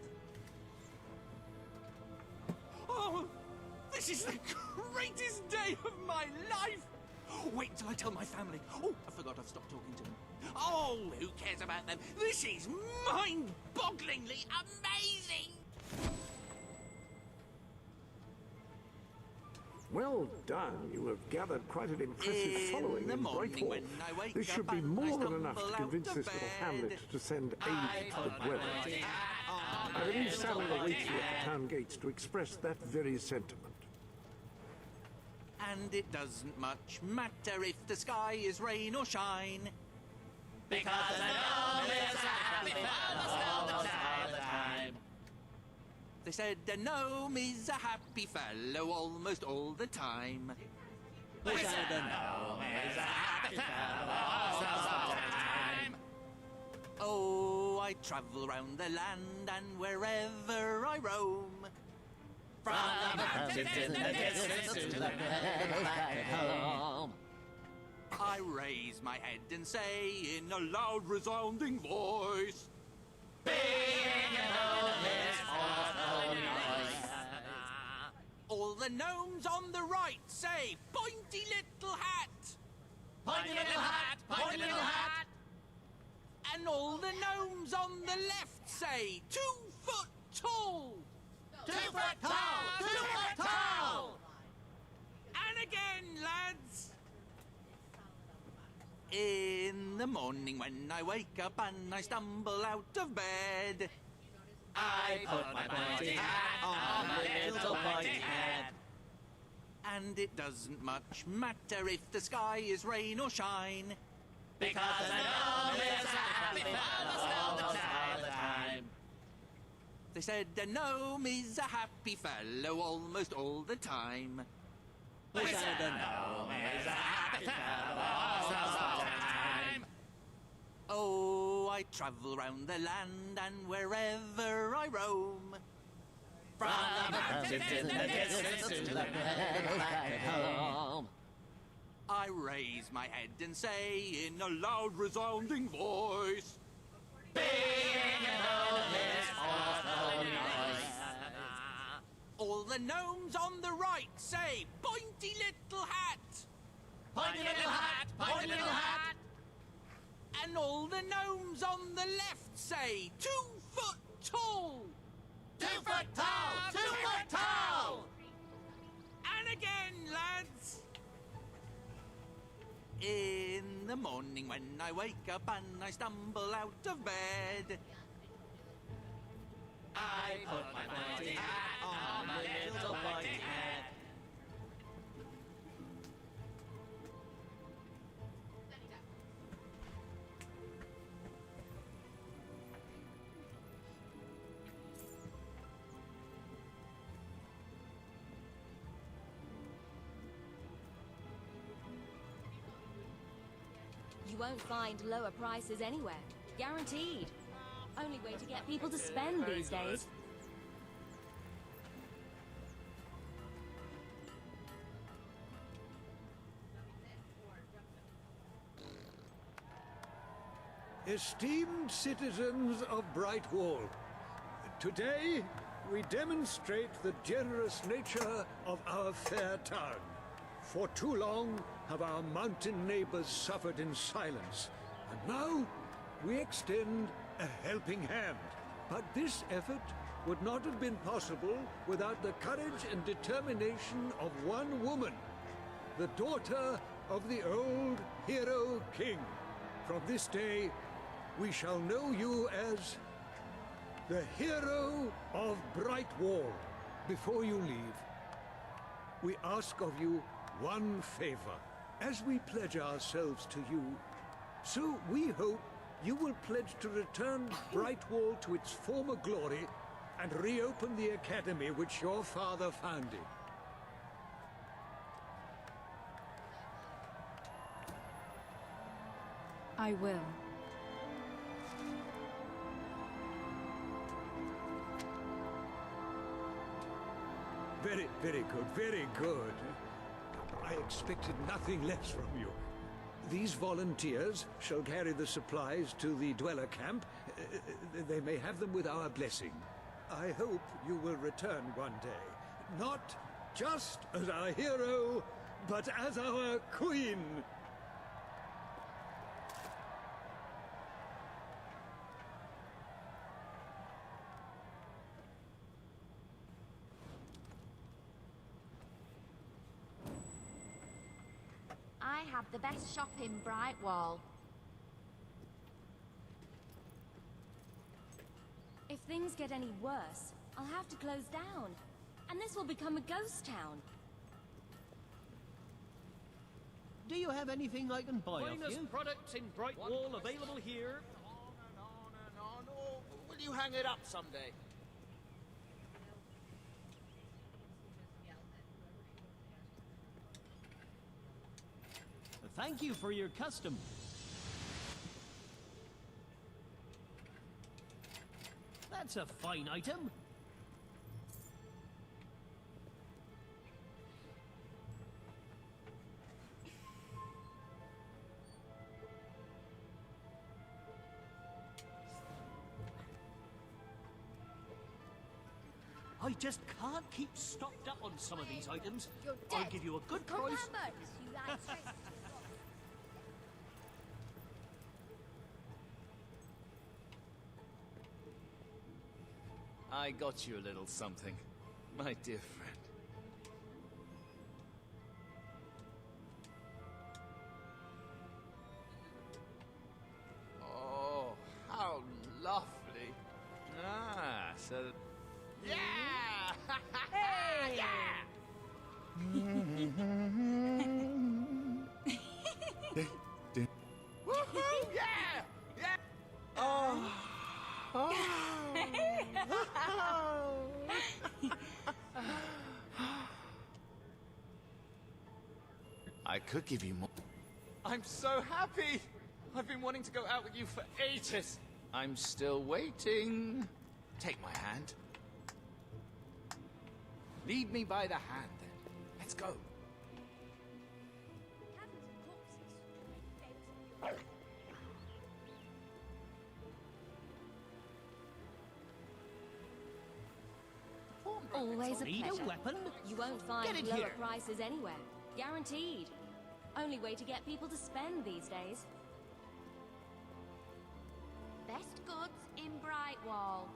Oh, this is the greatest day of my life! Wait until I tell my family. Oh, I forgot I've stopped talking to them. Oh, who cares about them? This is mind-bogglingly amazing! Well done. You have gathered quite an impressive following in Brightwall. This should be more than enough to convince this little hamlet to send aid to the dwellers. I believe Samuel awaits you at the town gates to express that very sentiment. And it doesn't much matter if the sky is rain or shine. Because the gnome is a happy fellow all the time. They said a gnome is a happy fellow almost all the time. We said the gnome is a happy fellow almost all the time. Oh, I travel round the land and wherever I roam. From the mountains in the distance to the meadows back at home. I raise my head and say in a loud resounding voice, Being a gnome is awful nice. All the gnomes on the right say, pointy little hat. Pointy little hat, pointy little hat. And all the gnomes on the left say, 2 foot tall. 2 foot tall, 2 foot tall. And again, lads. In the morning when I wake up and I stumble out of bed, I put my pointy hat on my little pointy head. And it doesn't much matter if the sky is rain or shine. Because the gnome is a happy fellow all the time. They said a gnome is a happy fellow almost all the time. We said the gnome is a happy fellow all the time. Oh, I travel round the land and wherever I roam. From the mountains in the distance to the meadows back at home. I raise my head and say in a loud, resounding voice, Being an old is awful noise. all the gnomes on the right say, pointy little hat. Pointy little hat, pointy little hat. And all the gnomes on the left say, 2 foot tall. 2 foot tall, 2 foot tall. And again, lads. In the morning when I wake up and I stumble out of bed, I put my pointy hat on my little pointy head. You won't find lower prices anywhere. Guaranteed. Only way to get people to spend these days. Esteemed citizens of Brightwall, today we demonstrate the generous nature of our fair town. For too long have our mountain neighbors suffered in silence, and now we extend a helping hand. But this effort would not have been possible without the courage and determination of one woman, the daughter of the old hero king. From this day, we shall know you as the hero of Brightwall. Before you leave, we ask of you one favor. As we pledge ourselves to you, so we hope you will pledge to return Brightwall to its former glory and reopen the academy which your father founded. I will. Very, very good, very good. I expected nothing less from you. These volunteers shall carry the supplies to the dweller camp. They may have them with our blessing. I hope you will return one day. Not just as our hero, but as our queen. I have the best shop in Brightwall. If things get any worse, I'll have to close down. And this will become a ghost town. Do you have anything I can buy off Finest you? products in Brightwall available here. Or will you hang it up someday? Thank you for your custom. That's a fine item. I just can't keep stocked up on some of these items. You're I'll dead. give you a good price. Remember, you like straight to the top. I got you a little something, my dear friend. Oh, how lovely. Ah, so... Yeah! Hey! Woohoo! Yeah! Yeah! Oh! I could give you more. I'm so happy! I've been wanting to go out with you for ages. I'm still waiting. Take my hand. Lead me by the hand, then. Let's go. Always a Need pleasure. a weapon? You won't find Get in lower here. prices anywhere. Guaranteed. Only way to get people to spend these days. Best goods in Brightwall.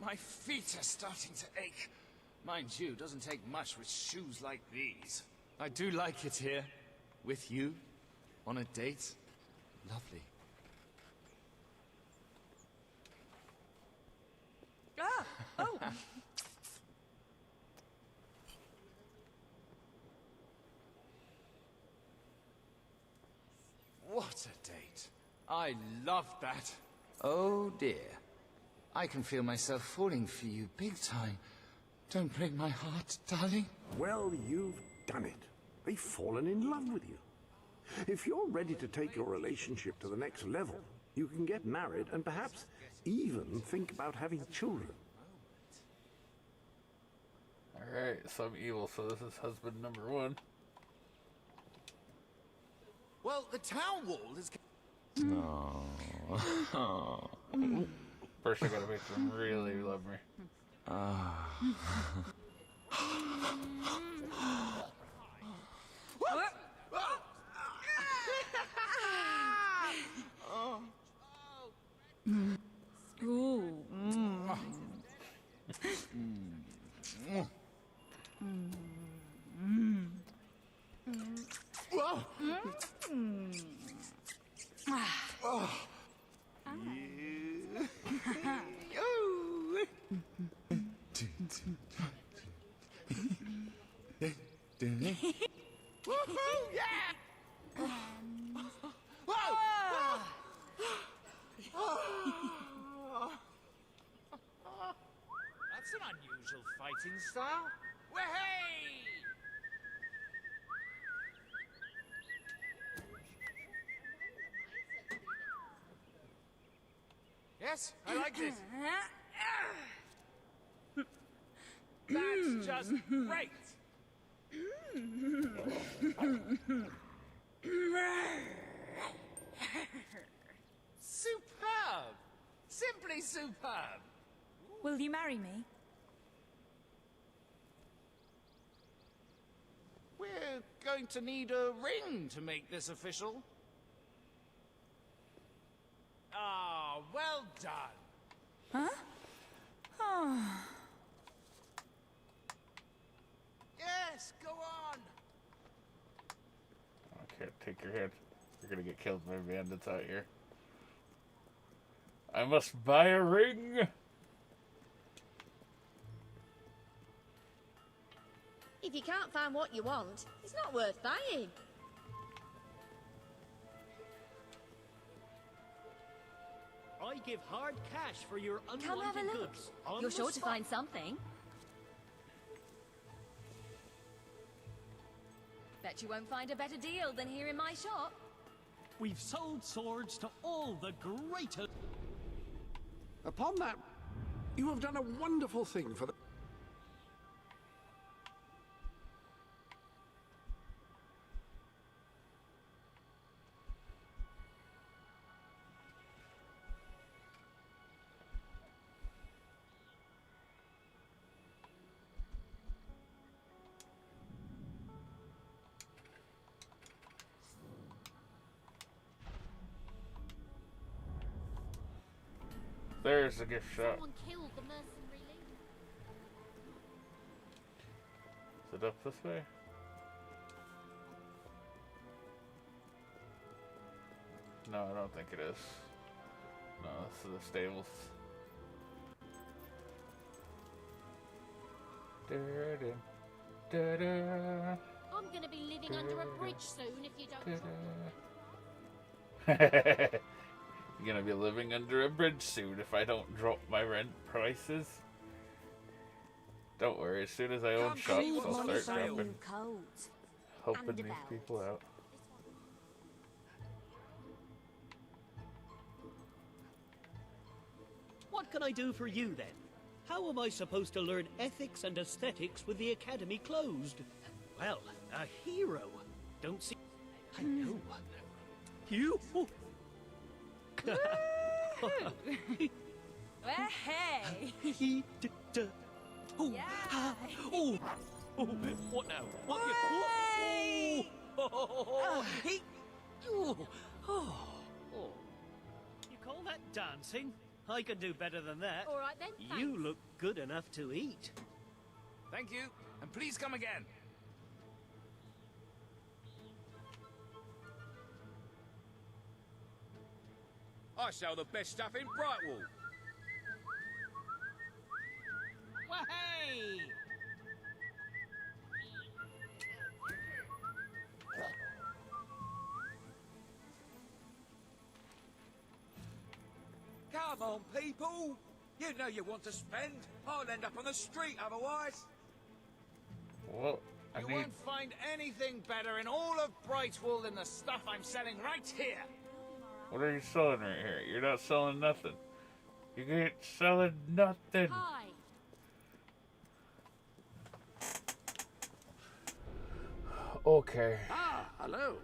My feet are starting to ache. Mind you, doesn't take much with shoes like these. I do like it here. With you. On a date. Lovely. Ah! Oh! What a date. I love that. Oh dear. I can feel myself falling for you big time. Don't break my heart, darling. Well, you've done it. They've fallen in love with you. If you're ready to take your relationship to the next level, you can get married and perhaps even think about having children. Alright, so I'm evil, so this is husband number 1. Well, the town wall is... No. First I gotta make them really love me. Ooh. Woohoo! Yeah! That's an unusual fighting style. Wahey! Yes, I like this. That's just great. Superb! Simply superb! Will you marry me? We're going to need a ring to make this official. Ah, well done. Huh? Oh. Yes, go on! Okay, take your head. You're gonna get killed by bandits out here. I must buy a ring! If you can't find what you want, it's not worth buying. I give hard cash for your Come have a unwanted look. goods. On You're the sure to spot. find something. Bet you won't find a better deal than here in my shop. We've sold swords to all the greatest. Upon that, you have done a wonderful thing for the... There's the gift shop. Someone killed the mercenary leader. Is it up this way? No, I don't think it is. No, this is the stables. Da-da, da-da, I'm gonna be living under a bridge soon if you don't. da-da. You're gonna be living under a bridge soon if I don't drop my rent prices. Don't worry, as soon as I own shops, I'll start dropping. Helping these people out. What can I do for you, then? How am I supposed to learn ethics and aesthetics with the academy closed? Well, a hero. Don't see... I know. You... Well, hey! Oh, Yeah. What now? What Hey! You call that dancing? I can do better than that. All right then, You thanks. look good enough to eat. Thank you, and please come again. I sell the best stuff in Brightwall. Wahey! Come on, people. You know you want to spend. I'll end up on the street otherwise. Well, I You need... won't find anything better in all of Brightwall than the stuff I'm selling right here. What are you selling right here? You're not selling nothing. You ain't selling nothing. Hi. Okay. Ah, hello.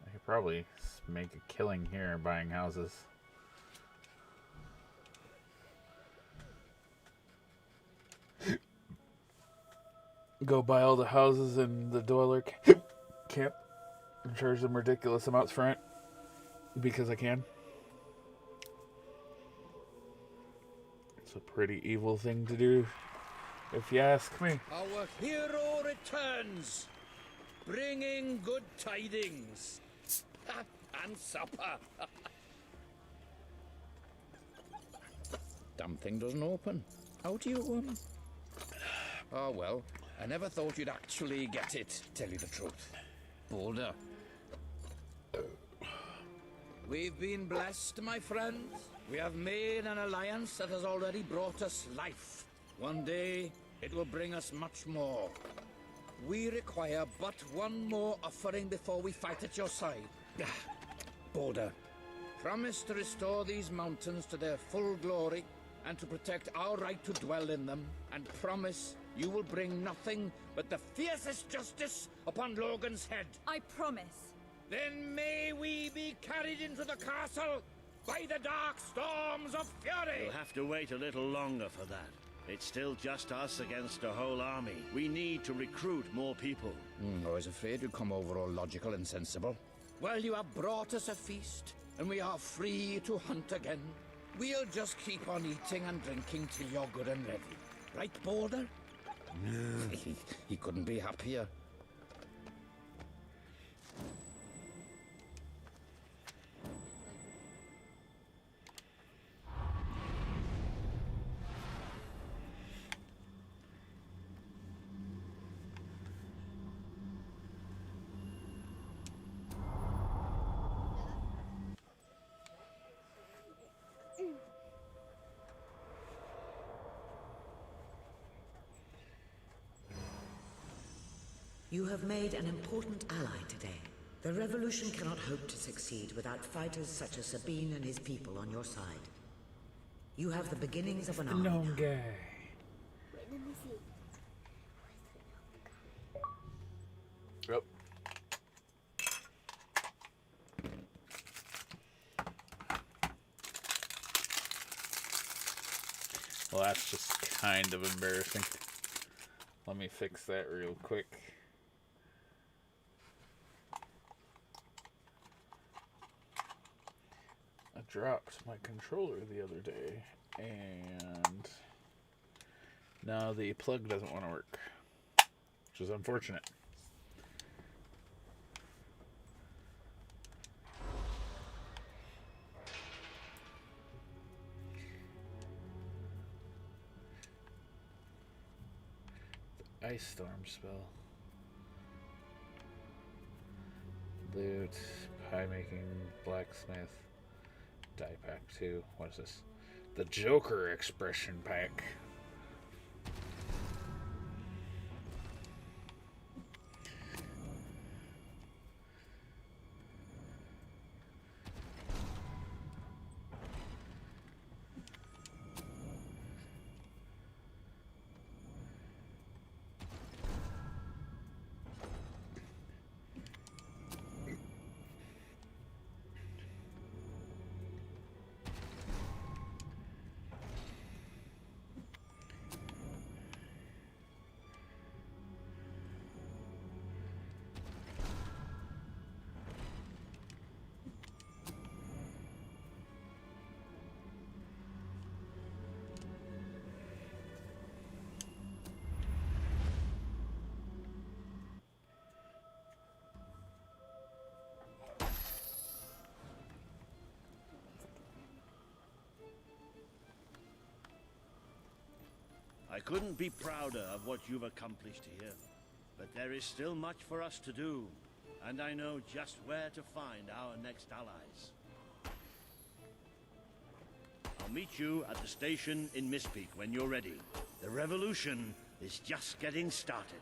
I could probably make a killing here buying houses. Go buy all the houses in the Dweller camp and charge them ridiculous amounts for rent because I can. It's a pretty evil thing to do, if you ask me. Our hero returns, bringing good tidings. And supper. Damn thing doesn't open. How do you, Oh, well, I never thought you'd actually get it, tell you the truth. Boulder. We've been blessed, my friends. We have made an alliance that has already brought us life. One day, it will bring us much more. We require but one more offering before we fight at your side. Boulder, promise to restore these mountains to their full glory and to protect our right to dwell in them, and promise you will bring nothing but the fiercest justice upon Logan's head. I promise. Then may we be carried into the castle by the dark storms of fury! You'll have to wait a little longer for that. It's still just us against a whole army. We need to recruit more people. I was afraid you'd come over all logical and sensible. Well, you have brought us a feast, and we are free to hunt again. We'll just keep on eating and drinking till you're good and ready. Right, Boulder? He couldn't be happier. You have made an important ally today. The revolution cannot hope to succeed without fighters such as Sabine and his people on your side. You have the beginnings of an army. No guy. Yep. Well, that's just kind of embarrassing. Let me fix that real quick. I dropped my controller the other day, and now the plug doesn't want to work, which is unfortunate. Ice Storm spell. Loot, pie making, blacksmith, die pack 2. What is this? The Joker expression pack. I couldn't be prouder of what you've accomplished here. But there is still much for us to do, and I know just where to find our next allies. I'll meet you at the station in Mistpeak when you're ready. The revolution is just getting started.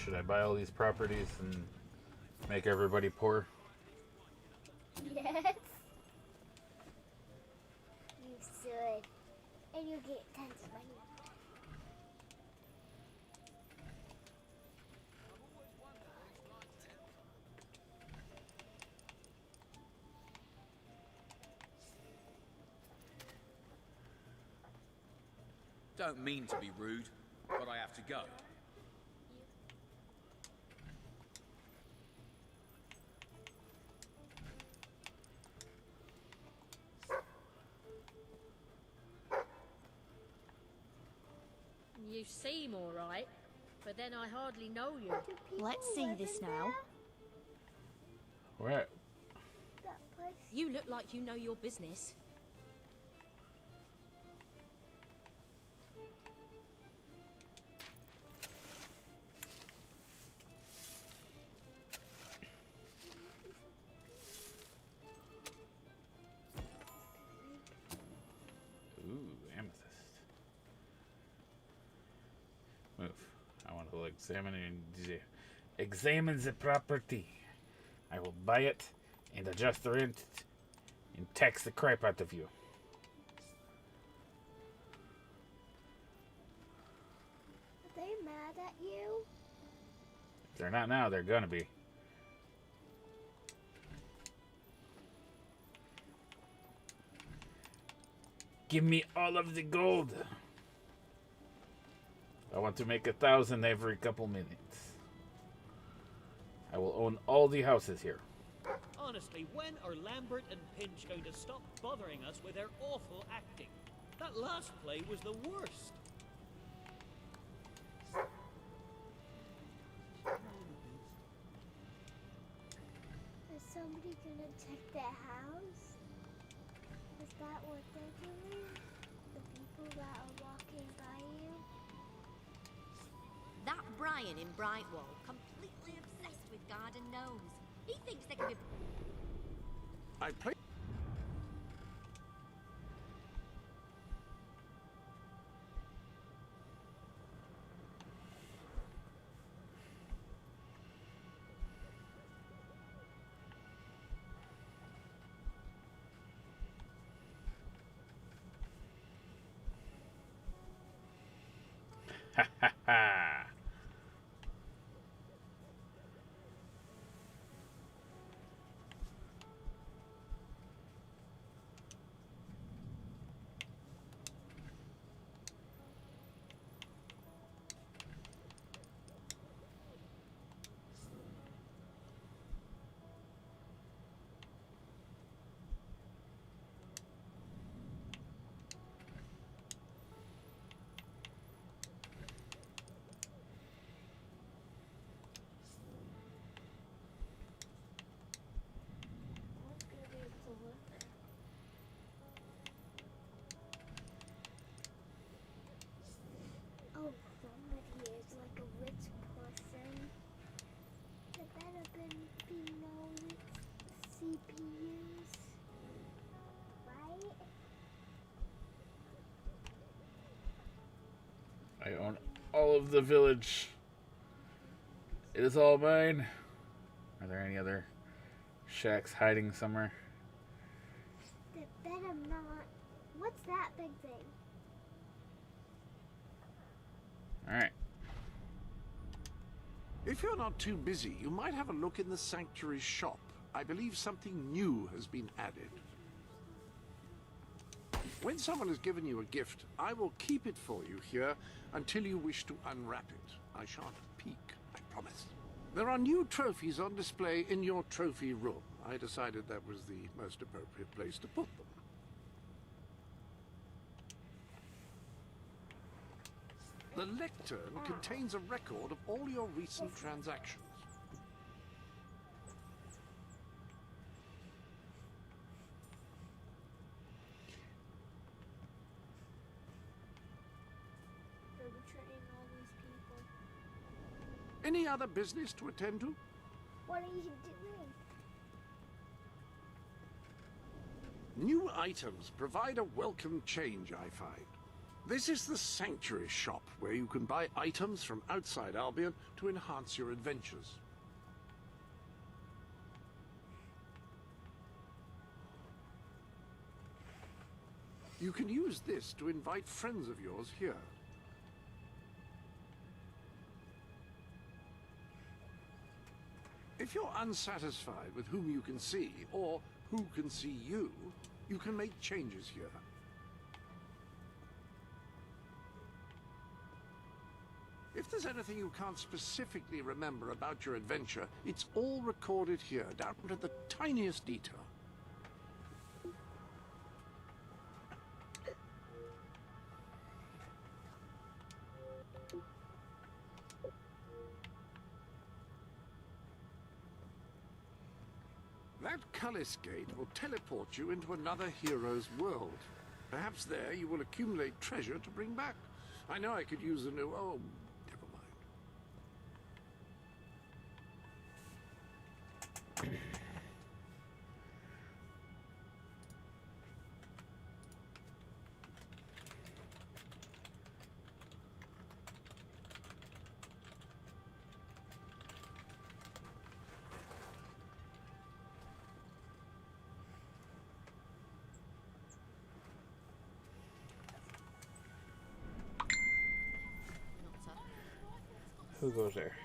Should I buy all these properties and make everybody poor? Yes. You should. And you get tons of money. Don't mean to be rude, but I have to go. You seem all right, but then I hardly know you. Let's see this now. Where? You look like you know your business. Ooh, amethyst. Move. I want to examine the property. I will buy it and adjust the rent and tax the crap out of you. Are they mad at you? If they're not now, they're gonna be. Give me all of the gold. I want to make 1,000 every couple minutes. I will own all the houses here. Honestly, when are Lambert and Pinch going to stop bothering us with their awful acting? That last play was the worst. Is somebody gonna check their house? Is that what they're doing? The people that are walking by you? That Brian in Brightwall, completely obsessed with garden gnomes. He thinks they can be... I play. Ha ha ha! What's gonna be able to work? Oh, somebody is like a rich person. It better be no CPUs. Right? I own all of the village. It is all mine. Are there any other shacks hiding somewhere? It better not. What's that big thing? Alright. If you're not too busy, you might have a look in the sanctuary shop. I believe something new has been added. When someone has given you a gift, I will keep it for you here until you wish to unwrap it. I shan't peek, I promise. There are new trophies on display in your trophy room. I decided that was the most appropriate place to put them. The lectern contains a record of all your recent transactions. They're betraying all these people. Any other business to attend to? What are you doing? New items provide a welcome change, I find. This is the Sanctuary Shop, where you can buy items from outside Albion to enhance your adventures. You can use this to invite friends of yours here. If you're unsatisfied with whom you can see, or who can see you, you can make changes here. If there's anything you can't specifically remember about your adventure, it's all recorded here, down to the tiniest detail. That Cullis Gate will teleport you into another hero's world. Perhaps there you will accumulate treasure to bring back. I know I could use a new... Oh, never mind. Who goes there?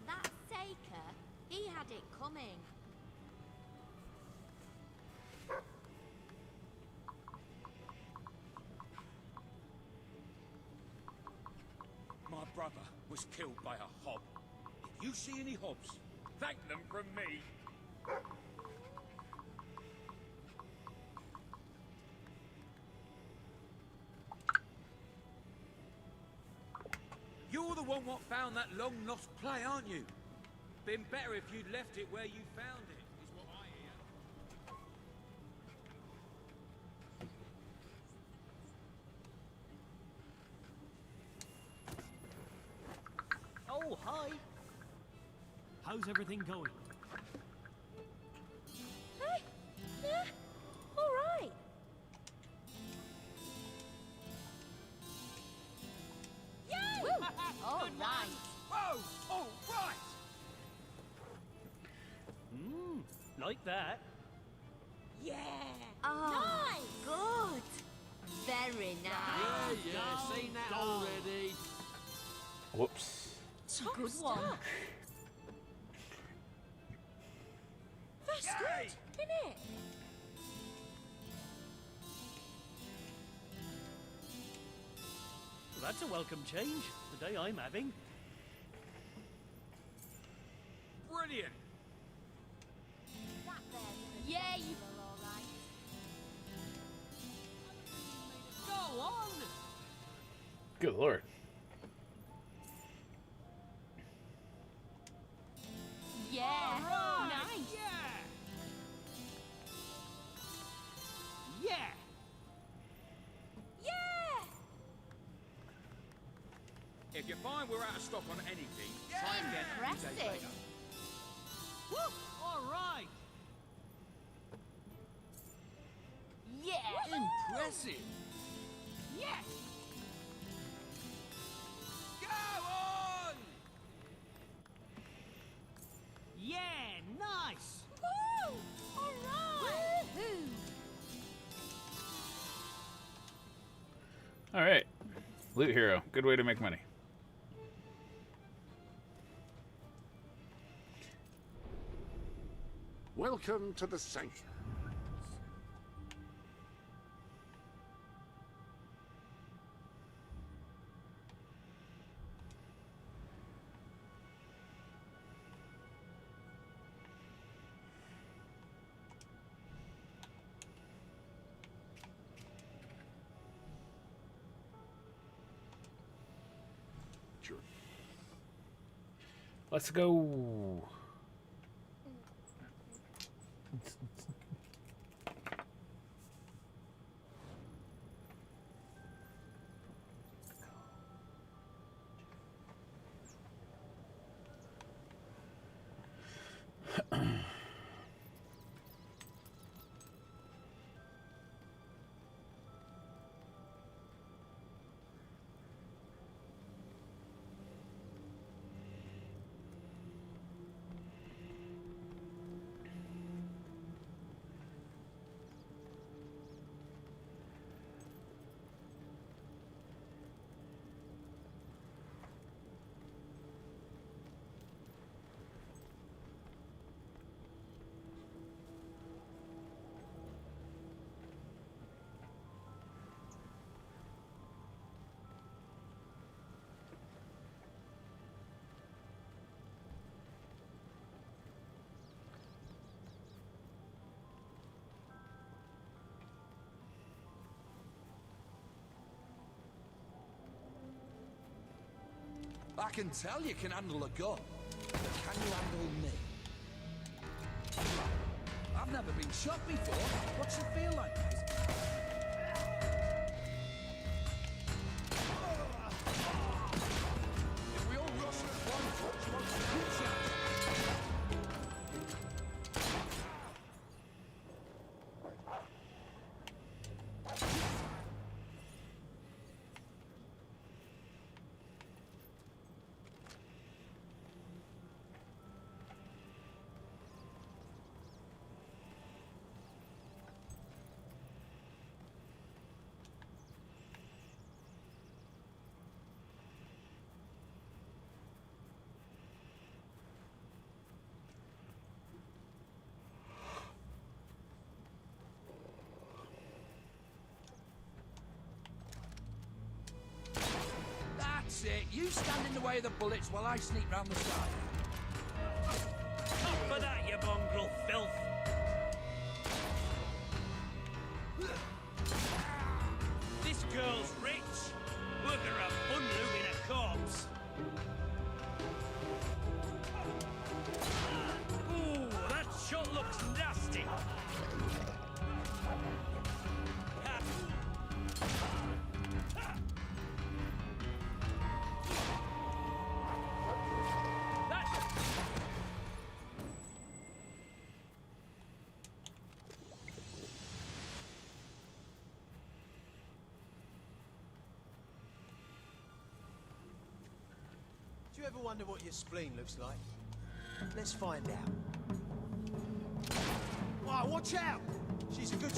That Saker, he had it coming. My brother was killed by a hob. If you see any hobs, thank them from me. You're the one what found that long-lost play, aren't you? Been better if you'd left it where you found it, is what I hear. Oh, hi. How's everything going? Hey, yeah, all right. Yay! Woo. All right. Whoa! All right! Like that. Yeah. Oh, nice. Good. Very nice. Yeah, seen that already. Whoops. Top good one. That's good, isn't it? Well, that's a welcome change. The day I'm having. Brilliant. Yeah, you were all right. Go on. Good lord. Yeah. Right. Nice. Yeah. Yeah. If you find we're out of stock on anything, try again a few days Impressive. later. Woo. All right. Yeah. Impressive. Yes. Go on! Yeah. Nice. Woo! All right. Woohoo! All right. Loot hero. Good way to make money. Welcome to the sanctuary. Let's go. I can tell you can handle a gun, but can you handle me? I've never been shot before. What's it feel like? If we all rush at once, what's the good chance? That's it. You stand in the way of the bullets while I sneak round the side. Up for that, you mongrel filth! This girl's rich. We're gonna have fun looting a corpse. Ooh, that shot looks nasty. Do you ever wonder what your spleen looks like? Let's find out. Wow, watch out! She's a good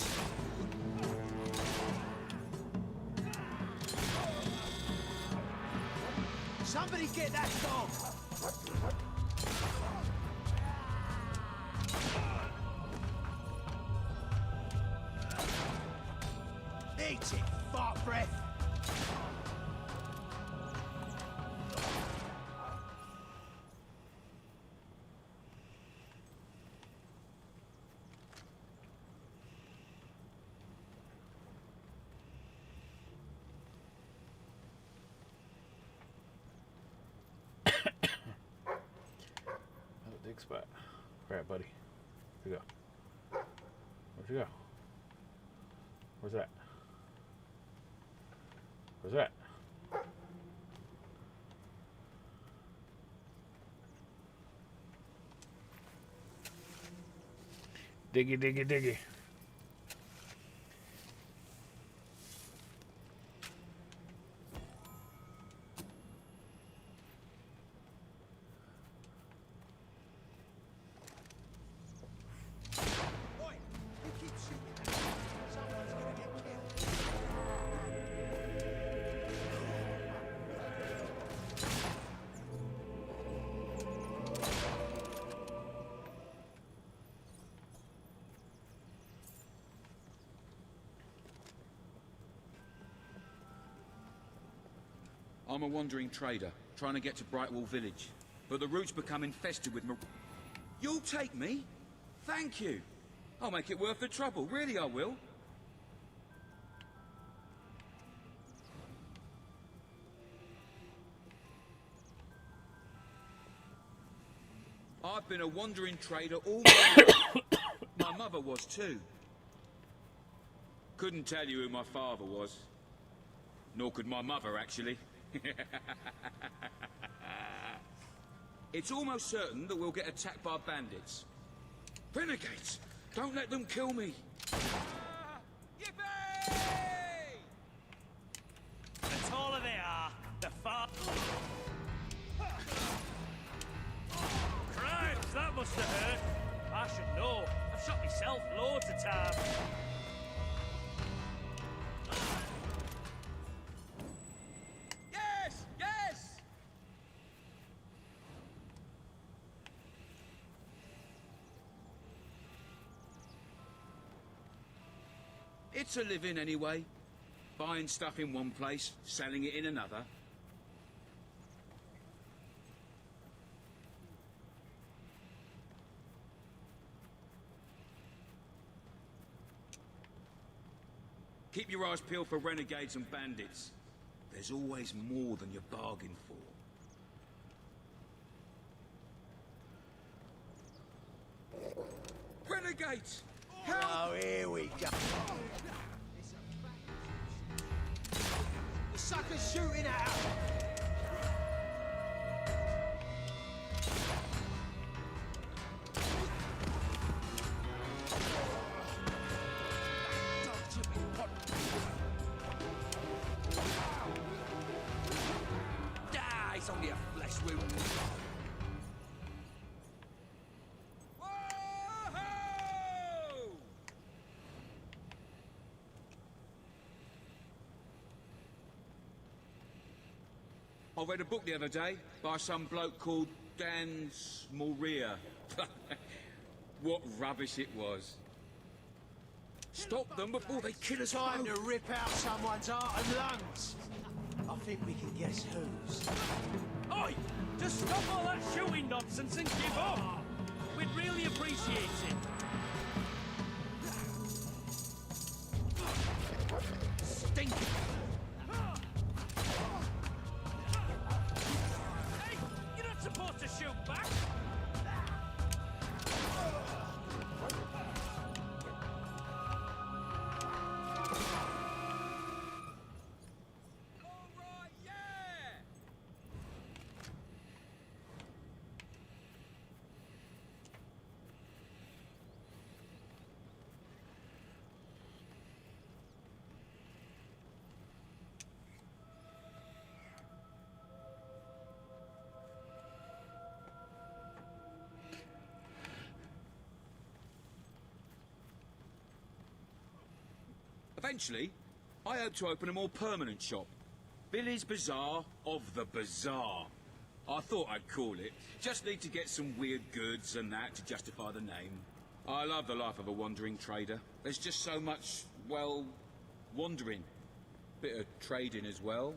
Somebody get that dog! Eat it, fart breath! Dig spot. Alright, buddy. Where'd you go? Where'd you go? Where's that? Where's that? Diggy, diggy, diggy. I'm a wandering trader, trying to get to Brightwall Village. But the route's become infested with You'll take me? Thank you. I'll make it worth the trouble, really I will. I've been a wandering trader all my life. My mother was too. Couldn't tell you who my father was. Nor could my mother, actually. It's almost certain that we'll get attacked by bandits. Renegades! Don't let them kill me! The taller they are, the far... Cripes, that must have hurt. I should know. I've shot myself loads of times. Yes! Yes! It's a living anyway. Buying stuff in one place, selling it in another. Keep your eyes peeled for renegades and bandits. There's always more than you bargained for. Renegades! Help! Oh, here we go. The sucker's shooting at us. Ah, it's only a flesh wound. I read a book the other day by some bloke called Dan Smoria. What rubbish it was. Stop them before they kill us Time both. to rip out someone's heart and lungs. I think we can guess whose. Oi! Just stop all that shooting nonsense and give up! We'd really appreciate it. Stinking. Hey! You're not supposed to shoot back! Eventually, I hope to open a more permanent shop. Billy's Bazaar of the Bazaar. I thought I'd call it. Just need to get some weird goods and that to justify the name. I love the life of a wandering trader. There's just so much, well, wandering. Bit of trading as well.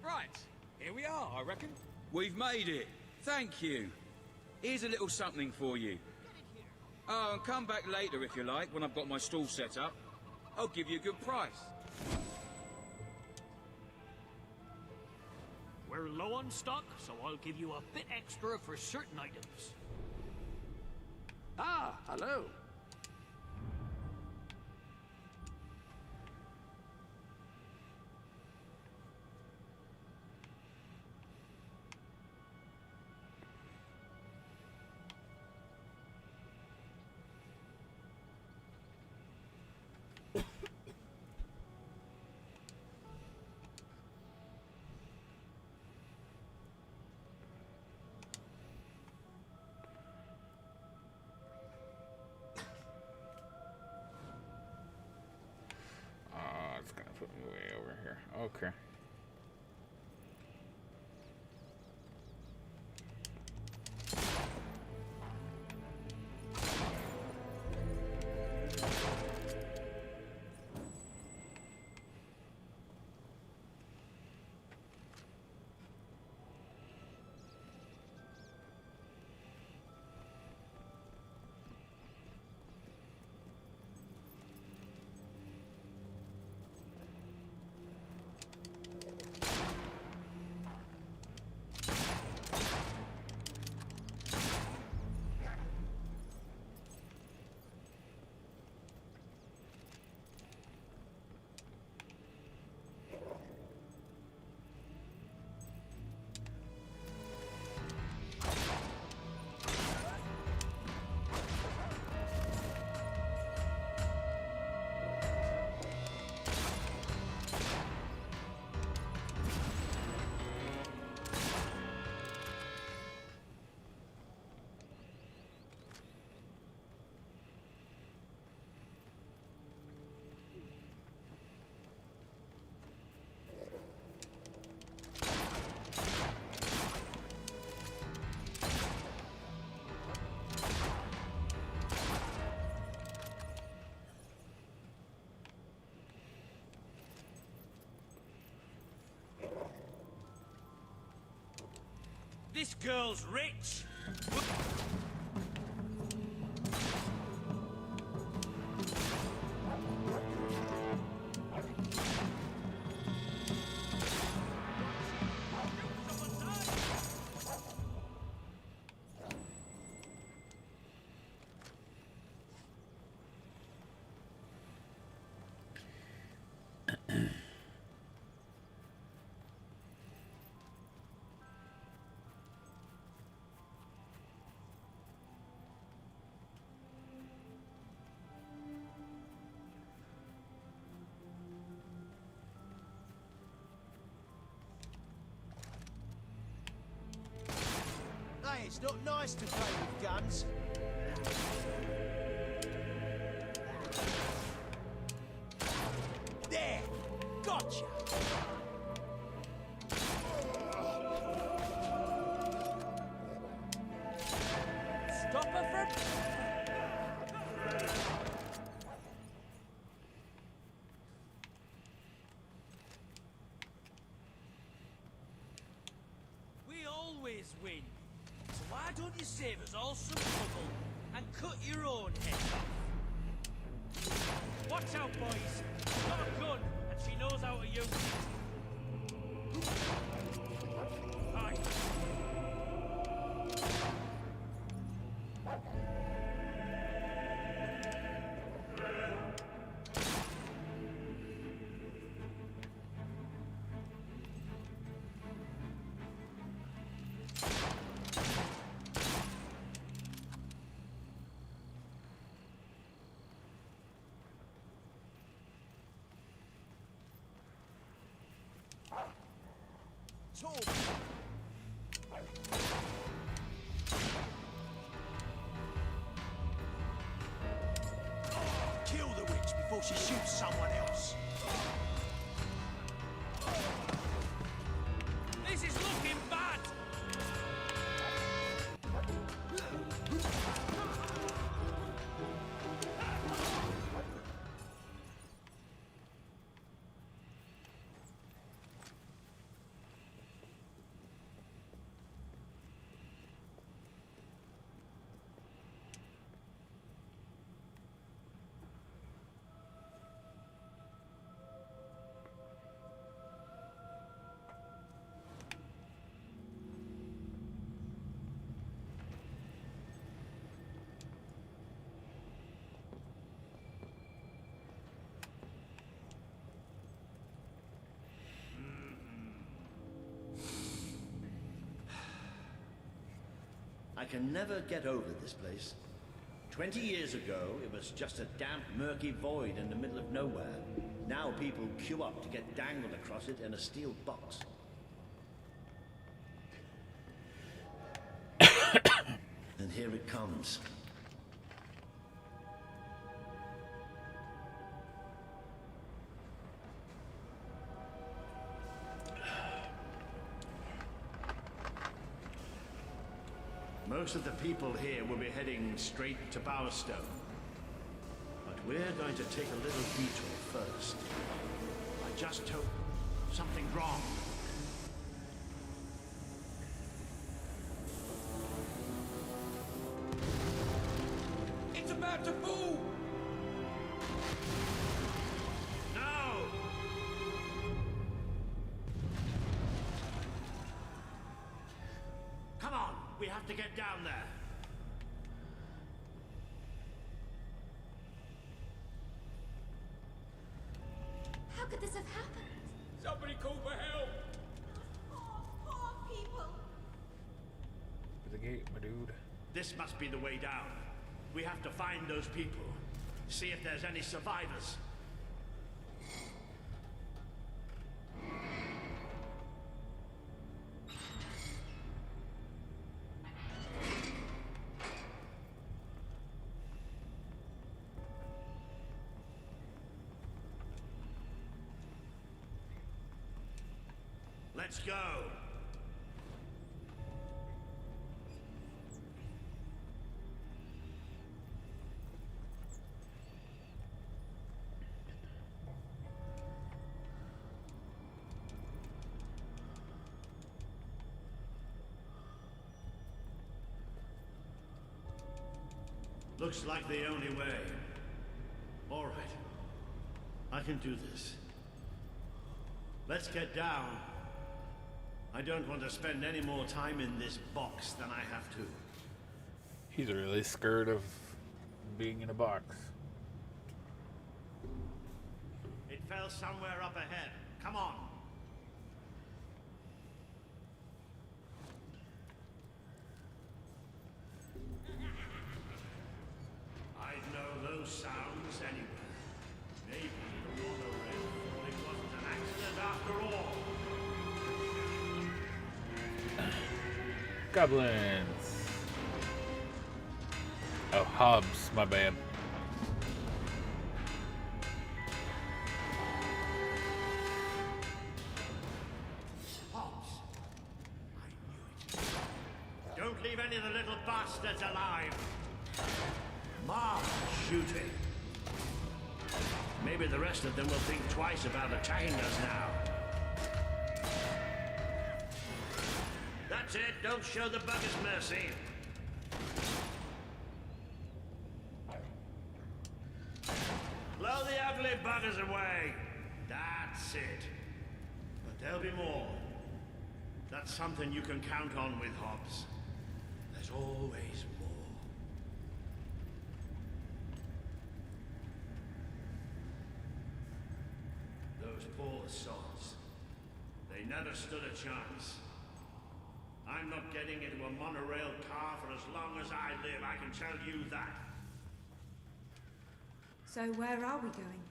Right, here we are, I reckon. We've made it. Thank you. Here's a little something for you. Oh, and come back later if you like, when I've got my stall set up. I'll give you a good price. We're low on stock, so I'll give you a bit extra for certain items. Ah, hello. It's gonna put me way over here. Okay. This girl's rich. Hey, it's not nice to play with guns. There! Gotcha! Stop her from... We always win. So why don't you save us all some trouble and cut your own head off? Watch out, boys. She's got a gun, and she knows how to use it. Aye. Kill the witch before she shoots someone else. This is looking bad! I can never get over this place. 20 years ago, it was just a damp, murky void in the middle of nowhere. Now people queue up to get dangled across it in a steel box. And here it comes. Most of the people here will be heading straight to Bowerstone. But we're going to take a little detour first. I just hope something's wrong. It's about to boom! Now! Come on, we have to get down there. How could this have happened? Somebody call for help! Poor people. To the gate, my dude. This must be the way down. We have to find those people. See if there's any survivors. Let's go. Looks like the only way. All right. I can do this. Let's get down. I don't want to spend any more time in this box than I have to. He's really scared of being in a box. It fell somewhere up ahead. Come on. I'd know those sounds anywhere. Maybe the monorail falling wasn't an accident after all. Goblins. Oh, Hobbs, my bad. Hobbs. I knew it. Don't leave any of the little bastards alive. Mark shooting. Maybe the rest of them will think twice about attacking us now. That's it. Don't show the buggers mercy. Blow the ugly buggers away. That's it. But there'll be more. That's something you can count on with Hobbs. There's always more. Those poor sods. They never stood a chance. I'm not getting into a monorail car for as long as I live, I can tell you that. So where are we going?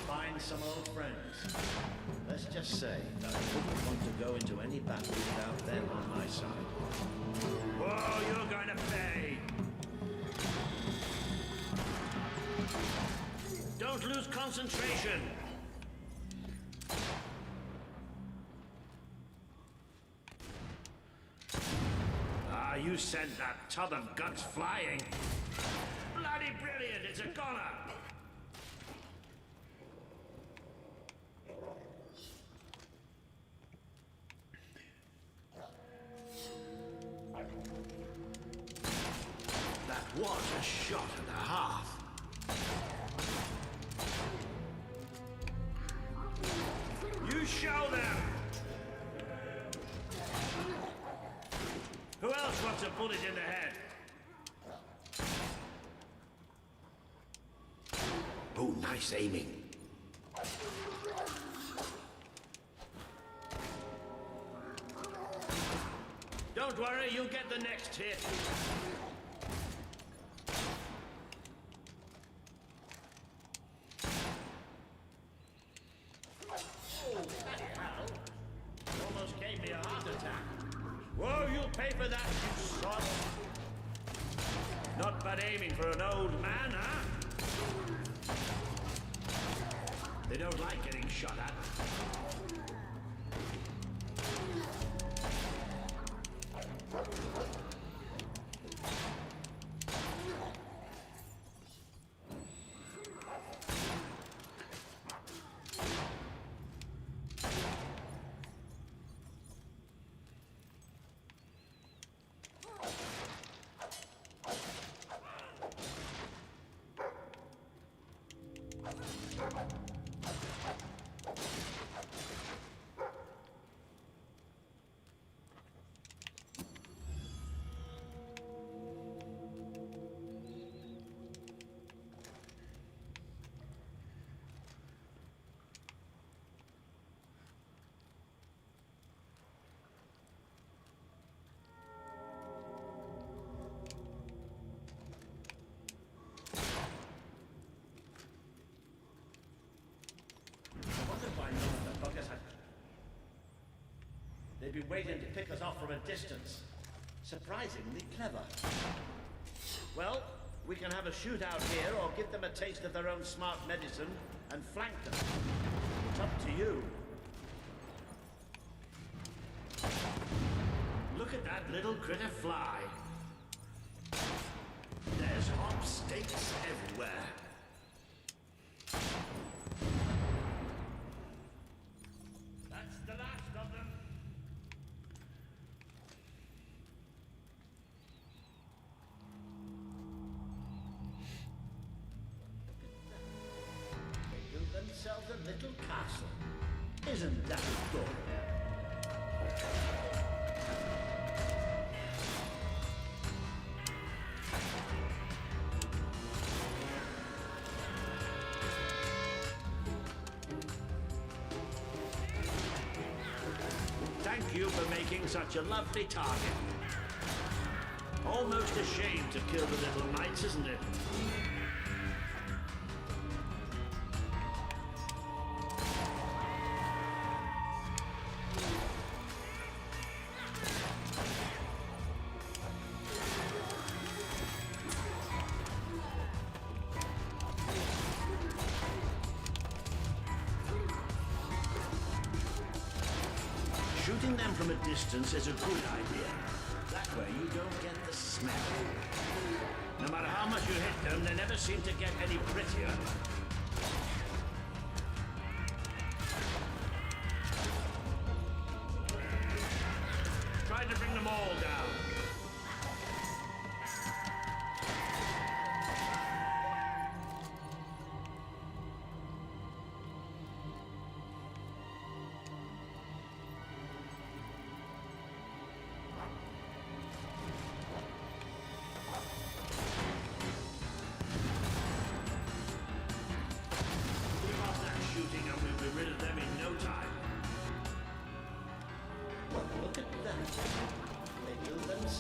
Find some old friends. Let's just say that I wouldn't want to go into any battle without them on my side. Whoa, you're going to pay! Don't lose concentration! Ah, you sent that tub of guts flying. Bloody brilliant, it's a goner! That was a shot and a half. You show them! Who else wants a bullet in the head? Oh, nice aiming. Don't worry, you'll get the next hit. Almost gave me a heart attack. Whoa, you'll pay for that, you sod. Not bad aiming for an old man, huh? They don't like getting shot at. They'd be waiting to pick us off from a distance. Surprisingly clever. Well, we can have a shootout here or give them a taste of their own smart medicine and flank them. It's up to you. Look at that little critter fly. There's hop stakes everywhere. That's the last of them. little castle. Isn't that adorable? Thank you for making such a lovely target. Almost a shame to kill the little knights, isn't it? Shooting them from a distance is a good idea. That way you don't get the smell. No matter how much you hit them, they never seem to get any prettier. Try to bring them all down.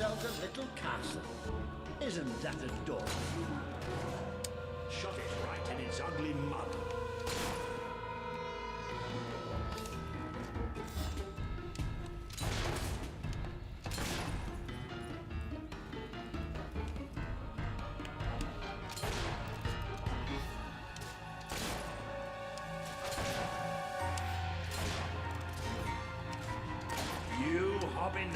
A little castle. Isn't that adorable? Shot it right in its ugly mud. You hobbing.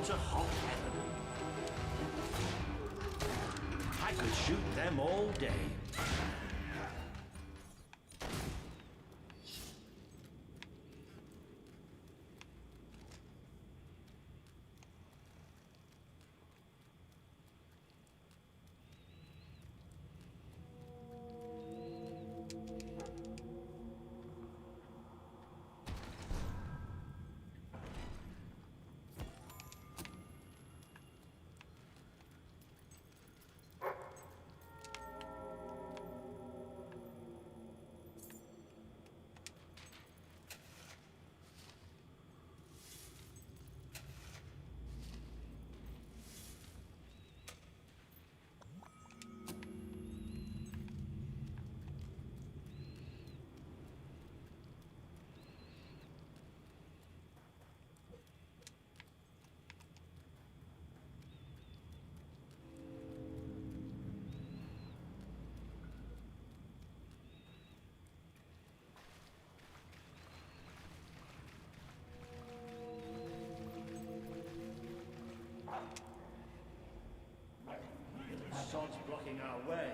To hot heaven. I could shoot them all day. Sod's blocking our way.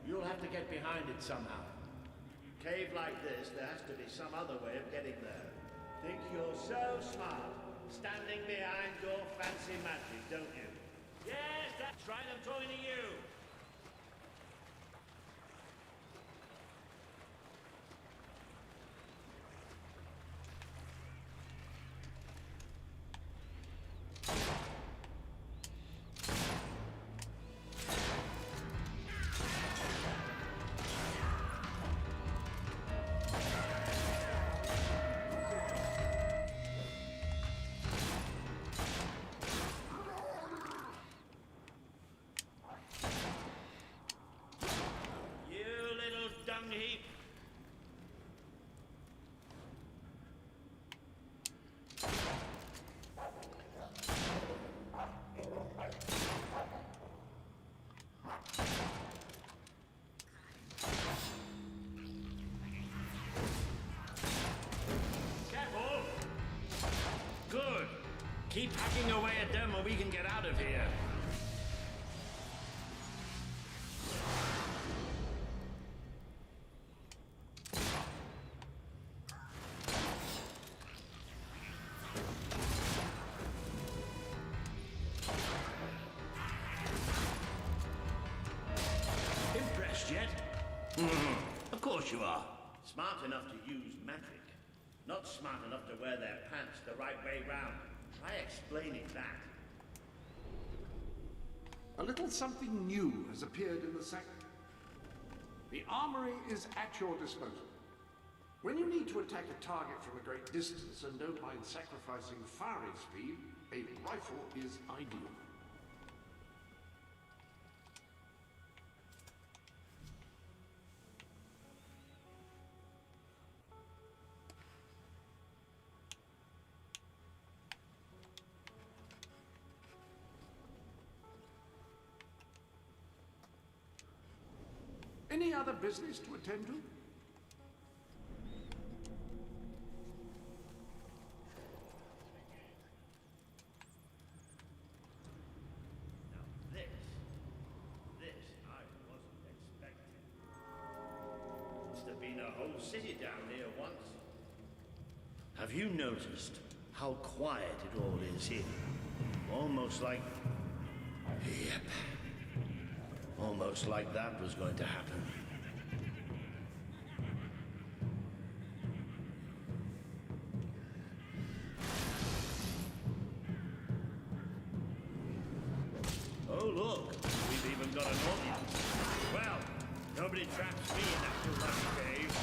You'll have to get behind it somehow. Cave like this, there has to be some other way of getting there. Think you're so smart, standing behind your fancy magic, don't you? Yes, that's right, I'm talking to you. Keep hacking away at them or we can get out of here. Impressed yet? Of course you are. Smart enough to use magic. Not smart enough to wear their pants the right way round. Try explaining that. A little something new has appeared in the sector. The armory is at your disposal. When you need to attack a target from a great distance and don't mind sacrificing firing speed, a rifle is ideal. Any other business to attend to? This I wasn't expecting. Must have been a whole city down here once. Have you noticed how quiet it all is here? Almost like... Yep. Almost like that was going to happen. Oh, look! We've even got an audience. Well, nobody traps me in that too much cave.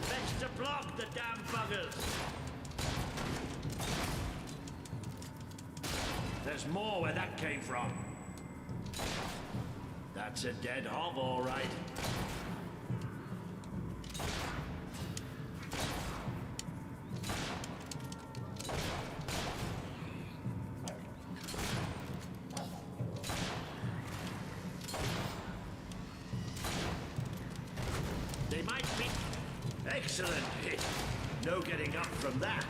Best to block the damn buggers! There's more where that came from. That's a dead hob, all right. They might be... Excellent hit. No getting up from that.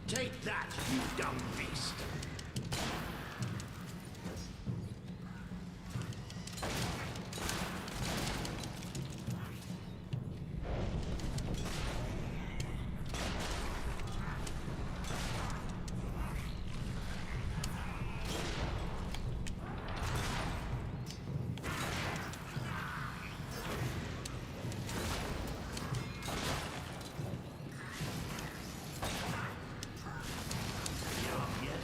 Take that, you dumb beast! You up yet?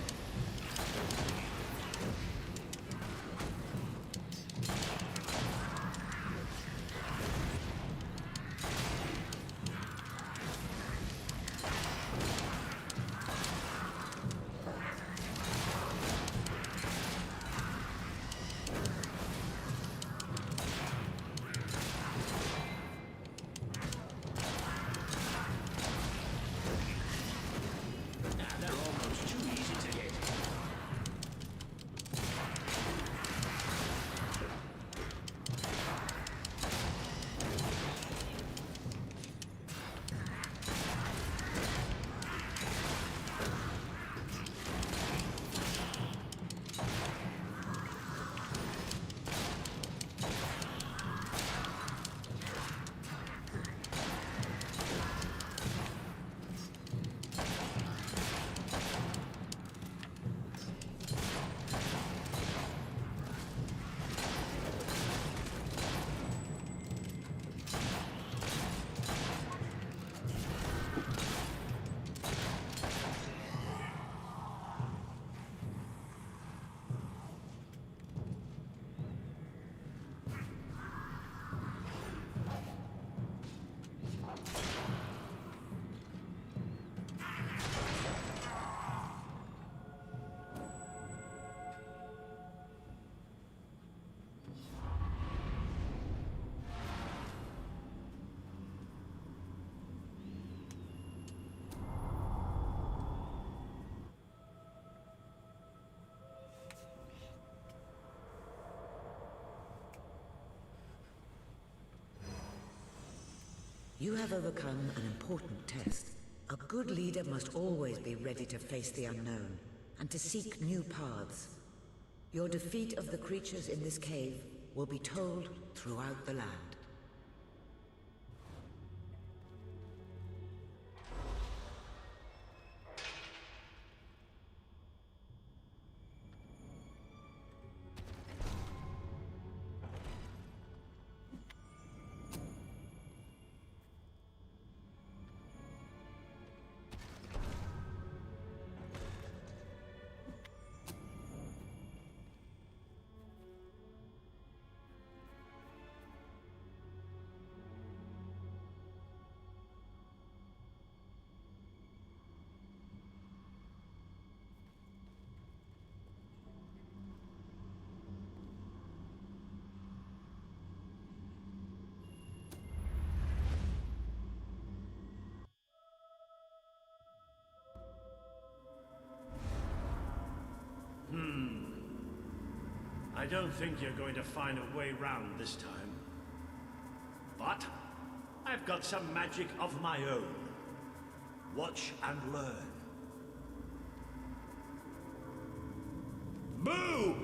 You have overcome an important test. A good leader must always be ready to face the unknown, and to seek new paths. Your defeat of the creatures in this cave will be told throughout the land. I don't think you're going to find a way round this time. But I've got some magic of my own. Watch and learn. Boo!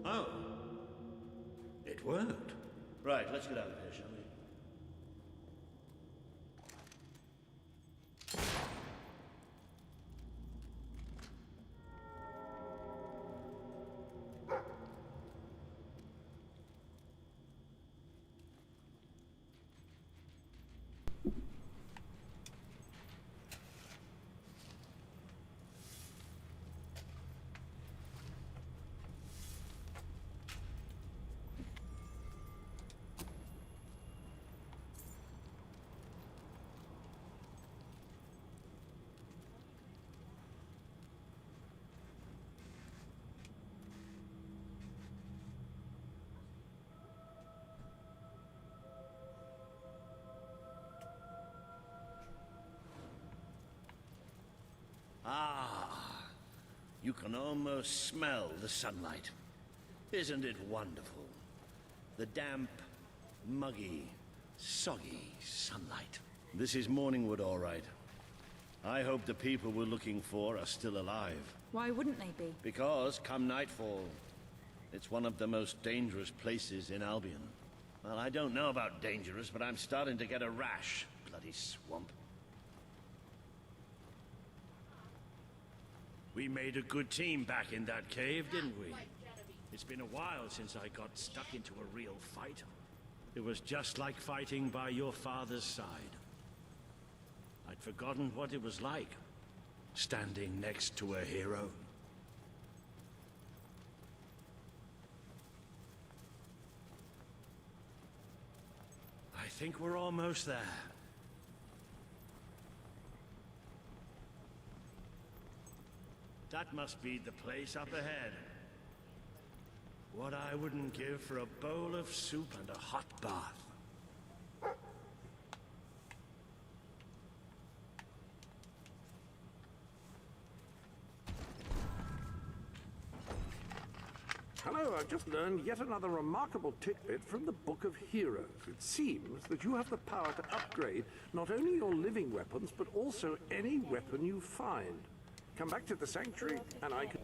Oh. It worked. Right, let's get out of here, shall we? Ah, you can almost smell the sunlight. Isn't it wonderful? The damp, muggy, soggy sunlight. This is Morningwood, all right. I hope the people we're looking for are still alive. Why wouldn't they be? Because, come nightfall, it's one of the most dangerous places in Albion. Well, I don't know about dangerous, but I'm starting to get a rash. Bloody swamp. We made a good team back in that cave, didn't we? It's been a while since I got stuck into a real fight. It was just like fighting by your father's side. I'd forgotten what it was like, standing next to a hero. I think we're almost there. That must be the place up ahead. What I wouldn't give for a bowl of soup and a hot bath. Hello, I've just learned yet another remarkable tidbit from the Book of Heroes. It seems that you have the power to upgrade not only your living weapons, but also any weapon you find. Come back to the sanctuary, and I can...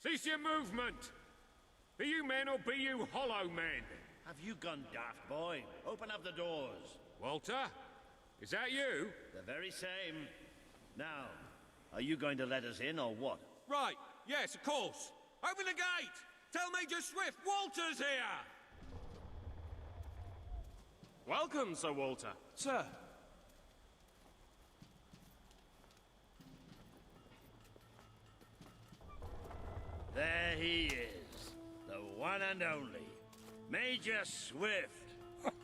Cease your movement! Be you men or be you hollow men? Have you gone daft, boy? Open up the doors. Walter? Is that you? The very same. Now, are you going to let us in or what? Right, yes, of course. Open the gate! Tell Major Swift Walter's here! Welcome, Sir Walter. Sir. There he is. The one and only. Major Swift.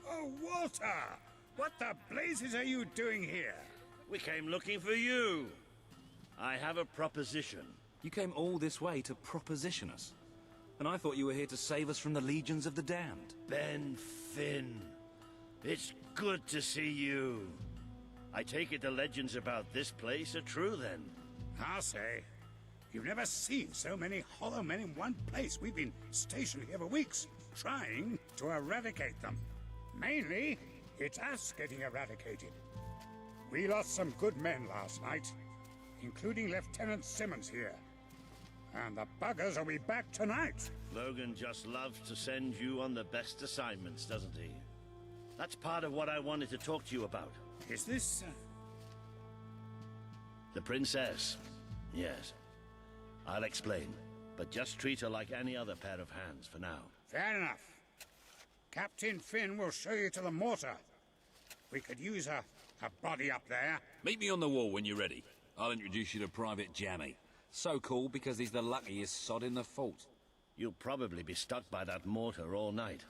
Oh, Walter! What the blazes are you doing here? We came looking for you. I have a proposition. You came all this way to proposition us. And I thought you were here to save us from the legions of the damned. Ben Finn. It's good to see you. I take it the legends about this place are true, then? I'll say. You've never seen so many hollow men in one place. We've been stationed here for weeks, trying to eradicate them. Mainly, it's us getting eradicated. We lost some good men last night, including Lieutenant Simmons here. And the buggers will be back tonight. Logan just loves to send you on the best assignments, doesn't he? That's part of what I wanted to talk to you about. Is this... The princess. Yes. I'll explain, but just treat her like any other pair of hands for now. Fair enough. Captain Finn will show you to the mortar. We could use a body up there. Meet me on the wall when you're ready. I'll introduce you to Private Jammy. So cool because he's the luckiest sod in the fort. You'll probably be stuck by that mortar all night.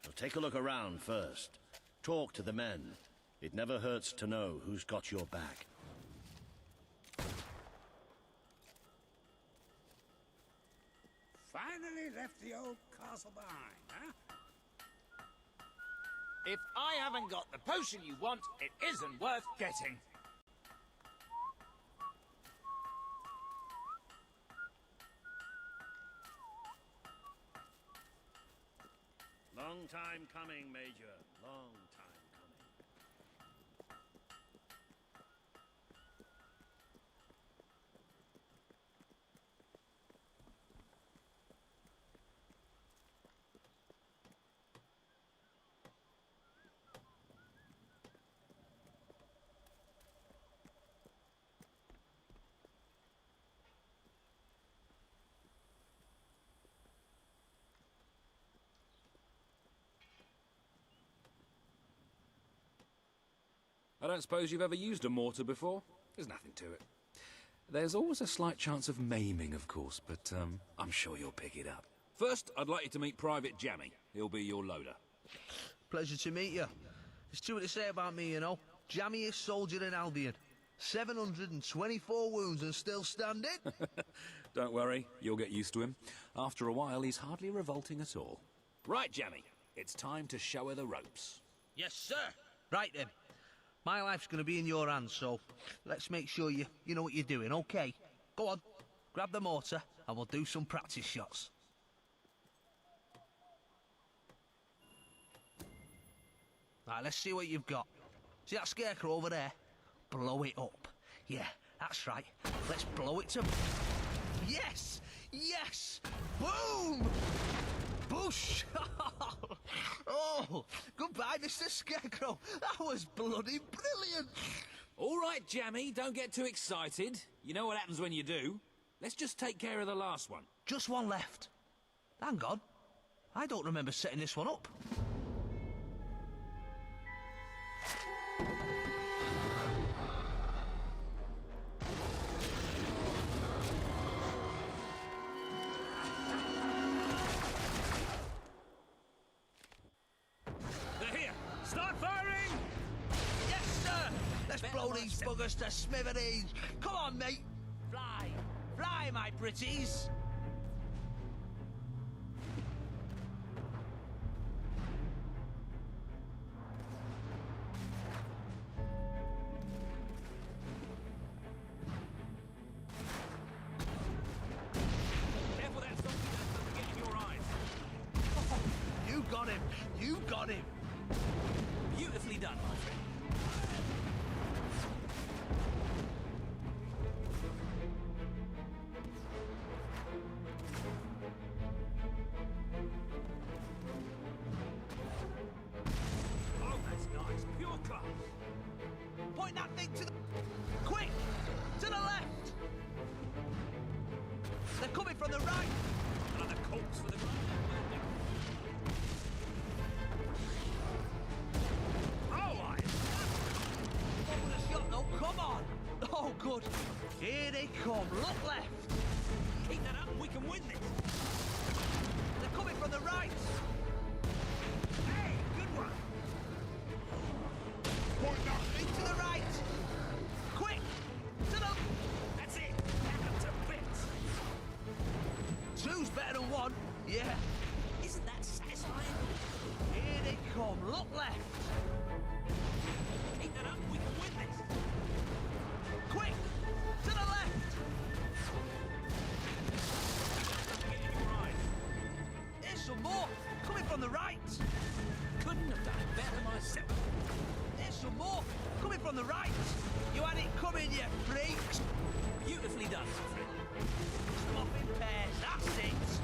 So take a look around first. Talk to the men. It never hurts to know who's got your back. Finally left the old castle behind, huh? If I haven't got the potion you want, it isn't worth getting. Long time coming, Major. Long time coming. I don't suppose you've ever used a mortar before? There's nothing to it. There's always a slight chance of maiming, of course, but I'm sure you'll pick it up. First, I'd like you to meet Private Jammy. He'll be your loader. Pleasure to meet you. There's too much to say about me, you know. Jammiest soldier in Albion. 724 wounds and still standing. Don't worry, you'll get used to him. After a while, he's hardly revolting at all. Right, Jammy, it's time to show her the ropes. Yes, sir. Right then. My life's going to be in your hands, so let's make sure you know what you're doing, okay? Go on, grab the mortar, and we'll do some practice shots. Right, let's see what you've got. See that scarecrow over there? Blow it up. Yeah, that's right. Let's blow it to... Yes! Yes! Boom! Boosh! Oh, goodbye, Mr. Scarecrow. That was bloody brilliant. All right, Jammy, don't get too excited. You know what happens when you do. Let's just take care of the last one. Just one left. Hang on. I don't remember setting this one up. Blow these buggers to smithereens. Come on, mate. Fly. Fly, my pretties. Careful, that's something that doesn't get in your eyes. You got him. You got him. Beautifully done, my friend. good. Here they come. Look left. Keep that up and we can win this. They're coming from the right. Hey, good one. Point that thing to the right. Quick. To the... That's it. Back up to bits. Two's better than one. Yeah. Isn't that satisfying? Here they come. Look left. Keep that up and we can win this. Quick. To the left. There's some more. Coming from the right. Couldn't have done it better myself. There's some more. Coming from the right. You had it coming, you freaks. Beautifully done, my friend. Come off in pairs. That's it.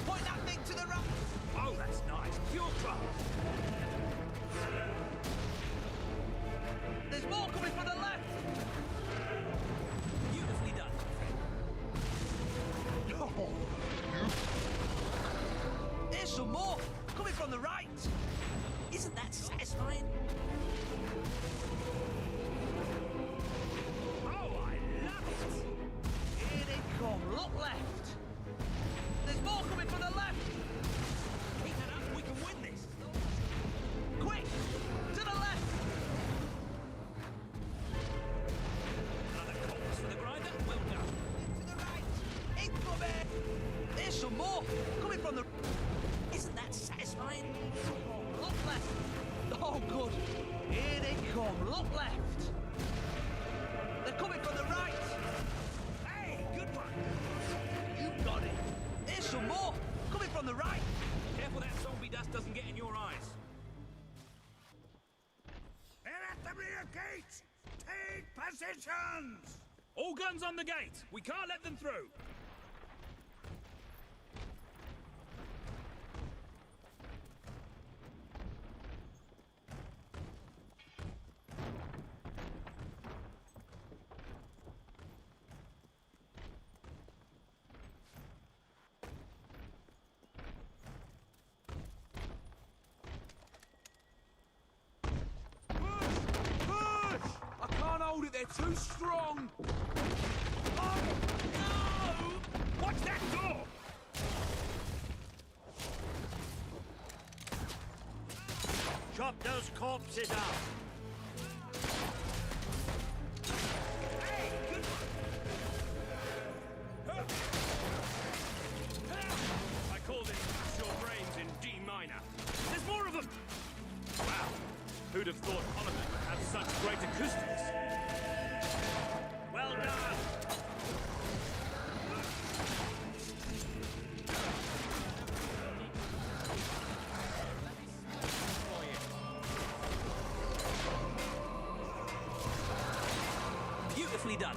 Point that thing to the right. Oh, that's nice. Pure class. There's more coming from the left. Beautifully done, my friend. Oh. There's some more coming from the right. Isn't that satisfying? Oh, I love it. Here they come. Look left. There's more coming from the left. Keep that up and we can win this. Quick. To the left. Another corpse for the grinder. Well done. To the right. Incoming. There's some more coming from the... Isn't that satisfying? Look left. Oh, good. Here they come. Look left. They're coming from the right. Hey, good one. You got it. There's some more coming from the right. Careful that zombie dust doesn't get in your eyes. They're at the rear gate! Take positions! All guns on the gate. We can't let them through. They're too strong! Oh, no! Watch that door! Chop those corpses out! Hey, good one! I call this Bash Your Brains in D minor. There's more of them! Wow, who'd have thought Parliament would have such great acoustics? Well done! Beautifully done.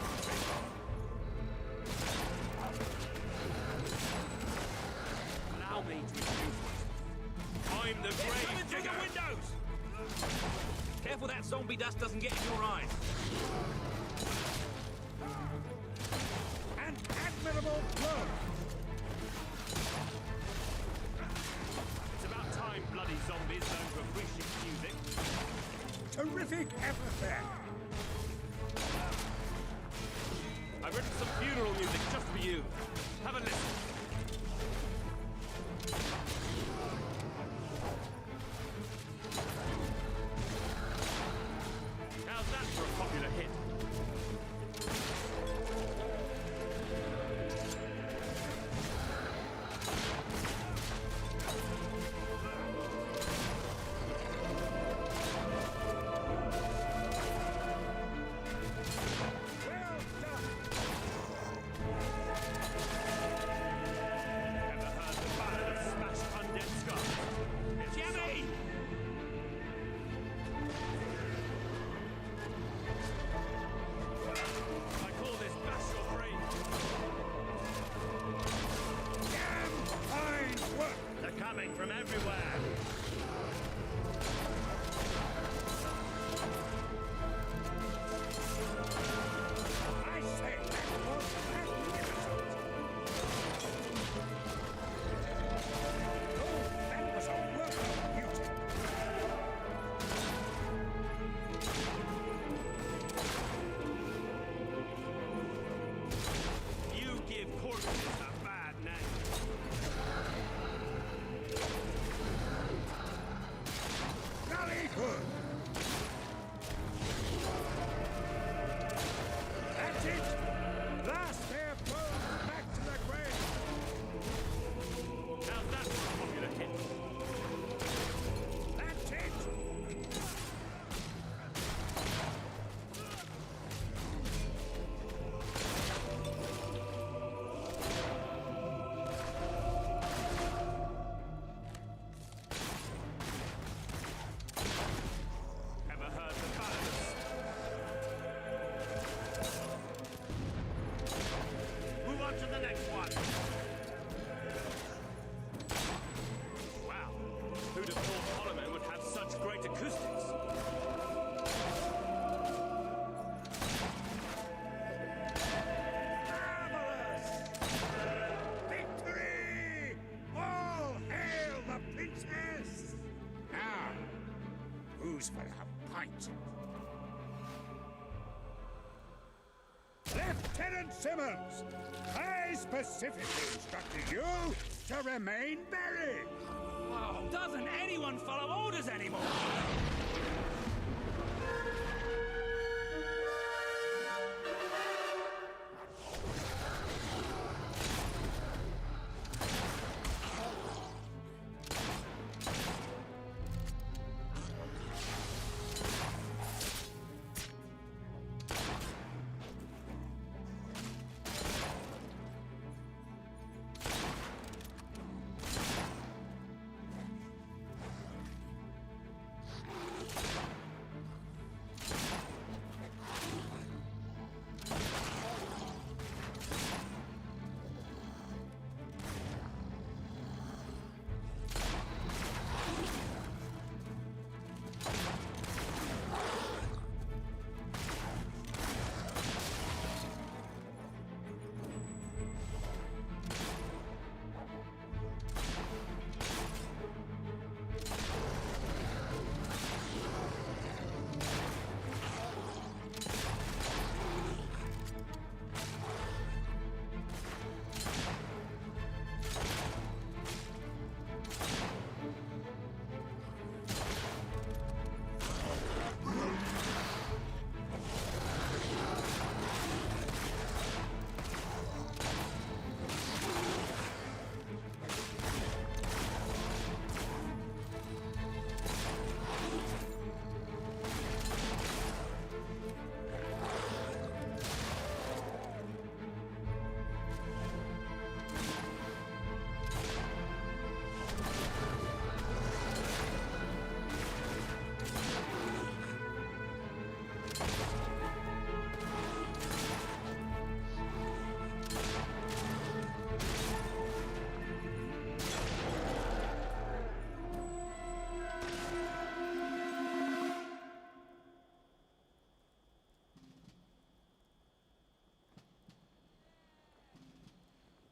Allow me to introduce myself. I'm the grave digger. Through the windows! Careful that zombie dust doesn't get in your eyes. An admirable blow! It's about time bloody zombies learn to appreciate music. Terrific effort there! I've written some funeral music just for you. Have a listen. How's that for a popular hit? From everywhere. I say that was magnificent! Oh, that was a work of beauty! goes for a pint. Lieutenant Simmons, I specifically instructed you to remain buried. Oh, doesn't anyone follow orders anymore?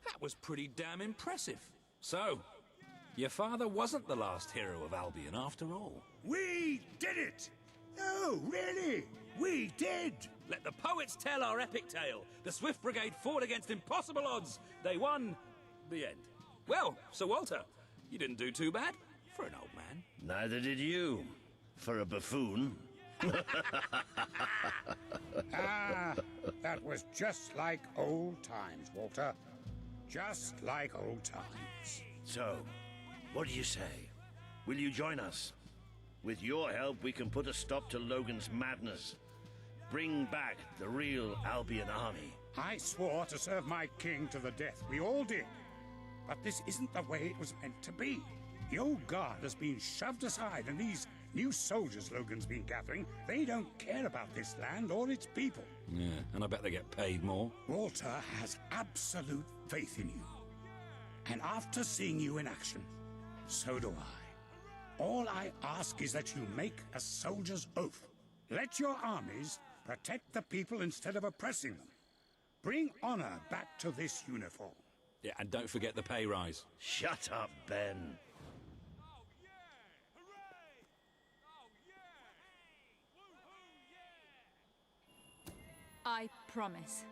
That was pretty damn impressive. So, your father wasn't the last hero of Albion after all. We did it! No, really, we did! Let the poets tell our epic tale. The Swift Brigade fought against impossible odds. They won. The end. Well, Sir Walter, you didn't do too bad for an old man. Neither did you, for a buffoon. Ah, that was just like old times, Walter. Just like old times. So, what do you say? Will you join us? With your help, we can put a stop to Logan's madness. Bring back the real Albion army. I swore to serve my king to the death. We all did. But this isn't the way it was meant to be. The old guard has been shoved aside, and these new soldiers Logan's been gathering, they don't care about this land or its people. Yeah, and I bet they get paid more. Walter has absolute faith in you. And after seeing you in action, so do I. All I ask is that you make a soldier's oath. Let your armies protect the people instead of oppressing them. Bring honor back to this uniform. Yeah, and don't forget the pay rise. Shut up, Ben. I promise.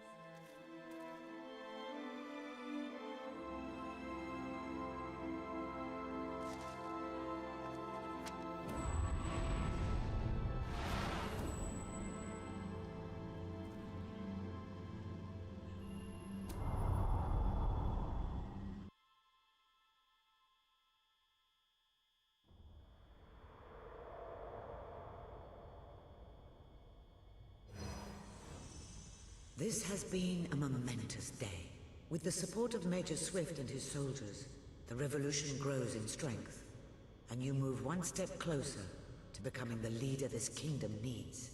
This has been a momentous day. With the support of Major Swift and his soldiers, the revolution grows in strength, and you move one step closer to becoming the leader this kingdom needs.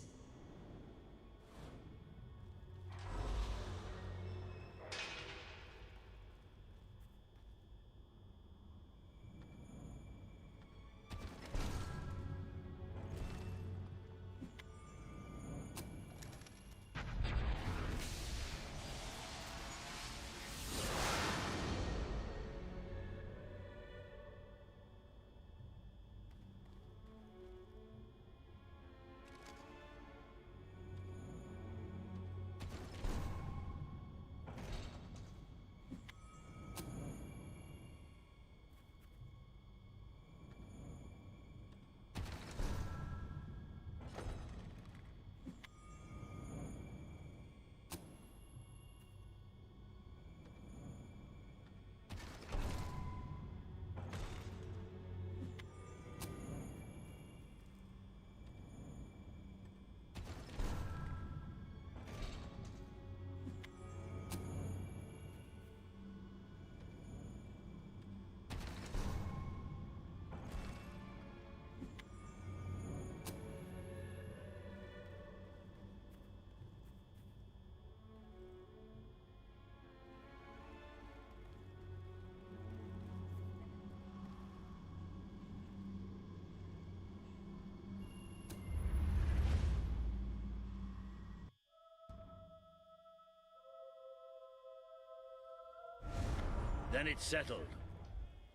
Then it's settled.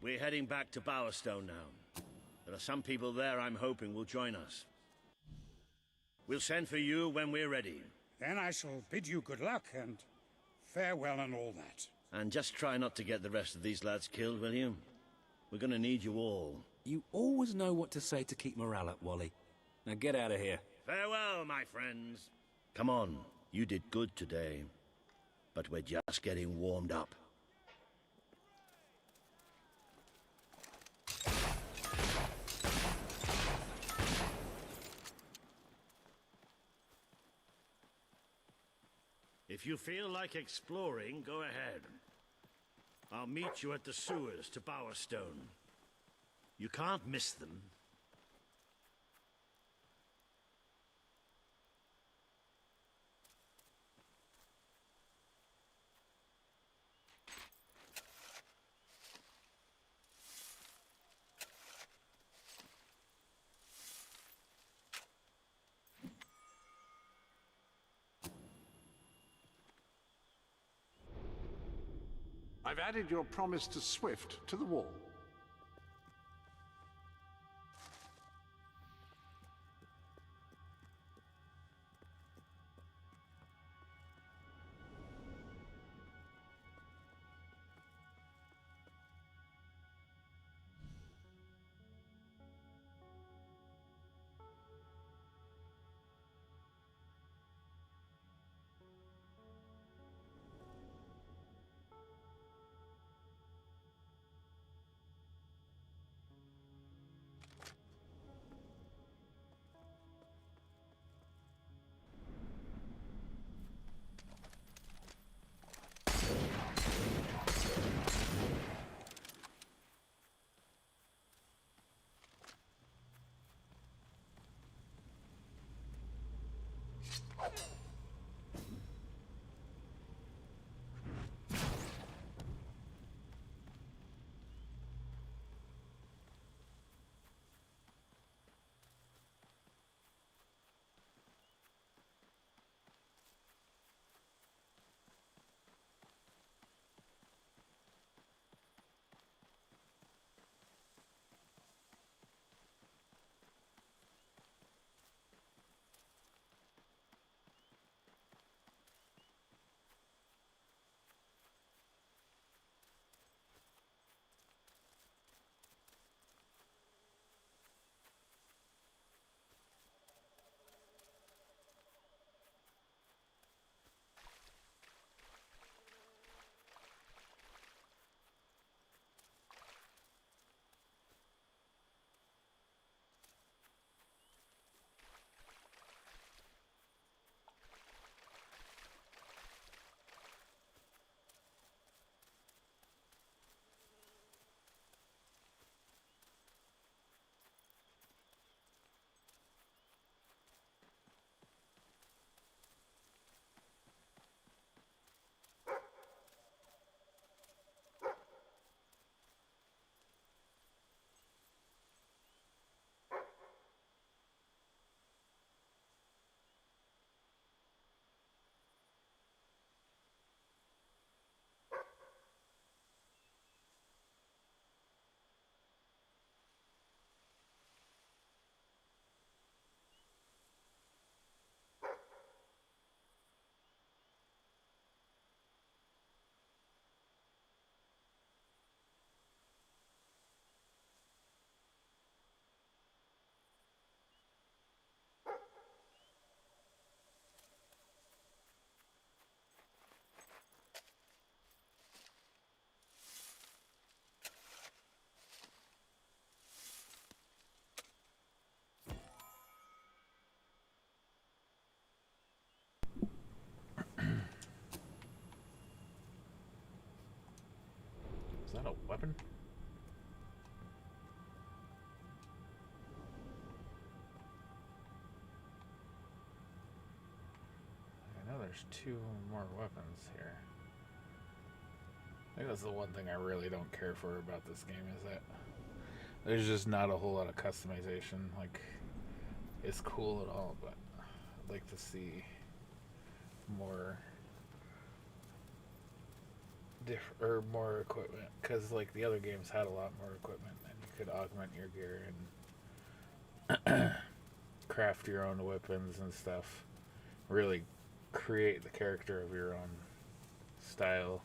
We're heading back to Bowerstone now. There are some people there I'm hoping will join us. We'll send for you when we're ready. Then I shall bid you good luck and farewell and all that. And just try not to get the rest of these lads killed, will you? We're gonna need you all. You always know what to say to keep morale up, Wally. Now get out of here. Farewell, my friends. Come on, you did good today. But we're just getting warmed up. If you feel like exploring, go ahead. I'll meet you at the sewers to Bowerstone. You can't miss them. I've added your promise to Swift to the wall. Is that a weapon? I know there's 2 more weapons here. I think that's the one thing I really don't care for about this game is that there's just not a whole lot of customization. Like, it's cool at all, but I'd like to see more or more equipment, because like the other games had a lot more equipment, and you could augment your gear and craft your own weapons and stuff. Really create the character of your own style.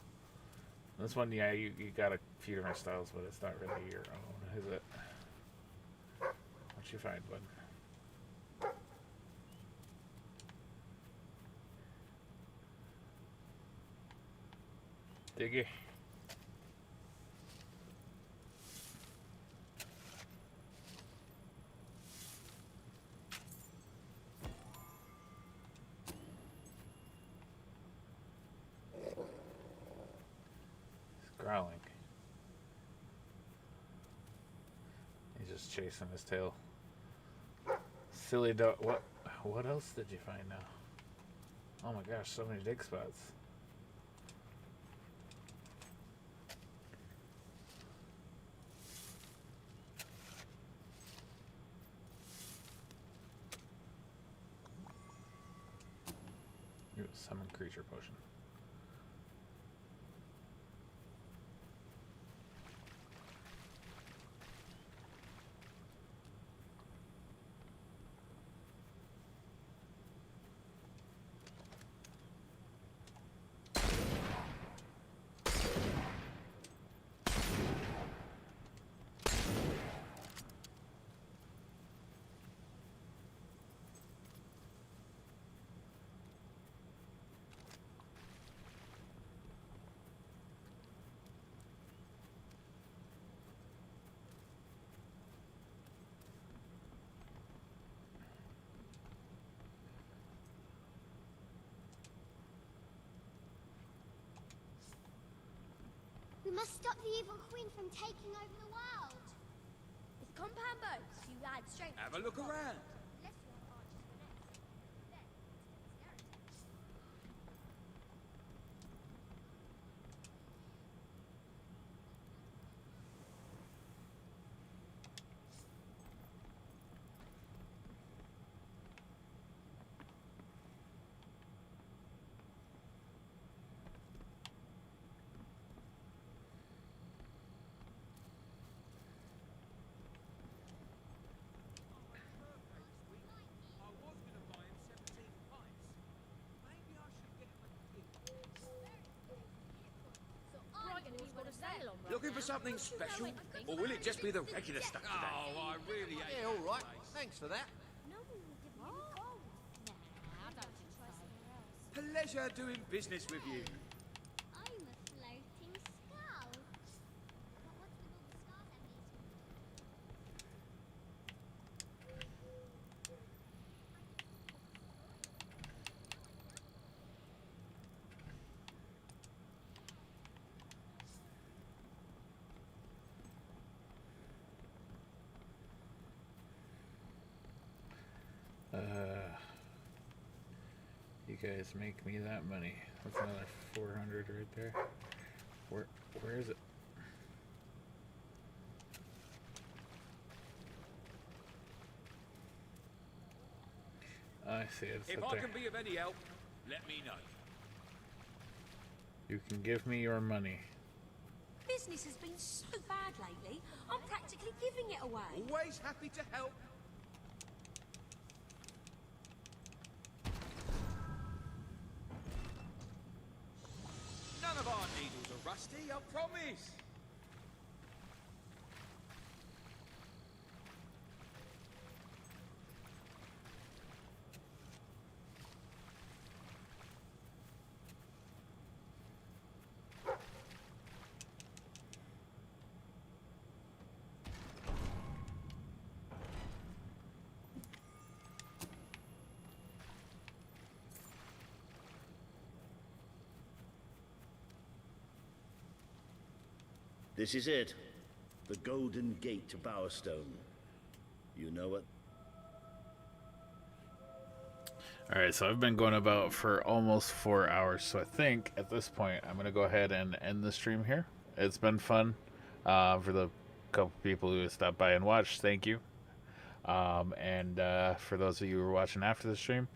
This one, yeah, you got a few different styles, but it's not really your own, is it? What you find, bud? Diggy. Growling. He's just chasing his tail. Silly dog. What else did you find now? Oh my gosh, so many dig spots. Ooh, summon creature potion. We must stop the evil queen from taking over the world. With compound bows, you add strength. Have a look around. Looking for something special? Or will it just be the regular stuff today? Oh, I really hate Yeah, all right. Thanks for that. Pleasure doing business with you. I'm a floating skull. But what's with all the stars I'm You guys make me that money. That's another 400 right there. Where is it? I see it. It's If up I there. can be of any help, let me know. You can give me your money. Business has been so bad lately, I'm practically giving it away. Always happy to help. None of our needles are rusty, I promise. This is it. The Golden Gate to Bowerstone. You know it? Alright, so I've been going about for almost 4 hours, so I think at this point I'm going to go ahead and end the stream here. It's been fun. For the couple people who stopped by and watched, thank you. And for those of you who are watching after the stream,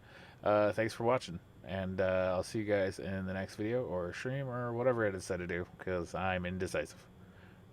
thanks for watching. And I'll see you guys in the next video or stream or whatever I decide to do, because I'm indecisive.